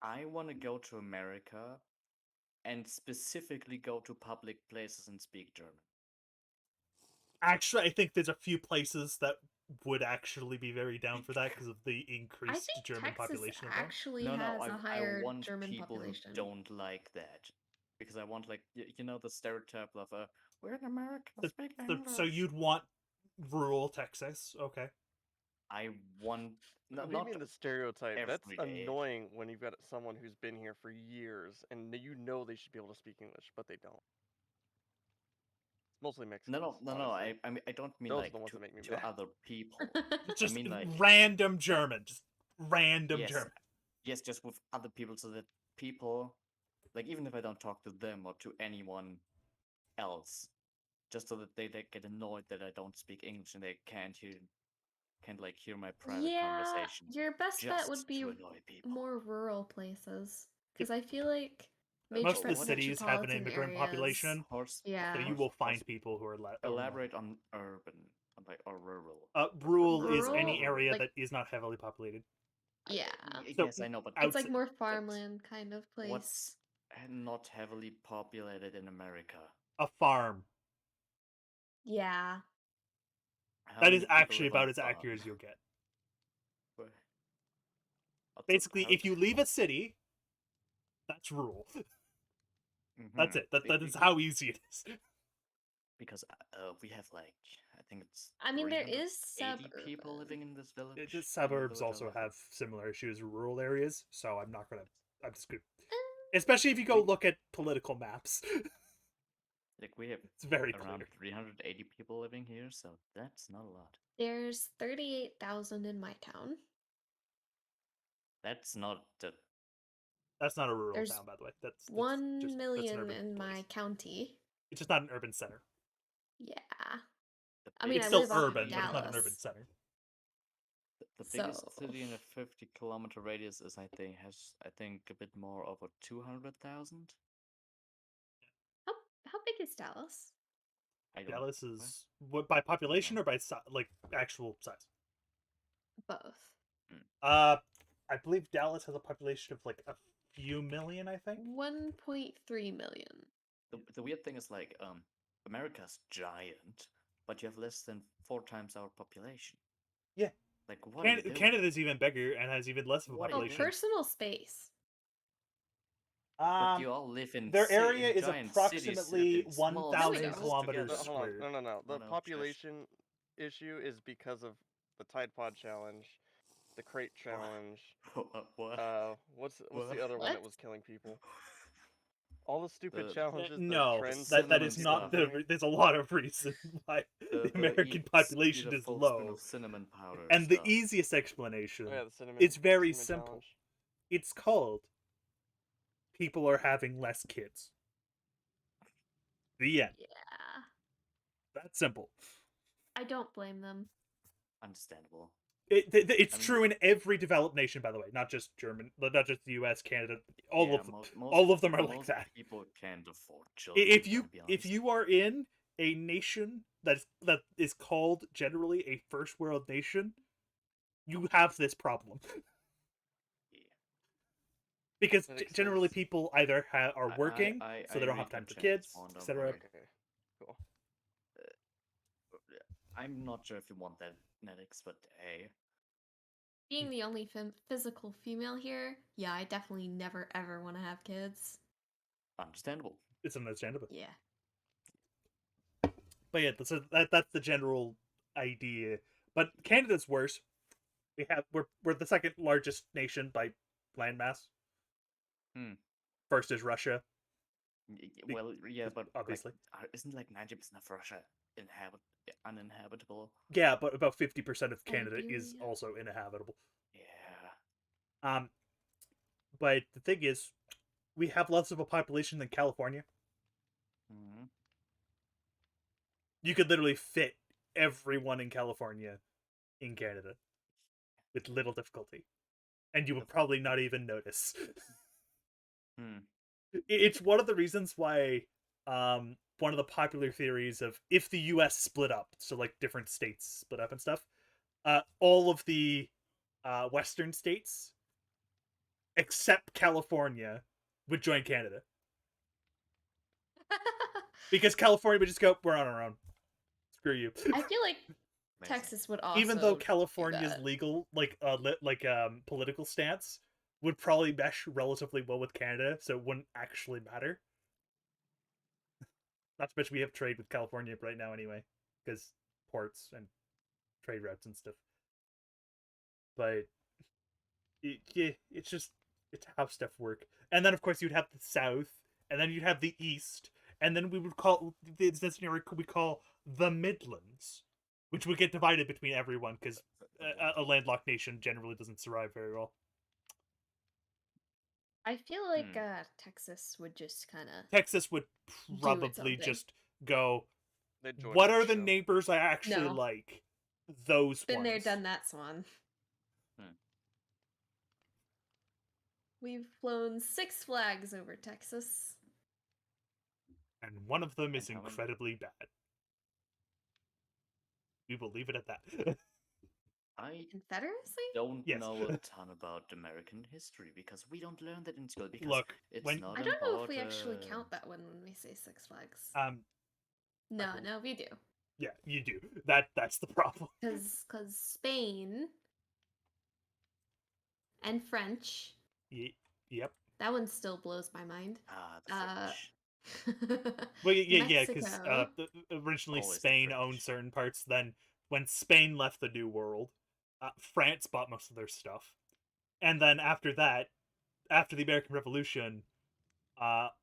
I want to go to America and specifically go to public places and speak German. Actually, I think there's a few places that would actually be very down for that because of the I increased think German Texas population of that. actually No, has a I higher want German people population. who don't like that. Because I want, like, you know, the stereotype of, we're in America, speak English. So you'd want rural Texas, okay? I want... What do you not mean the stereotype? That's every day. annoying when you've got someone who's been here for years and you know they should be able to speak English, but they don't. Mostly Mexicans. No. honestly. I don't mean Those are like the ones that make me to mad. other people. It's just mean, like- random German, just random Yes. German. Yes, just with other people, so that people, like, even if I don't talk to them or to anyone else, just so that they get annoyed that I don't speak English and they can't hear my private Yeah, conversation. your best bet just would be to annoy people. more rural places. Because I feel like major Most of the what- cities have an metropolitan immigrant areas- population, Horse, Yeah. so you will find people who are elaborate on urban, like, or rural. rural is Rural, any area like- that is not heavily populated. Yeah. So, Yes, I know, but It's like outside- more farmland kind of place. what's not heavily populated in America? A farm. Yeah. How That many is people actually live on about a as farm? accurate as you'll get. Where- Basically, how- if you leave a city, that's rural. That's Mhm. it. That Be- is how easy it is. Because we have, like, I think it's I mean, there is 380 people suburban. living in this village. The in the suburbs village I also live in. have similar issues with rural areas, so I'm just good. Eh, Especially if you go look at political maps. Like, we have It's very around clear. 380 people living here, so that's not a lot. There's 38,000 in my town. That's not the... That's not a rural There's town, by the way. That's 1 just, million that's an urban in my place. county. It's just not an urban center. Yeah. the I mean, It's I still live off of urban, but it's not an urban Dallas. center. The biggest So- city in a 50-kilometer radius is, I think, a bit more over 200,000. How big is Dallas? I don't... Dallas what? is what by population or by like actual size? Both. I believe Dallas has a population of like a few million. I think. 1.3 million. The weird thing is, like, America's giant, but you have less than 4 times our population. Yeah. Like, what are you doing? Canada's even bigger and has even less of a What are you Oh, population. personal space. But you all live in Their area in is giant cities that approximately in small 1,000 No, we don't. kilometers Yeah, hold on. squared. No. The Oh, no, just- population issue is because of the Tide Pod challenge, the crate challenge. What? What's What? the other one that What? was killing people? All the stupid The- challenges. No, the trends that is cinnamon not stuff. there's a lot of reason why the American eat population a is full spoon low. of cinnamon powder And the stuff. easiest explanation, Oh, yeah, the cinnamon. it's very cinnamon simple. challenge. It's called people are having less kids. The end. Yeah. That's simple. I don't blame them. Understandable. It's I mean, true in every developed nation, by the way, not just German, not just the U.S., Canada, all yeah, of them. most All of them are like most that. people can't afford children. If Gonna be if honest. you are in a nation that is called generally a first world nation, you have this problem. Yeah. Because That makes generally sense. people either are working, so I they don't have read time the for chat, kids, Spawn, don't etc. worry. Okay, cool. I'm not sure if you want that, Netix, but hey. Being the only physical female here, yeah, I definitely never ever want to have kids. Understandable. It's understandable. Yeah. But yeah, that's the general idea. But Canada's worse. We're the second largest nation by landmass. Hmm. First is Russia. Well, yeah, but obviously, like, isn't like 90% of Russia uninhabitable? yeah, but about 50% of Canada is Siberia. also uninhabitable. Yeah. But the thing is, we have less of a population than California. Mm-hmm. You could literally fit everyone in California in Canada with little difficulty, and you would probably not even notice. Hmm. It's one of the reasons why one of the popular theories of if the US split up, so like different states split up and stuff, all of the western states except California would join Canada. Because California would just go, we're on our own. Screw you. I feel like Amazing. Texas would also Even though do California's that. legal political stance would probably mesh relatively well with Canada, so it wouldn't actually matter. Not to mention we have trade with California right now anyway, because ports and trade routes and stuff. But it's how stuff work. And then of course you'd have the South, and then you'd have the East, and then we would call this scenario we call the Midlands, which would get divided between everyone because a landlocked nation generally doesn't survive very well. I feel like Hmm. Texas would just kind of Texas would do its own probably thing. just go, They join what are the Russia. neighbors I actually No. like? Those Been ones. there, done that, Swan. Hmm. We've flown 6 flags over Texas. And one of them is And how many- incredibly bad. We will leave it at that. I Confederacy? don't Yes. know a ton about American history because we don't learn that in school because Look, it's when- not I don't know if we important. actually count that when we say 6 flags. No, don't- no, we do. Yeah, you do. That's the problem. Because Spain and French, Yep. that one still blows my mind. Ah, the French. Well, yeah, because Mexico. originally Always the Spain French. owned certain parts. Then when Spain left the New World, France bought most of their stuff, and then after that, after the American Revolution,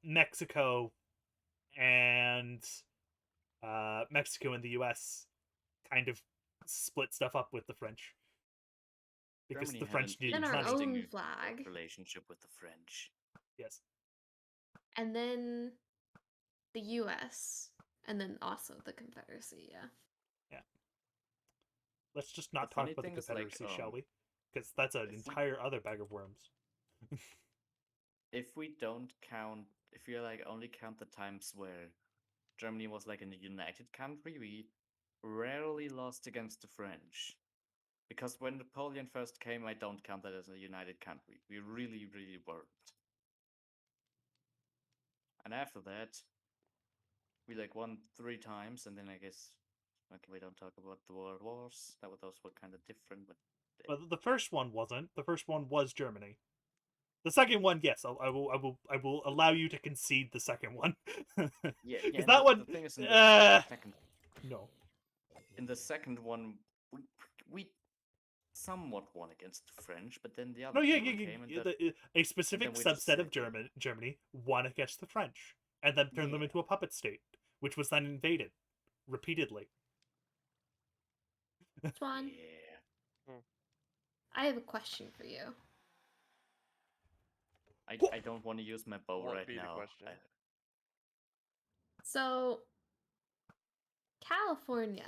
Mexico and Mexico and the U.S. kind of split stuff up with the French because Germany the had French an needed Then our money. own interesting flag. relationship with the French. Yes. And then the US. And then also the Confederacy, yeah. Let's just not The talk funny about the thing is, like, Confederacy, shall we? Because that's an if we- entire other bag of worms. If we don't count, if we like only count the times where Germany was like a united country, we rarely lost against the French. Because when Napoleon first came, I don't count that as a united country. We really, really weren't. And after that, we like won 3 times, and then I guess okay, we don't talk about the world wars. Those were kind of different, but Well, the first one wasn't. The first one was Germany. The second one, yes, I will allow you to concede the second one. yeah. Because And that one, the thing is, second, no. in the second one, we somewhat won against the French, but then the other No, yeah, people came, and a specific we just subset of said, yeah. Germany won against the French, and then turned them Yeah. into a puppet state, which was then invaded repeatedly. Swan, Yeah. I have a question for you. I don't want to use my bow What right be the now. question? So, California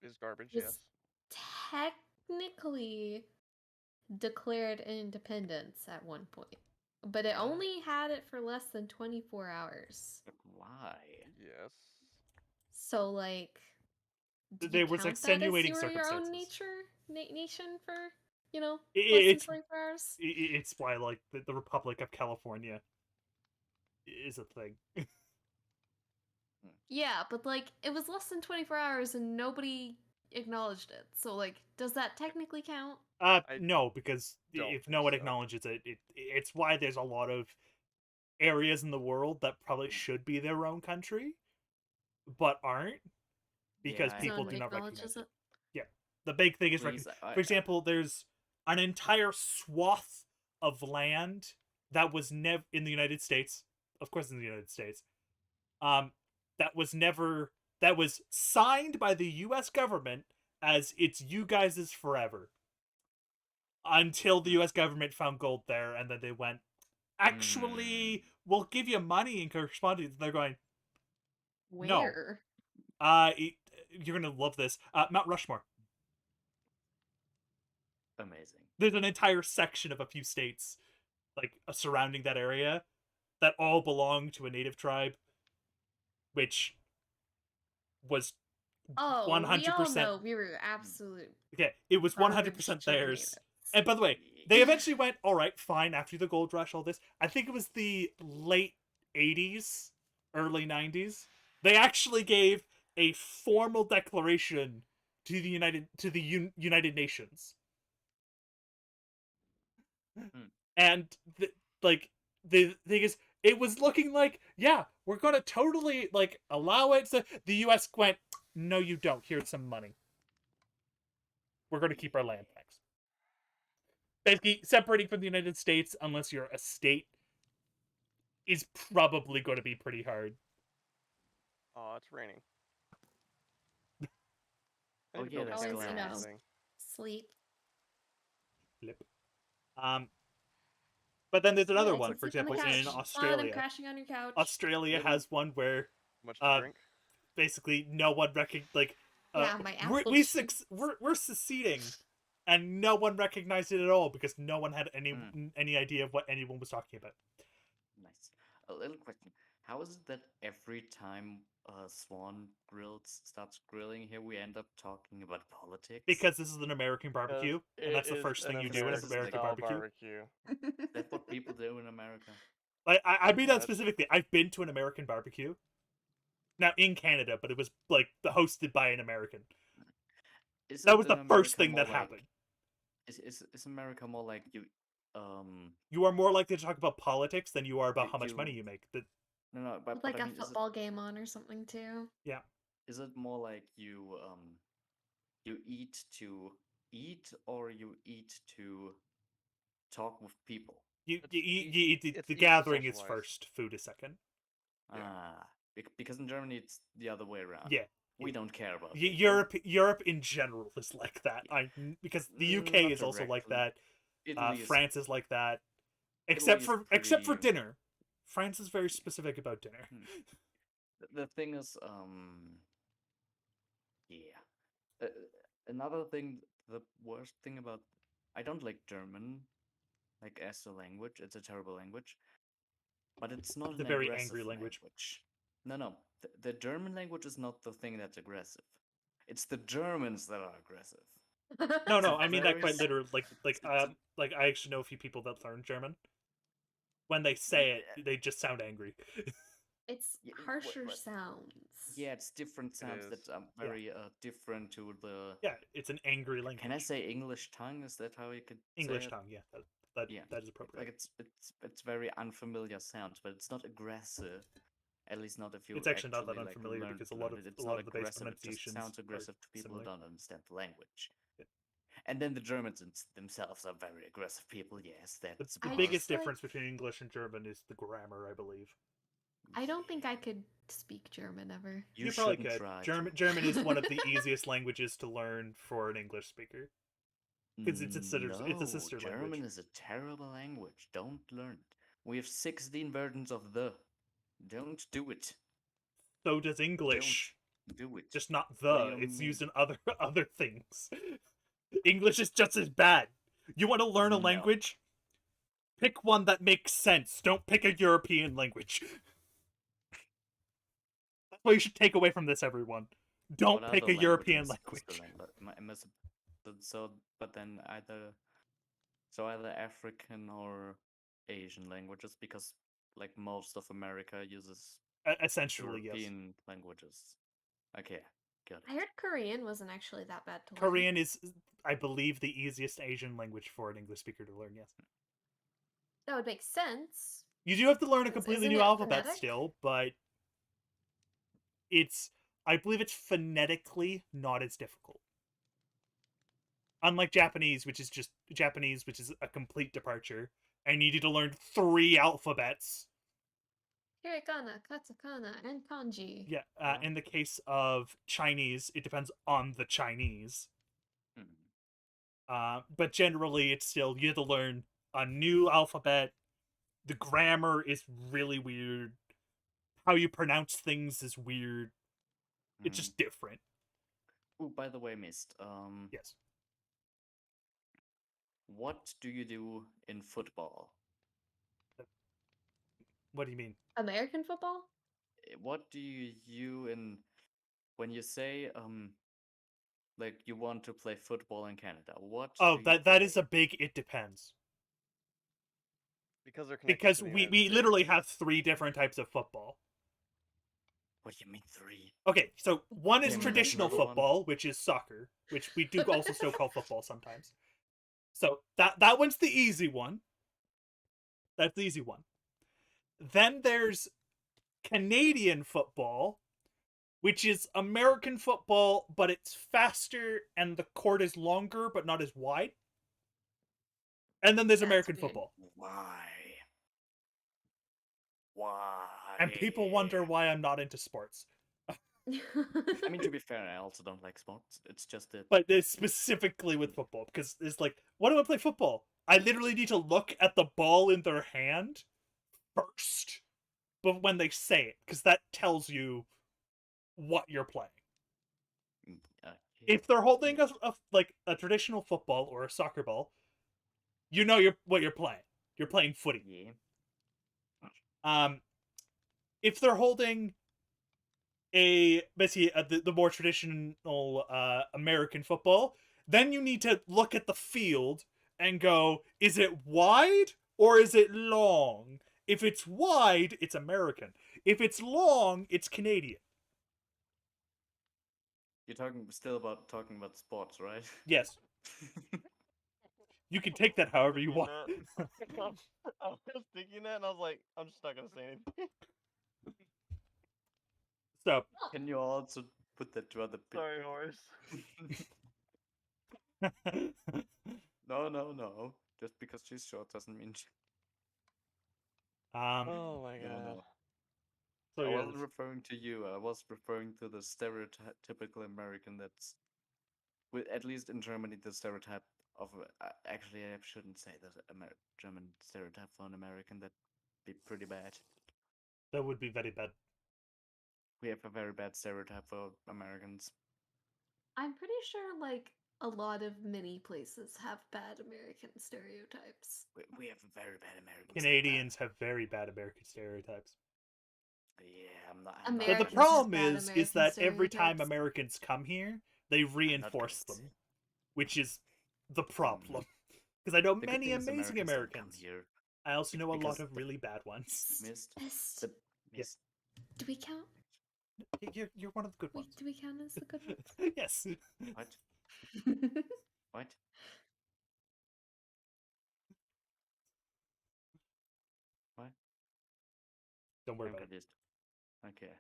Is garbage, was yes. technically declared independence at one point, but it only had it for less than 24 hours. But why? Yes. So, like, do There you was count that as extenuating you were your own circumstances. nation for, you know, I- less than It's 24 hours? it's why like the Republic of California is a thing. Yeah, but like, it was less than 24 hours and nobody acknowledged it. So, like, does that technically count? I No, because don't if think no one so. acknowledges it, it's why there's a lot of areas in the world that probably should be their own country, but aren't because Yeah, I So people nobody do not acknowledges recognize it. it. Yeah, the big thing is Please, for example, there's an entire swath of land that was never in the United States, of course, in the United States, um, that was never that was signed by the U.S. government as it's you guys' forever until the U.S. government found gold there, and then they went, actually, we'll give you money in correspondence. They're going, no, Where? you're gonna love this. Mount Rushmore. amazing. There's an entire section of a few states, like surrounding that area, that all belong to a native tribe, which was Oh, we all 100%. know we were absolute Okay, it was garbage 100% to the theirs. natives. And by the way, they eventually went, all right, fine, after the gold rush, all this. I think it was the late 80s, early 90s. They actually gave a formal declaration to the United Nations. And like the thing is, it was looking like, yeah, we're gonna totally like allow it. So the U.S. went, no, you don't. Here's some money. We're gonna keep our land, thanks. Basically, separating from the United States, unless you're a state, is probably going to be pretty hard. Oh, it's raining. I Oh need to yeah, build a there's Always, campfire you or know, glass. something. sleep. Flip. But then there's another Yeah, I one. can For sleep on the example, in couch. Fine, I'm Australia, crashing on your couch. Australia Little- has one where Much to drink. basically no one like Yeah, my apple we're seceding, and no one recognized it at all because no one had any idea of what anyone was talking about. Nice. A little question. How is it that every time Swan starts grilling here, we end up talking about politics? Because this is an American barbecue, and that's the first thing you do in an American barbecue. That's what people do in America. Like I mean that specifically. I've been to an American barbecue. Now in Canada, but it was like hosted by an American. That was the first thing that happened. Is America more like you? You are more likely to talk about politics than you are about how much you- money you make. No, With like a football game on or something too. Yeah. Is it more like you eat to eat, or you eat to talk with people? You eat the eat to gathering is socialize. first, food is second. Because in Germany it's the other way around. Yeah. We don't care about Europe in general is like that. Because the UK Not is also like directly. that. France is like that. Italy Except for pretty- dinner. France is very specific about dinner. The thing is, yeah. Another thing, the worst thing about, I don't like German, like as a language. It's a terrible language, but it's not It's a an very aggressive angry language. No. The German language is not the thing that's aggressive. It's the Germans that are aggressive. No, I mean that very quite s- literally. Like I actually know a few people that learn German. When they say it, they just sound angry. It's Yeah, harsher but- sounds. Yeah, it's different sounds that is. are very different to the. Yeah, it's an angry language. Can I say English tongue? Is that how you could English say it? tongue? Yeah, Yeah, that is appropriate. like it's very unfamiliar sounds, but it's not aggressive. At least not if you. It's actually not that like, unfamiliar learn because to a lot learn of it. It's a not lot of the base aggressive. It just pronunciations sounds are aggressive to people similar. who don't understand the language. Yeah. And then the Germans themselves are very aggressive people. Yes, that's The I biggest just, like- difference between English and German is the grammar, I believe. I don't think I could speak German ever. You probably shouldn't could. try. German is one of the easiest languages to learn for an English speaker. Because it's a sister German language. is a terrible language. Don't learn it. We have 16 versions of the. Don't do it. So does English. Don't do it. Just not What do the. you It's mean? used in other things. English is just as bad. You want to learn a No. language? Pick one that makes sense. Don't pick a European language. That's what you should take away from this, everyone. Don't What pick other a European languages does language. but then either African or Asian languages, because like most of America uses Essentially, yes. European languages. Okay, got I it. heard Korean wasn't actually that bad to learn. Korean is, I believe, the easiest Asian language for an English speaker to learn, yes. That would make sense. You do have to learn a 'Cause completely isn't new it alphabet phonetic? still, but I believe it's phonetically not as difficult. Unlike Japanese, which is a complete departure, and you need to learn 3 alphabets. Hiragana, katakana, and kanji. Yeah, Yeah. in the case of Chinese, it depends on the Chinese. But generally, it's still, you have to learn a new alphabet. The grammar is really weird. How you pronounce things is weird. It's just different. Oh, by the way, Mist, Yes. what do you do in football? What do you mean? American football? What do you in when you say like you want to play football in Canada? What Oh, do you that is play? a big it depends. Because they're connected Because to the we United literally States. have 3 different types of football. What do you mean 3? Okay, so one is Give me traditional another one. football, which is soccer, which we do also still call football sometimes. So that one's the easy one. That's the easy one. Then there's Canadian football, which is American football, but it's faster and the court is longer but not as wide. And then there's That's American weird. football. Why? And people wonder why I'm not into sports. I mean, to be fair, I also don't like sports. It's just that. But it's specifically with football, because it's like, why do I play football? I literally need to look at the ball in their hand first, but when they say it, because that tells you what you're playing. If they're holding a traditional football or a soccer ball, you know what you're playing. You're playing footy. Yeah. If they're holding basically the more traditional American football, then you need to look at the field and go, is it wide or is it long? If it's wide, it's American. If it's long, it's Canadian. You're talking about sports, right? Yes. You can take that however you want. I was thinking that, and I was like, I'm just not gonna say anything. So, can you also put that to other people? Sorry, Horace. No. Just because she's short doesn't mean she... Oh my god. No. So I yeah, wasn't referring to you. I was referring to the stereotypical American that's, at least in Germany, the stereotype of... actually, I shouldn't say the German stereotype for an American. That'd be pretty bad. that would be very bad. We have a very bad stereotype for Americans. I'm pretty sure, like, a lot of many places have bad American stereotypes. We have a very bad American Canadians have very bad American stereotypes. Yeah, I'm not. But the Americans have problem bad is American that every time stereotypes. Americans come here, they reinforce gonna them, which is the problem. Because I know The good many thing is amazing Americans don't come Americans. here. I also know a lot Because of really bad ones. Missed. Mist. Yes. Do we count? You're one of the good ones. Do we count as the good ones? Yes. What? What? What? Don't worry I'm about it. confused. Okay.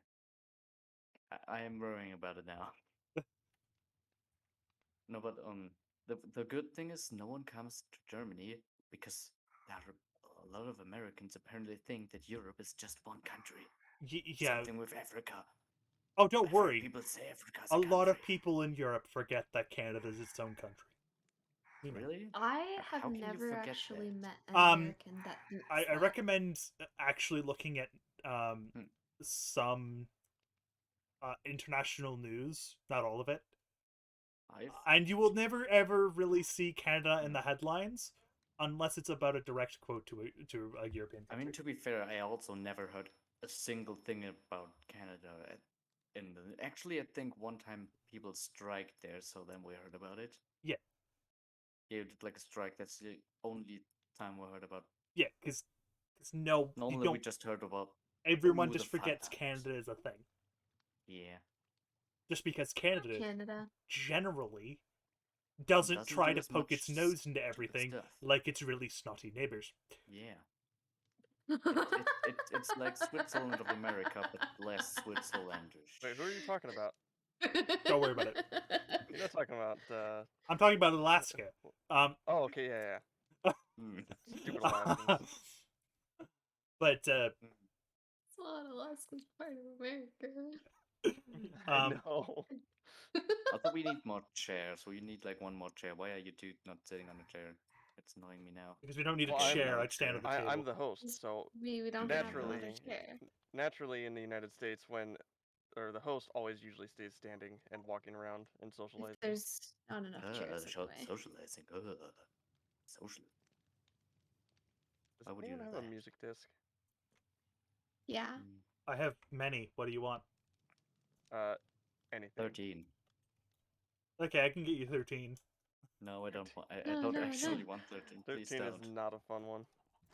I am worrying about it now. No, but the good thing is no one comes to Germany because there are a lot of Americans apparently think that Europe is just one country. Yeah. Something with Africa. Oh, don't I've heard worry. people say Africa's A lot of country. people in Europe forget that Canada is its own country. You know. Really? I How have can you never forget actually that? met an American that thinks I that. recommend actually looking at Hmm. some international news, not all of it, And you will never ever really see Canada in the headlines unless it's about a direct quote to a European I country. mean, to be fair, I also never heard a single thing about Canada. Actually, I think one time people striked there, so then we heard about it. Yeah. Yeah, did like a strike. That's the only time we heard about. Yeah, because no, you Normally we don't. just heard about. Everyone who just the forgets fuck Canada is a thing. Yeah. Just because Canada Canada. generally doesn't try do to as poke much its nose into stupid everything stuff. like its really snotty neighbors. Yeah. It's like Switzerland of America, but less Switzerlandish. Wait, who are you talking about? Don't worry about it. You're not talking about. I'm talking about Alaska. Oh, okay, yeah. Hmm. Stupid Alaskans. But It's not Alaska's part of America. I know. Also, we need more chairs. We need like one more chair. Why are you two not sitting on a chair? It's annoying me now. because we don't need Well, a I'm- chair, I'd stand at the table. I'm the host, so We don't naturally, have another chair. naturally in the United States, the host always usually stays standing and walking around and If socializing. there's not enough chairs anyway. Socializing. Social. Does Why would you anyone do have a that? music disc? Yeah. I have many. What do you want? Anything. 13. Okay, I can get you 13. No, I don't want. I No, don't no, actually no. want 13. Please 13 is don't. not a fun one.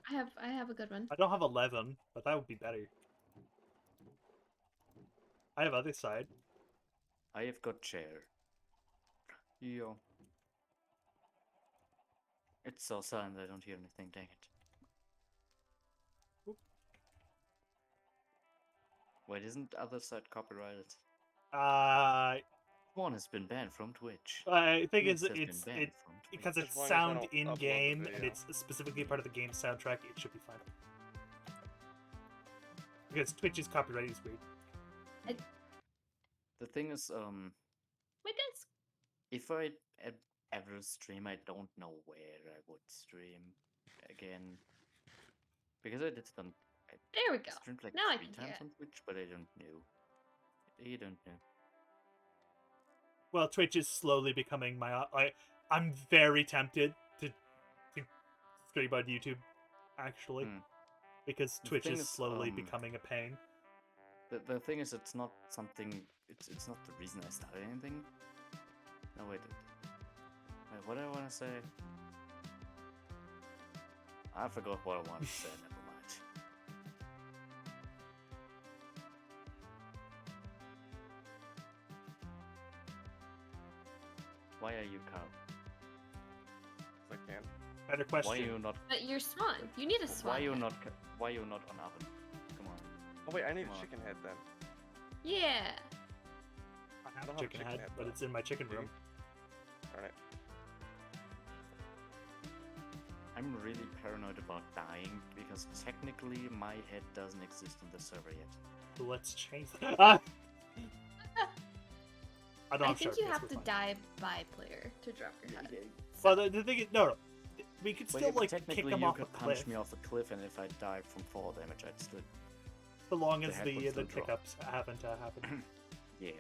I have a good one. I don't have 11, but that would be better. I have other side. I have got chair. Yo. It's so silent. I don't hear anything. Dang it. Oop. Wait, isn't other side copyrighted? One One has been banned from Twitch. I think Twitch it's has been banned from Twitch. because it's As long as I sound don't in upload the game and video. it's specifically part of the game soundtrack. It should be fine. Because Twitch's copyright is weird. The thing is, My desk. if I ever stream, I don't know where I would stream again. Because I did it on. There we go. Streamed like Now I 3 can times hear it. on Twitch, but I don't know. You don't know. Well, Twitch is slowly becoming my. I'm very tempted to stream on YouTube, actually, because The Twitch thing is is, slowly becoming a pain. The thing is, it's not something. It's not the reason I started anything. No, wait. Wait, what do I want to say? I forgot what I wanted to say. Never mind. Why are you Carl? I can. Better Why are question. you not? But you're swan. You need a swan. Why are you head. not? Why are you not on oven? Come on. Oh wait, I need Come a on. chicken head then. Yeah. I have don't a have chicken chicken head, head, but though. it's in my chicken Do you? room. Alright. I'm really paranoid about dying because technically my head doesn't exist in the server yet. So let's change that. I don't I have think sharp you hits, have we're to fine. die by player to drop your head. Well, the thing is, no. We could Well, still yeah, but like kick technically them you off a could cliff, punch me off a cliff, and if I died from fall damage, I'd still. so long the as head the would still drop. hiccups haven't happened. Yeah.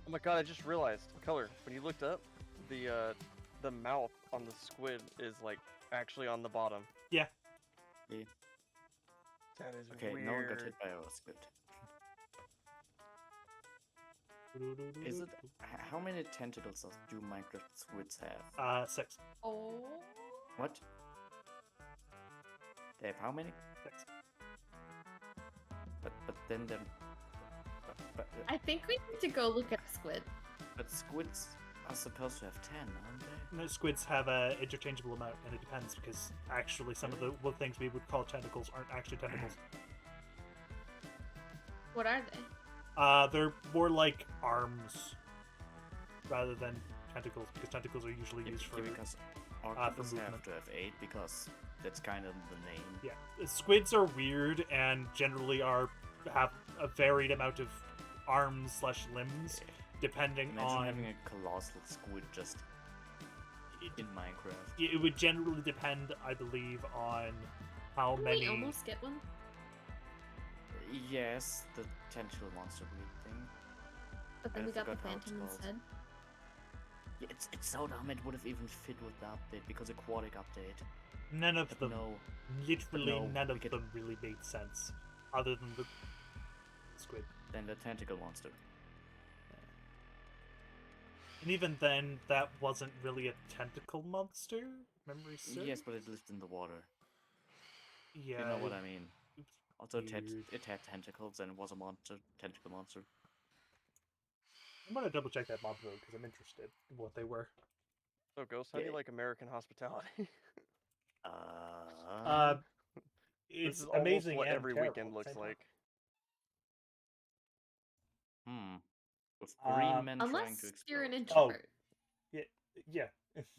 Oh my god, I just realized, Color, when you looked up, the mouth on the squid is like actually on the bottom. Yeah. Yeah. That is Okay, weird. no one got hit by a squid. Is it? How many tentacles do Minecraft squids have? 6. Oh. What? They have how many? 6. But then but I think we need to go look at squid. squids are supposed to have 10, aren't they? No, squids have a interchangeable amount, and it depends because actually some of the things we would call tentacles aren't actually tentacles. What are they? They're more like arms rather than tentacles, because tentacles are usually used for. Because octopus movement. have to have 8 because that's kind of the name. Yeah, squids are weird and generally have a varied amount of arms/limbs, depending Imagine on. having a colossal squid just in Minecraft. It would generally depend, I believe, on how Didn't many. we almost get one? Yes, the tentacle monster weird thing. But then I we got the forgot how it's phantom called. instead. Yeah, it's so dumb it would have even fit with the update because aquatic update. None of But them, no, literally no, none we of get- them really made sense, other than the squid. then the tentacle monster. And even then, that wasn't really a tentacle monster. Memory serves. Yes, but it lived in the water. Yeah. You know what I mean. It's Also, weird. it had tentacles and it was a monster, tentacle monster. I'm gonna double check that mob code because I'm interested in what they were. So, Ghost, how do you Yeah. like American hospitality? Uh, This it's is almost amazing what and every terrible weekend at the looks same time. like. With green men trying to Unless explode. you're an introvert. Yeah.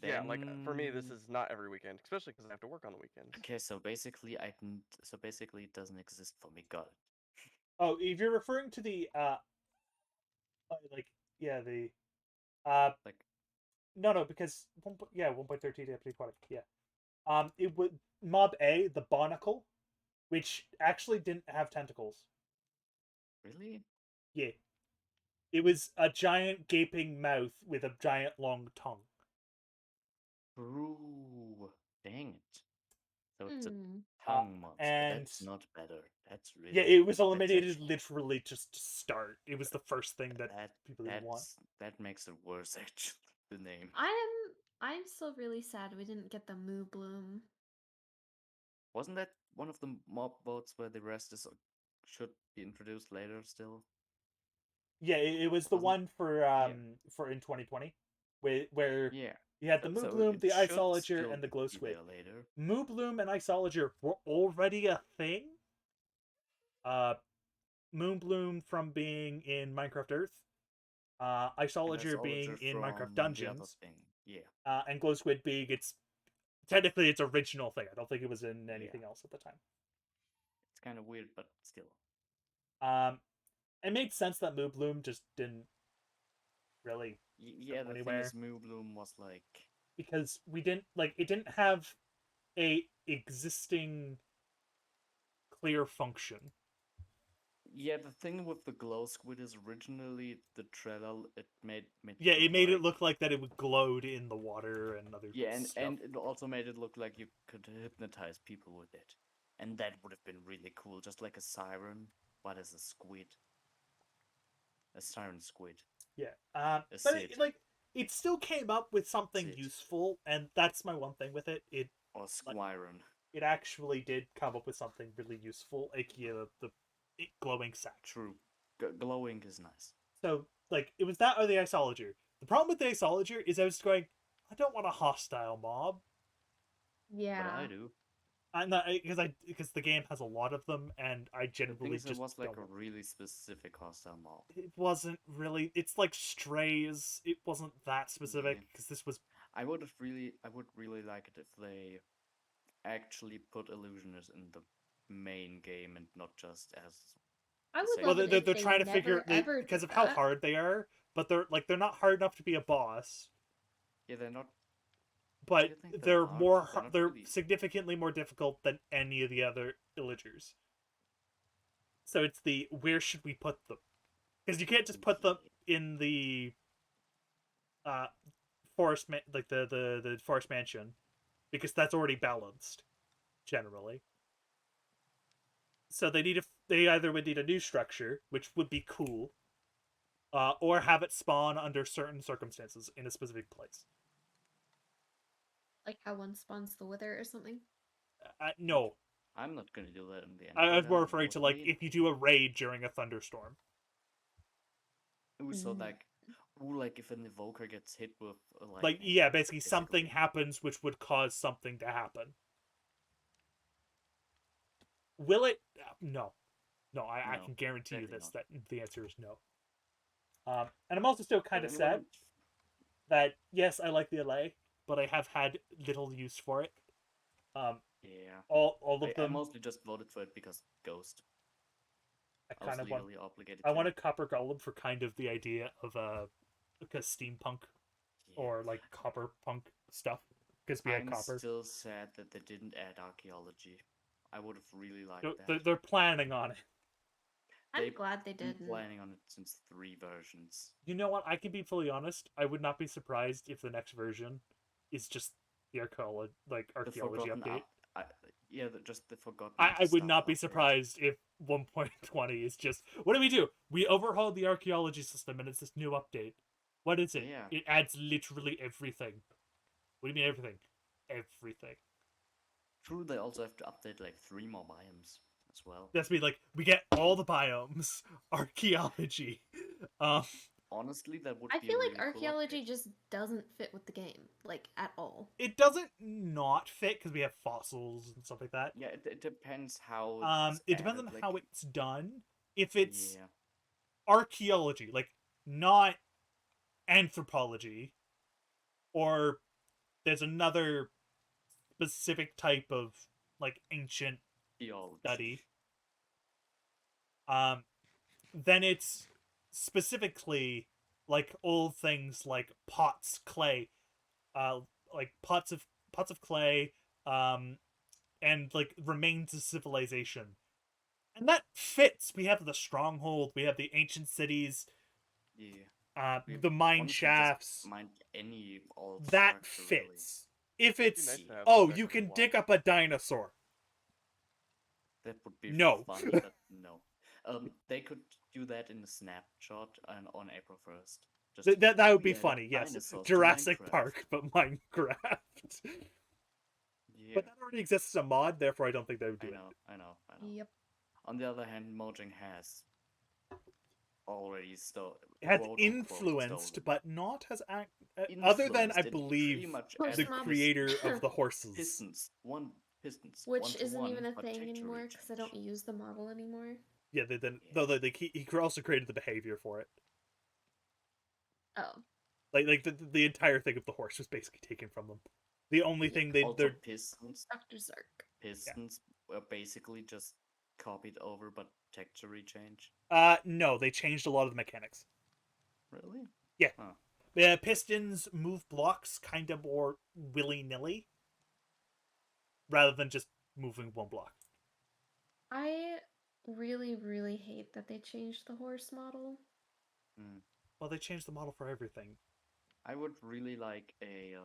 Yeah, like for me, this Then- is not every weekend, especially because I have to work on the weekends. Okay, so basically, it doesn't exist for me. Got it. Oh, if you're referring to the the Like, no, because 1.13 Deputy Aquatic, yeah. It would Mob A, the Barnacle, which actually didn't have tentacles. really? Yeah. It was a giant gaping mouth with a giant long tongue. True. Dang it. So it's a Hmm. tongue monster. and- That's not better. That's really. Yeah, it was that's eliminated actually- literally just to start. It was the first thing that people didn't want. That makes it worse, actually. The name. I'm still really sad we didn't get the Moo Bloom. Wasn't that one of the mob boats where the rest is should be introduced later still? Yeah, it was the Wasn't- one for in 2020, where Yeah. you had the So Moobloom, it the should Isolager, still and the Glow be Squid. there later. Moobloom and Isolager were already a thing. Moonbloom from being in Minecraft Earth, Isolager being in Minecraft from the other Dungeons, thing. Yeah. and Glow Squid being its original thing. I don't think it was in anything else at the time. It's kind of weird, but still. It made sense that Moobloom just didn't really Yeah, go the anywhere. thing is, Moobloom was like. Because we didn't it didn't have a existing clear function. Yeah, the thing with the glow squid is originally the trailer it made Yeah, it made like, it look like that it would glowed in the water and other stuff. and it also made it look like you could hypnotize people with it, and that would have been really cool, just like a siren, but as a squid, a siren squid. Yeah, A but Sid. it still came up with something Sid. useful, and that's my one thing with it. Or Squiren. It actually did come up with something really useful, aka the glowing sack. True. Glowing is nice. So, it was that or the Isolager. The problem with the Isolager is I was going, I don't want a hostile mob. Yeah. But I do. I'm not because the game has a lot of them, and I The generally thing is, just it was like don't. a really specific hostile mob. It wasn't really. It's like strays. It wasn't that specific Yeah. because this was. I would really like it if they actually put illusioners in the main game and not just as. I would Well, love Well, it they're if they trying to never, figure ever because did of how that. hard they are, but they're not hard enough to be a boss. Yeah, they're not. But you think they're they're hard? more They're not they're really- significantly more difficult than any of the other illagers. So it's the where should we put them? Because you can't just put them in the forest the forest mansion, because that's already balanced generally. So they either would need a new structure, which would be cool, or have it spawn under certain circumstances in a specific place. Like how one spawns the Wither or something. No, I'm not gonna do that in the end. I was but more know referring what to you mean. if you do a raid during a thunderstorm. Ooh, so Mm. like if an evoker gets hit with Basically something happens which would cause something to happen. Will it? No. I No, can guarantee you definitely this, that the answer is no. And I'm also still kind But of sad anyone- that, yes, I like the LA, but I have had little use for it. Yeah. All of I them. mostly just voted for it because Ghost. I I was kind of want. legally obligated I to. want a copper golem for kind of the idea of like a steampunk Yeah. or like copper punk stuff because we had I'm copper. still sad that they didn't add archaeology. I would have really liked They're, that. they're planning on it. I'm They've glad they been didn't. planning on it since 3 versions. You know what? I can be fully honest. I would not be surprised if the next version is just the archaeology Forgotten update. yeah, just the forgotten I would stuff not be update. surprised if 1.20 is just what do? We overhauled the archaeology system and it's this new update. What is it? Yeah. It adds literally everything. What do you mean everything? Everything. True, they also have to update like 3 more biomes as well. That's me like we get all the biomes, archaeology. Honestly, that would I be feel a like really cool archaeology update. just doesn't fit with the game, like at all. It doesn't not fit because we have fossils and stuff like that. Yeah, it depends how it's It depends added, on like, how it's done. If it's yeah, archaeology, like not anthropology, or there's another specific type of like ancient theology. study, then it's specifically like old things like pots, clay, like pots of clay, and like remains of civilization. And that fits. We have the stronghold, we have the ancient cities, Yeah. We the mine honestly just shafts. mind any old That structure, really. fits. If It'd be it's nice to have oh, some you extra can block. dig up a dinosaur. That would be No. funny, but no. They could do that in a snapshot on April 1st. Just That would we be added funny. Yes, dinosaurs to Jurassic Minecraft. Park, but Minecraft. Yeah, But that already exists as a mod, therefore I don't think they would do it. I know. Yep. On the other hand, Mojang has already It has quote unquote influenced, stolen. but not has other than I Influenced in believe pretty much Horse the every mobs. creator of the horses. Pistons, pistons, Which 1-to-1, isn't even a but thing texture anymore because I change. don't use the model anymore. Yeah, they then Yeah. though he also created the behavior for it. Oh. Like the entire thing of the horse was basically taken from them. The only thing Also, they're Dr. Zark. pistons were basically just copied over, but texture change. no, they changed a lot of the mechanics. Really? Yeah. Huh. Pistons move blocks kind of more willy-nilly rather than just moving one block. I really, really hate that they changed the horse model. Well, they changed the model for everything. I would really like a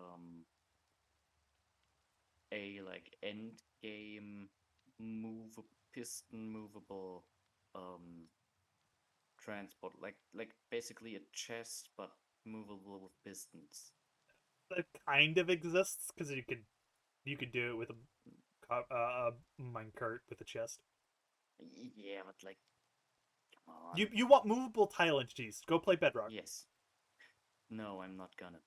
like end game piston movable transport, like basically a chest but movable with pistons. That kind of exists because you could do it with a minecart with a chest. Yeah, but like, come on. You want movable tile entities? Go play Bedrock. Yes. No, I'm not gonna.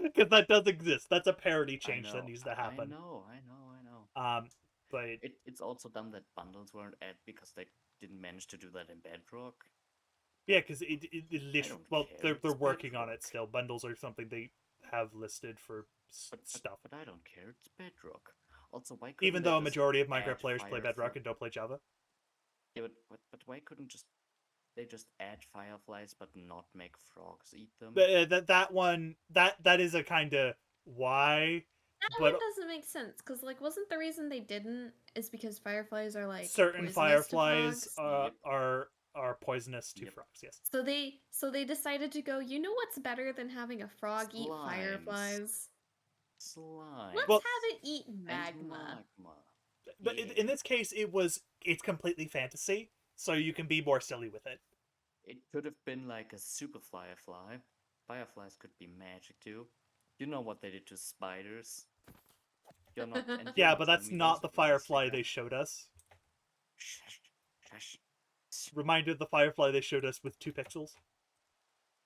Because that does exist. That's a parity change that needs to happen. I know. But it's also dumb that bundles weren't added because they didn't manage to do that in Bedrock. yeah, because it literally, well, care, they're it's working on it Bedrock. still. Bundles are something they have listed for stuff. But I don't care. It's Bedrock. Also, why couldn't Even they though a just majority of Minecraft add players play Bedrock Firefly? and don't play Java. Yeah, but why couldn't they just add fireflies but not make frogs eat them? That is a kind of why. That But one doesn't make sense because, like, wasn't the reason they didn't is because fireflies are like certain poisonous to fireflies frogs? are poisonous to frogs. Yes. So they decided to go. You know what's better than having a frog eat Slimes. fireflies? Slime. Let's Well- have it eat And magma. But in this case, it's completely fantasy, so you can be more silly with it. It could have been like a super firefly. Fireflies could be magic too. You know what they did to spiders. You're not. And you're Yeah, but that's telling me not those the were firefly Instagram. they showed us. Shush, shush. Reminder of the firefly they showed us with 2 pixels.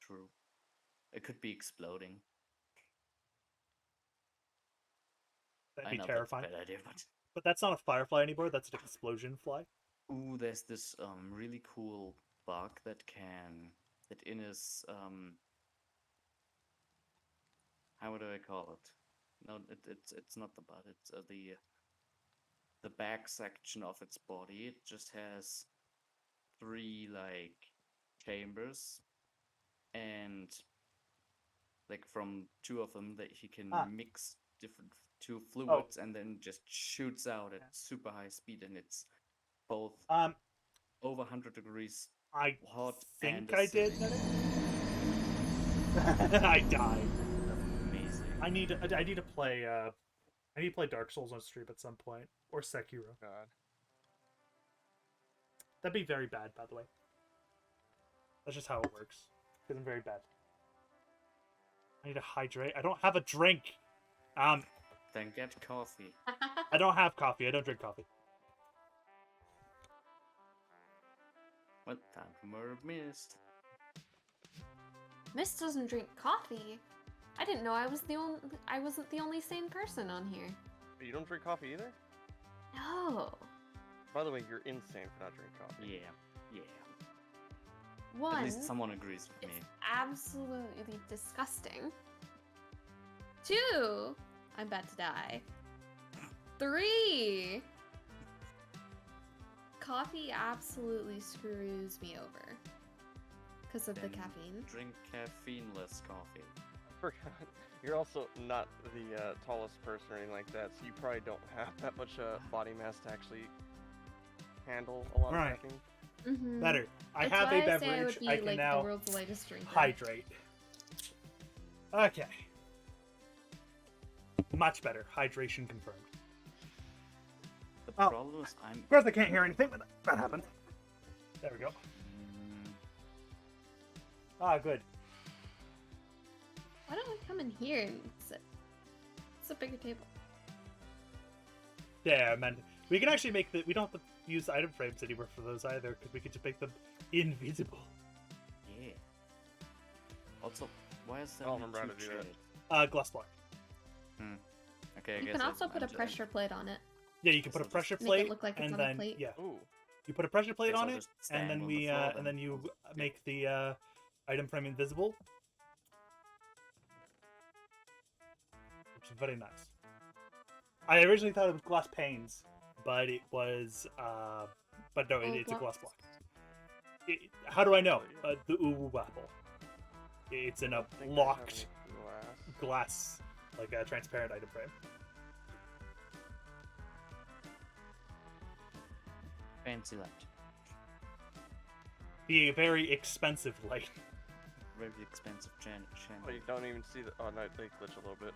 True. It could be exploding. That'd I be know terrifying. that's a bad idea, But that's not a firefly anymore. That's an explosion fly. ooh, there's this really cool bug that in his how do I call it? No, it's not the butt. It's the back section of its body. It just has 3 like chambers, and like from 2 of them that he can mix different 2 fluids and then just shoots out at super high speed, and it's both over 100 degrees I hot and think I did. acidic. I died. Amazing. I need to play Dark Souls on stream at some point, or Sekiro. God. That'd be very bad, by the way. That's just how it works. Because I'm very bad. I need to hydrate. I don't have a drink. Then get coffee. I don't have coffee. I don't drink coffee. Well, time for more of Mist. Mist doesn't drink coffee. I didn't know I wasn't the only sane person on here. You don't drink coffee either? No. By the way, you're insane for not drinking coffee. Yeah. One, At least someone agrees with me. it's absolutely disgusting. 2, I'm about to die. 3, coffee absolutely screws me over. Because of the Then caffeine. Drink caffeine-less coffee. I forgot. You're also not the tallest person or anything like that, so you probably don't have that much body mass to actually handle a lot Right. of caffeine. Mm-hmm. Better. I That's have why a I say I beverage. would be I can like now the world's lightest drinker. hydrate. Okay. Much better. Hydration confirmed. The Oh. problem is I'm... Of course, I can't hear anything, but that happened. There we go. Good. Why don't we come in here and sit? It's a bigger table. Yeah, man. We can actually make we don't have to use item frames anymore for those either, because we could just make them invisible. Yeah. Also, why is there I don't only remember how 2 to do that. shades? Glass block. Okay, I You guess can also put a I'm pressure plate on it. Yeah, you can Guess put a I'll just pressure make it plate, look like it's and on a then plate. yeah, Ooh. you put a pressure plate Guess on I'll it, just stand and then on the we floor and then then. you Yeah. make the item frame invisible, which is very nice. I originally thought it was glass panes, but it was but no, it's a glass block. How do I know? The Uwu apple. It's in a I think I have locked any glass, like a transparent item frame. Fancy light. The very expensive light. Very expensive channel. Oh, you don't even see the. Oh no, they glitch a little bit.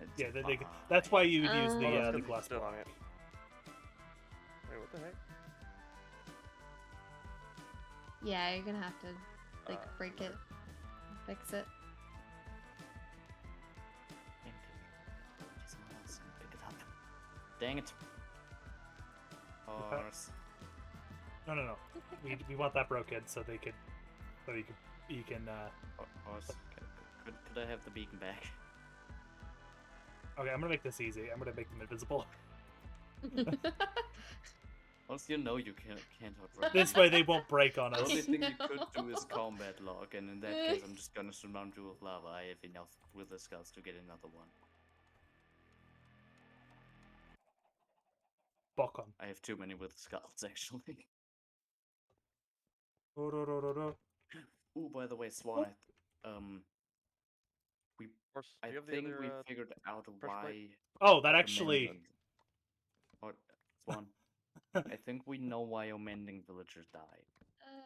It's Yeah, fine. that's why you would use Oh, that's the 'cause you glass stood block. on it. Wait, what the heck? Yeah, you're gonna have to like Uh, break it, fix it. Pick it up. Dang it. Horse. No. We want that broken so they could, so you can. Horse. Could I have the beacon back? Okay, I'm gonna make this easy. I'm gonna make them invisible. Once you know you can't outrun This them. way they won't break on The us. only thing you could do is combat log, and in that case I'm just gonna surround you with lava. I have enough wither skulls to get another one. Bok on. I have too many wither skulls actually. Oh, Ooh, by the way, Swan, Horse, do I you have the think other, we figured out pressure why. plate? that the actually. Mendon- Oh, Swan, I think we know why your mending villagers die.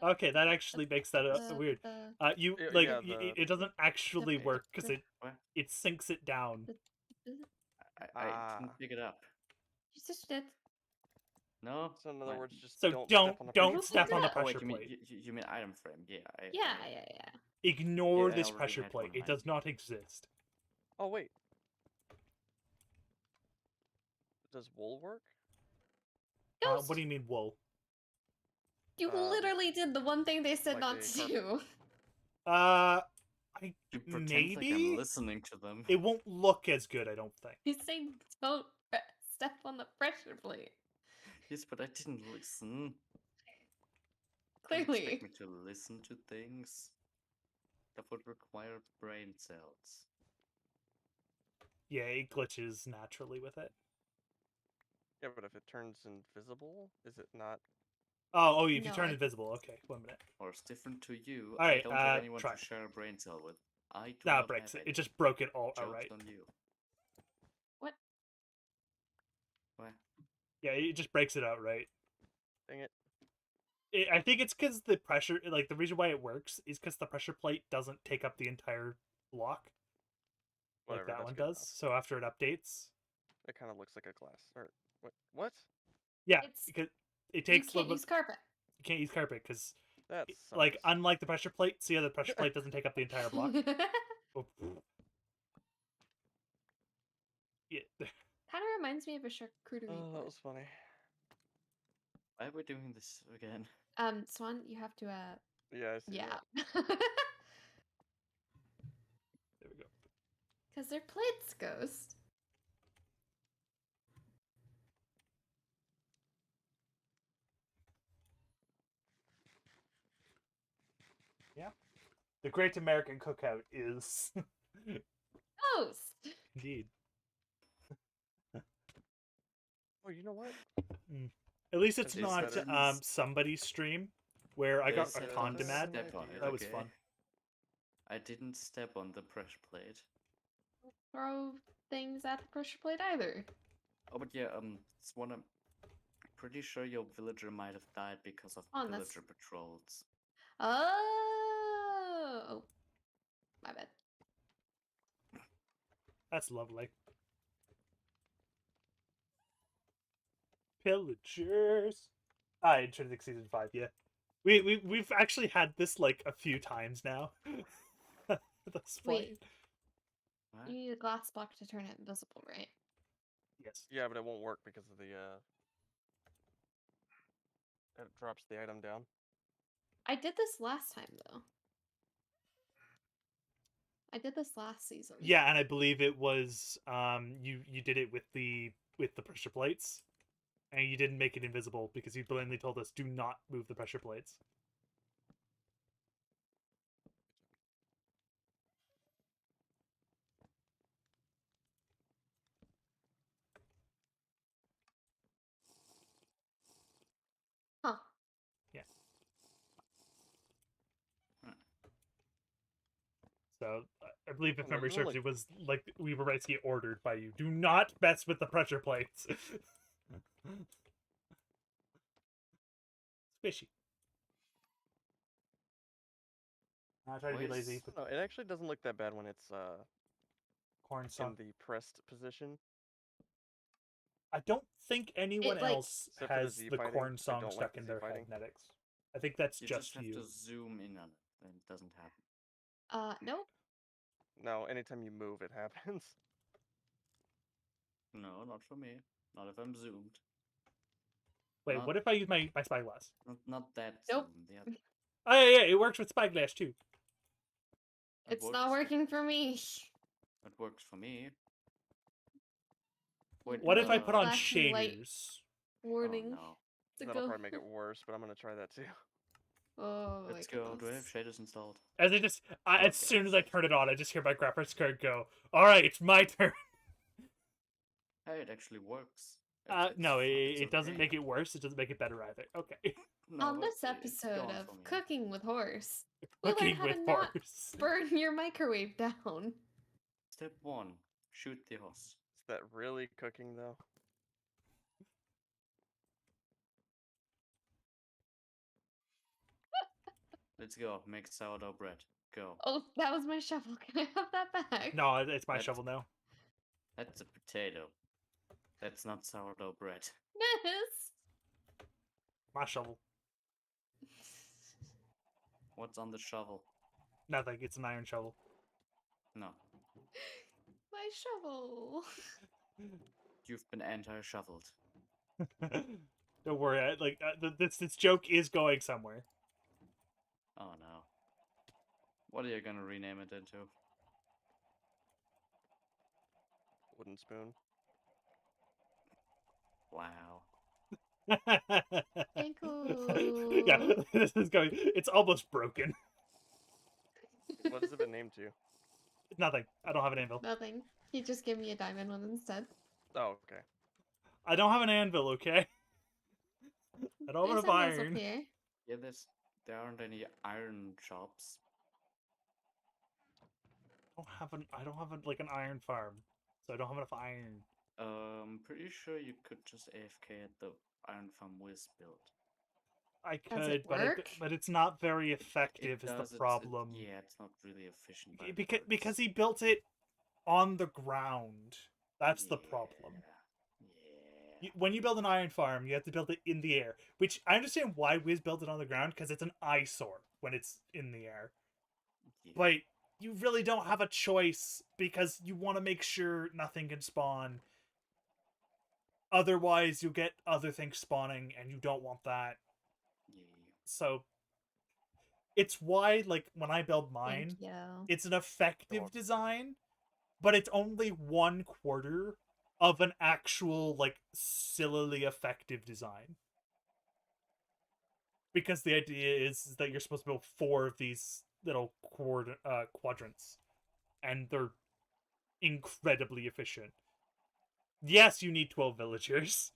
Okay, that actually makes that weird. You Yeah, like yeah, it doesn't actually the- work because What? it sinks it down. I didn't pick it up. You just did. No. So in other Why- words, just So don't step on the don't pressure step plate. on the Oh, wait, pressure plate. you mean item frame? Yeah. Yeah. Ignore Yeah, I this already pressure had plate. one in It does not exist. Oh wait. Does wool work? What do you mean wool? You literally did the one thing they said like not a to carpet. do. You pretend Maybe like I'm listening to them. it won't look as good. I don't think. He's saying don't step on the pressure plate. Yes, but I didn't listen. You expect Clearly. me to listen to things? That would require brain cells. Yeah, it glitches naturally with it. Yeah, but if it turns invisible, is it not Oh, if you No, turn I- invisible. Okay, 1 minute. Or it's different to you. I Alright, don't have anyone try. to share a brain cell with. I do Nah, not it breaks have it. any. It just broke it all Joke's outright. on you. What? Where? Yeah, it just breaks it outright. Dang it. I think it's because the pressure, like the reason why it works is because the pressure plate doesn't take up the entire block like Whatever, that that's one good does. enough. So after it updates, It kind of looks like a glass. Or what? yeah, It's because it you takes a can't little use bit. carpet. You can't use carpet because, That like, sucks. unlike the pressure plate, see how the pressure plate doesn't take up the entire block. Oh. Yeah. Kind of reminds me of a charcuterie Oh, that board. was funny. Why are we doing this again? Swan, you have to Yeah, I see yeah. that. There we go. Because they're plates, Ghost. Yeah. The Great American Cookout is Ghost! indeed. Oh, you know what? At least it's They not said somebody's stream where I They got a said condom don't ad. step on it, That was okay? fun. I didn't step on the pressure plate. Throw things at the pressure plate either. Oh, but yeah, Swan, I'm pretty sure your villager might have died because of Oh, and that's- villager patrols. Oh, my bad. That's lovely. Pillagers. Intrinsic season 5, yeah. We've actually had this like a few times now. That's Wait. What? You need a glass block to turn it invisible, right? Yes. Yeah, but it won't work because of the it drops the item down. I did this last time though. I did this last season. Yeah, and I believe it was you did it with the pressure plates. And you didn't make it invisible because you blatantly told us do not move the pressure plates. Huh. Yeah. Hmm. So I believe if Oh, no, memory you serves, only- it was like we were basically ordered by you. Do not mess with the pressure plates. Fishy. I try to be Why lazy. is- But No, it actually doesn't look that bad when it's corn in song. the pressed position. I don't think anyone It, like- else Except for the has Z the fighting. corn I song don't stuck like the in Z their fighting. magnetics. I think that's You just have you. to zoom in on it, and it doesn't happen. Nope. No, anytime you move, it happens. No, not for me. Not if I'm zoomed. Wait, Not- what if I use my spyglass? Not that Nope. zoom. The other. Oh yeah, it works with spyglass too. It It's not works- working for me. It works for me. You Wait, What if I Like put on flashing light. shaders? Warning. Oh, no. To That'll go. probably make it worse, but I'm gonna try that too. Oh my Let's go. Do I have goodness. shaders installed? As I just, as Okay. soon as I turn it on, I just hear my graphics card go, "All right, it's my turn." Hey, it actually works. No, It's it doesn't okay. make it worse. It doesn't make it better either. Okay. No, On but this it's episode gone of for me. Cooking with Horse, we learn Cooking how with to not horse. burn your microwave down. Step 1. Shoot the horse. Is that really cooking though? Let's go. Make sourdough bread. Go. Oh, that was my shovel. Can I have that back? No, it's my That's- shovel now. That's a potato. That's not sourdough bread. Miss. My shovel. What's on the shovel? Nothing. It's an iron shovel. No. My shovel. You've been anti-shoveled. Don't worry. This joke is going somewhere. Oh no. What are you gonna rename it into? Wooden spoon. Wow. Hey, Yeah, cool. this is going. It's almost broken. What has it been named to? Nothing. I don't have an anvil. Nothing. He just gave me a diamond one instead. Oh, okay. I don't have an anvil. Okay. I don't have There's enough emeralds up iron. here. Yeah, there aren't any iron shops. I don't have like an iron farm, so I don't have enough iron. Pretty sure you could just AFK at the iron farm Wiz built. I Does it could, work? but it's not very effective. Is the does, problem? yeah, it's not really efficient. But Because he built it on the ground. That's the problem. Yeah. When you build an iron farm, you have to build it in the air. Which I understand why Wiz built it on the ground, because it's an eyesore when it's in the air. Yeah. But you really don't have a choice, because you want to make sure nothing can spawn. Otherwise, you get other things spawning, and you don't want that. Yeah. So, it's why, like, when I build mine, Thank you. it's an effective Sure. design, but it's only 1/4 of an actual, like, sillily effective design. Because the idea is that you're supposed to build 4 of these little quadrants, and they're incredibly efficient. Yes, you need 12 villagers,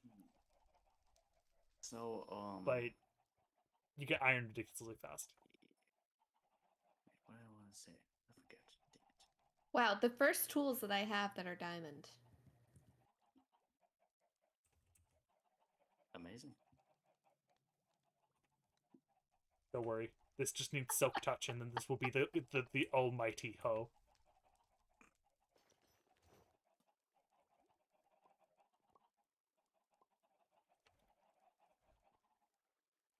So, but you get iron ridiculously fast. what do I want to say? I forget. Dang it. Wow, the first tools that I have that are diamond. Amazing. Don't worry. This just needs silk touch, and then this will be the almighty hoe.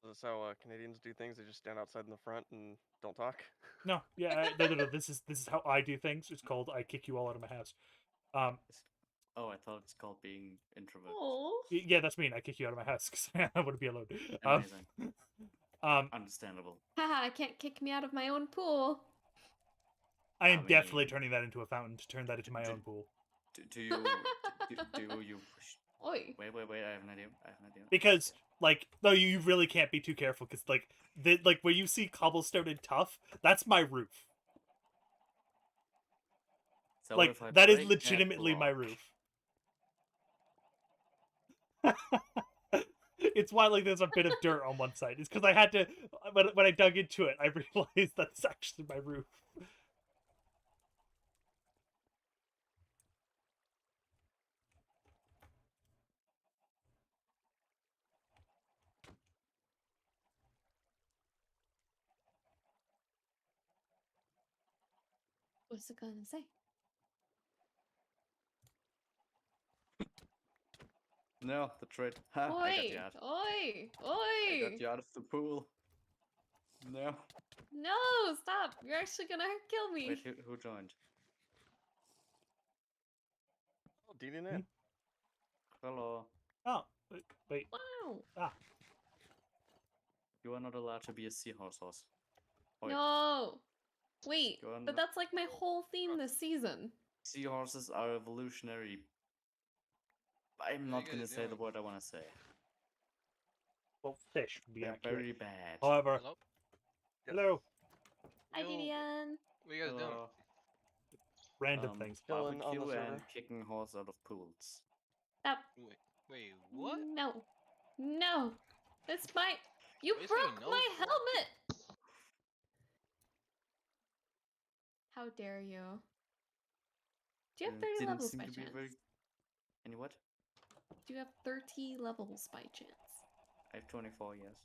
Is this how Canadians do things? They just stand outside in the front and don't talk? No, yeah, no. This is how I do things. It's called I kick you all out of my house. Oh, I thought it's called being introvert. Oh. Yeah, that's mean. I kick you out of my house because I wouldn't be alone. Amazing. Um, Understandable. Haha, can't kick me out of my own pool. I am I definitely mean, turning that into a fountain to turn that into my own pool. Do you Oi. Wait, I have an idea. Because like, no, you really can't be too careful because like where you see cobblestone and tough, that's my roof. So Like if I that is break legitimately my block- roof. It's why like there's a bit of dirt on one side. It's because I had to when I dug into it, I realized that's actually my roof. What's it gonna say? No, the trade. Ha! I got you Oi! out. Oi! I got Oi! you out of the pool. No. No! Stop! You're actually gonna kill me. Wait, who joined? Oh, DD Hmm? in. Hello. Oh, wait. Wow! Ah, You are not allowed to be a seahorse horse. Oi. No! Wait, Go on. but that's like my whole theme this season. Seahorses are evolutionary. I'm What are not you gonna guys say the doing? word I want to say. well, fish would be They're accurate. very bad. However, Hello? hello, Hi, Yo, Didion. what are you guys doing? Hello. random things. Chilling on the Barbecue and server. kicking horse out of pools. Stop. Wait, what? No. No. It's my. You What are you saying broke no my for? helmet! How dare you? Do you have 30 Didn't levels seem by to be chance? very. Any what? Do you have 30 levels by chance? I have 24 years.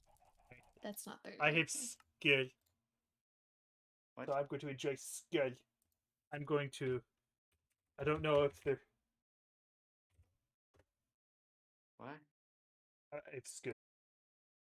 That's not 30. I have okay. skill, What? so I'm going to enjoy skill. I'm going to. I don't know if they're. What? It's good.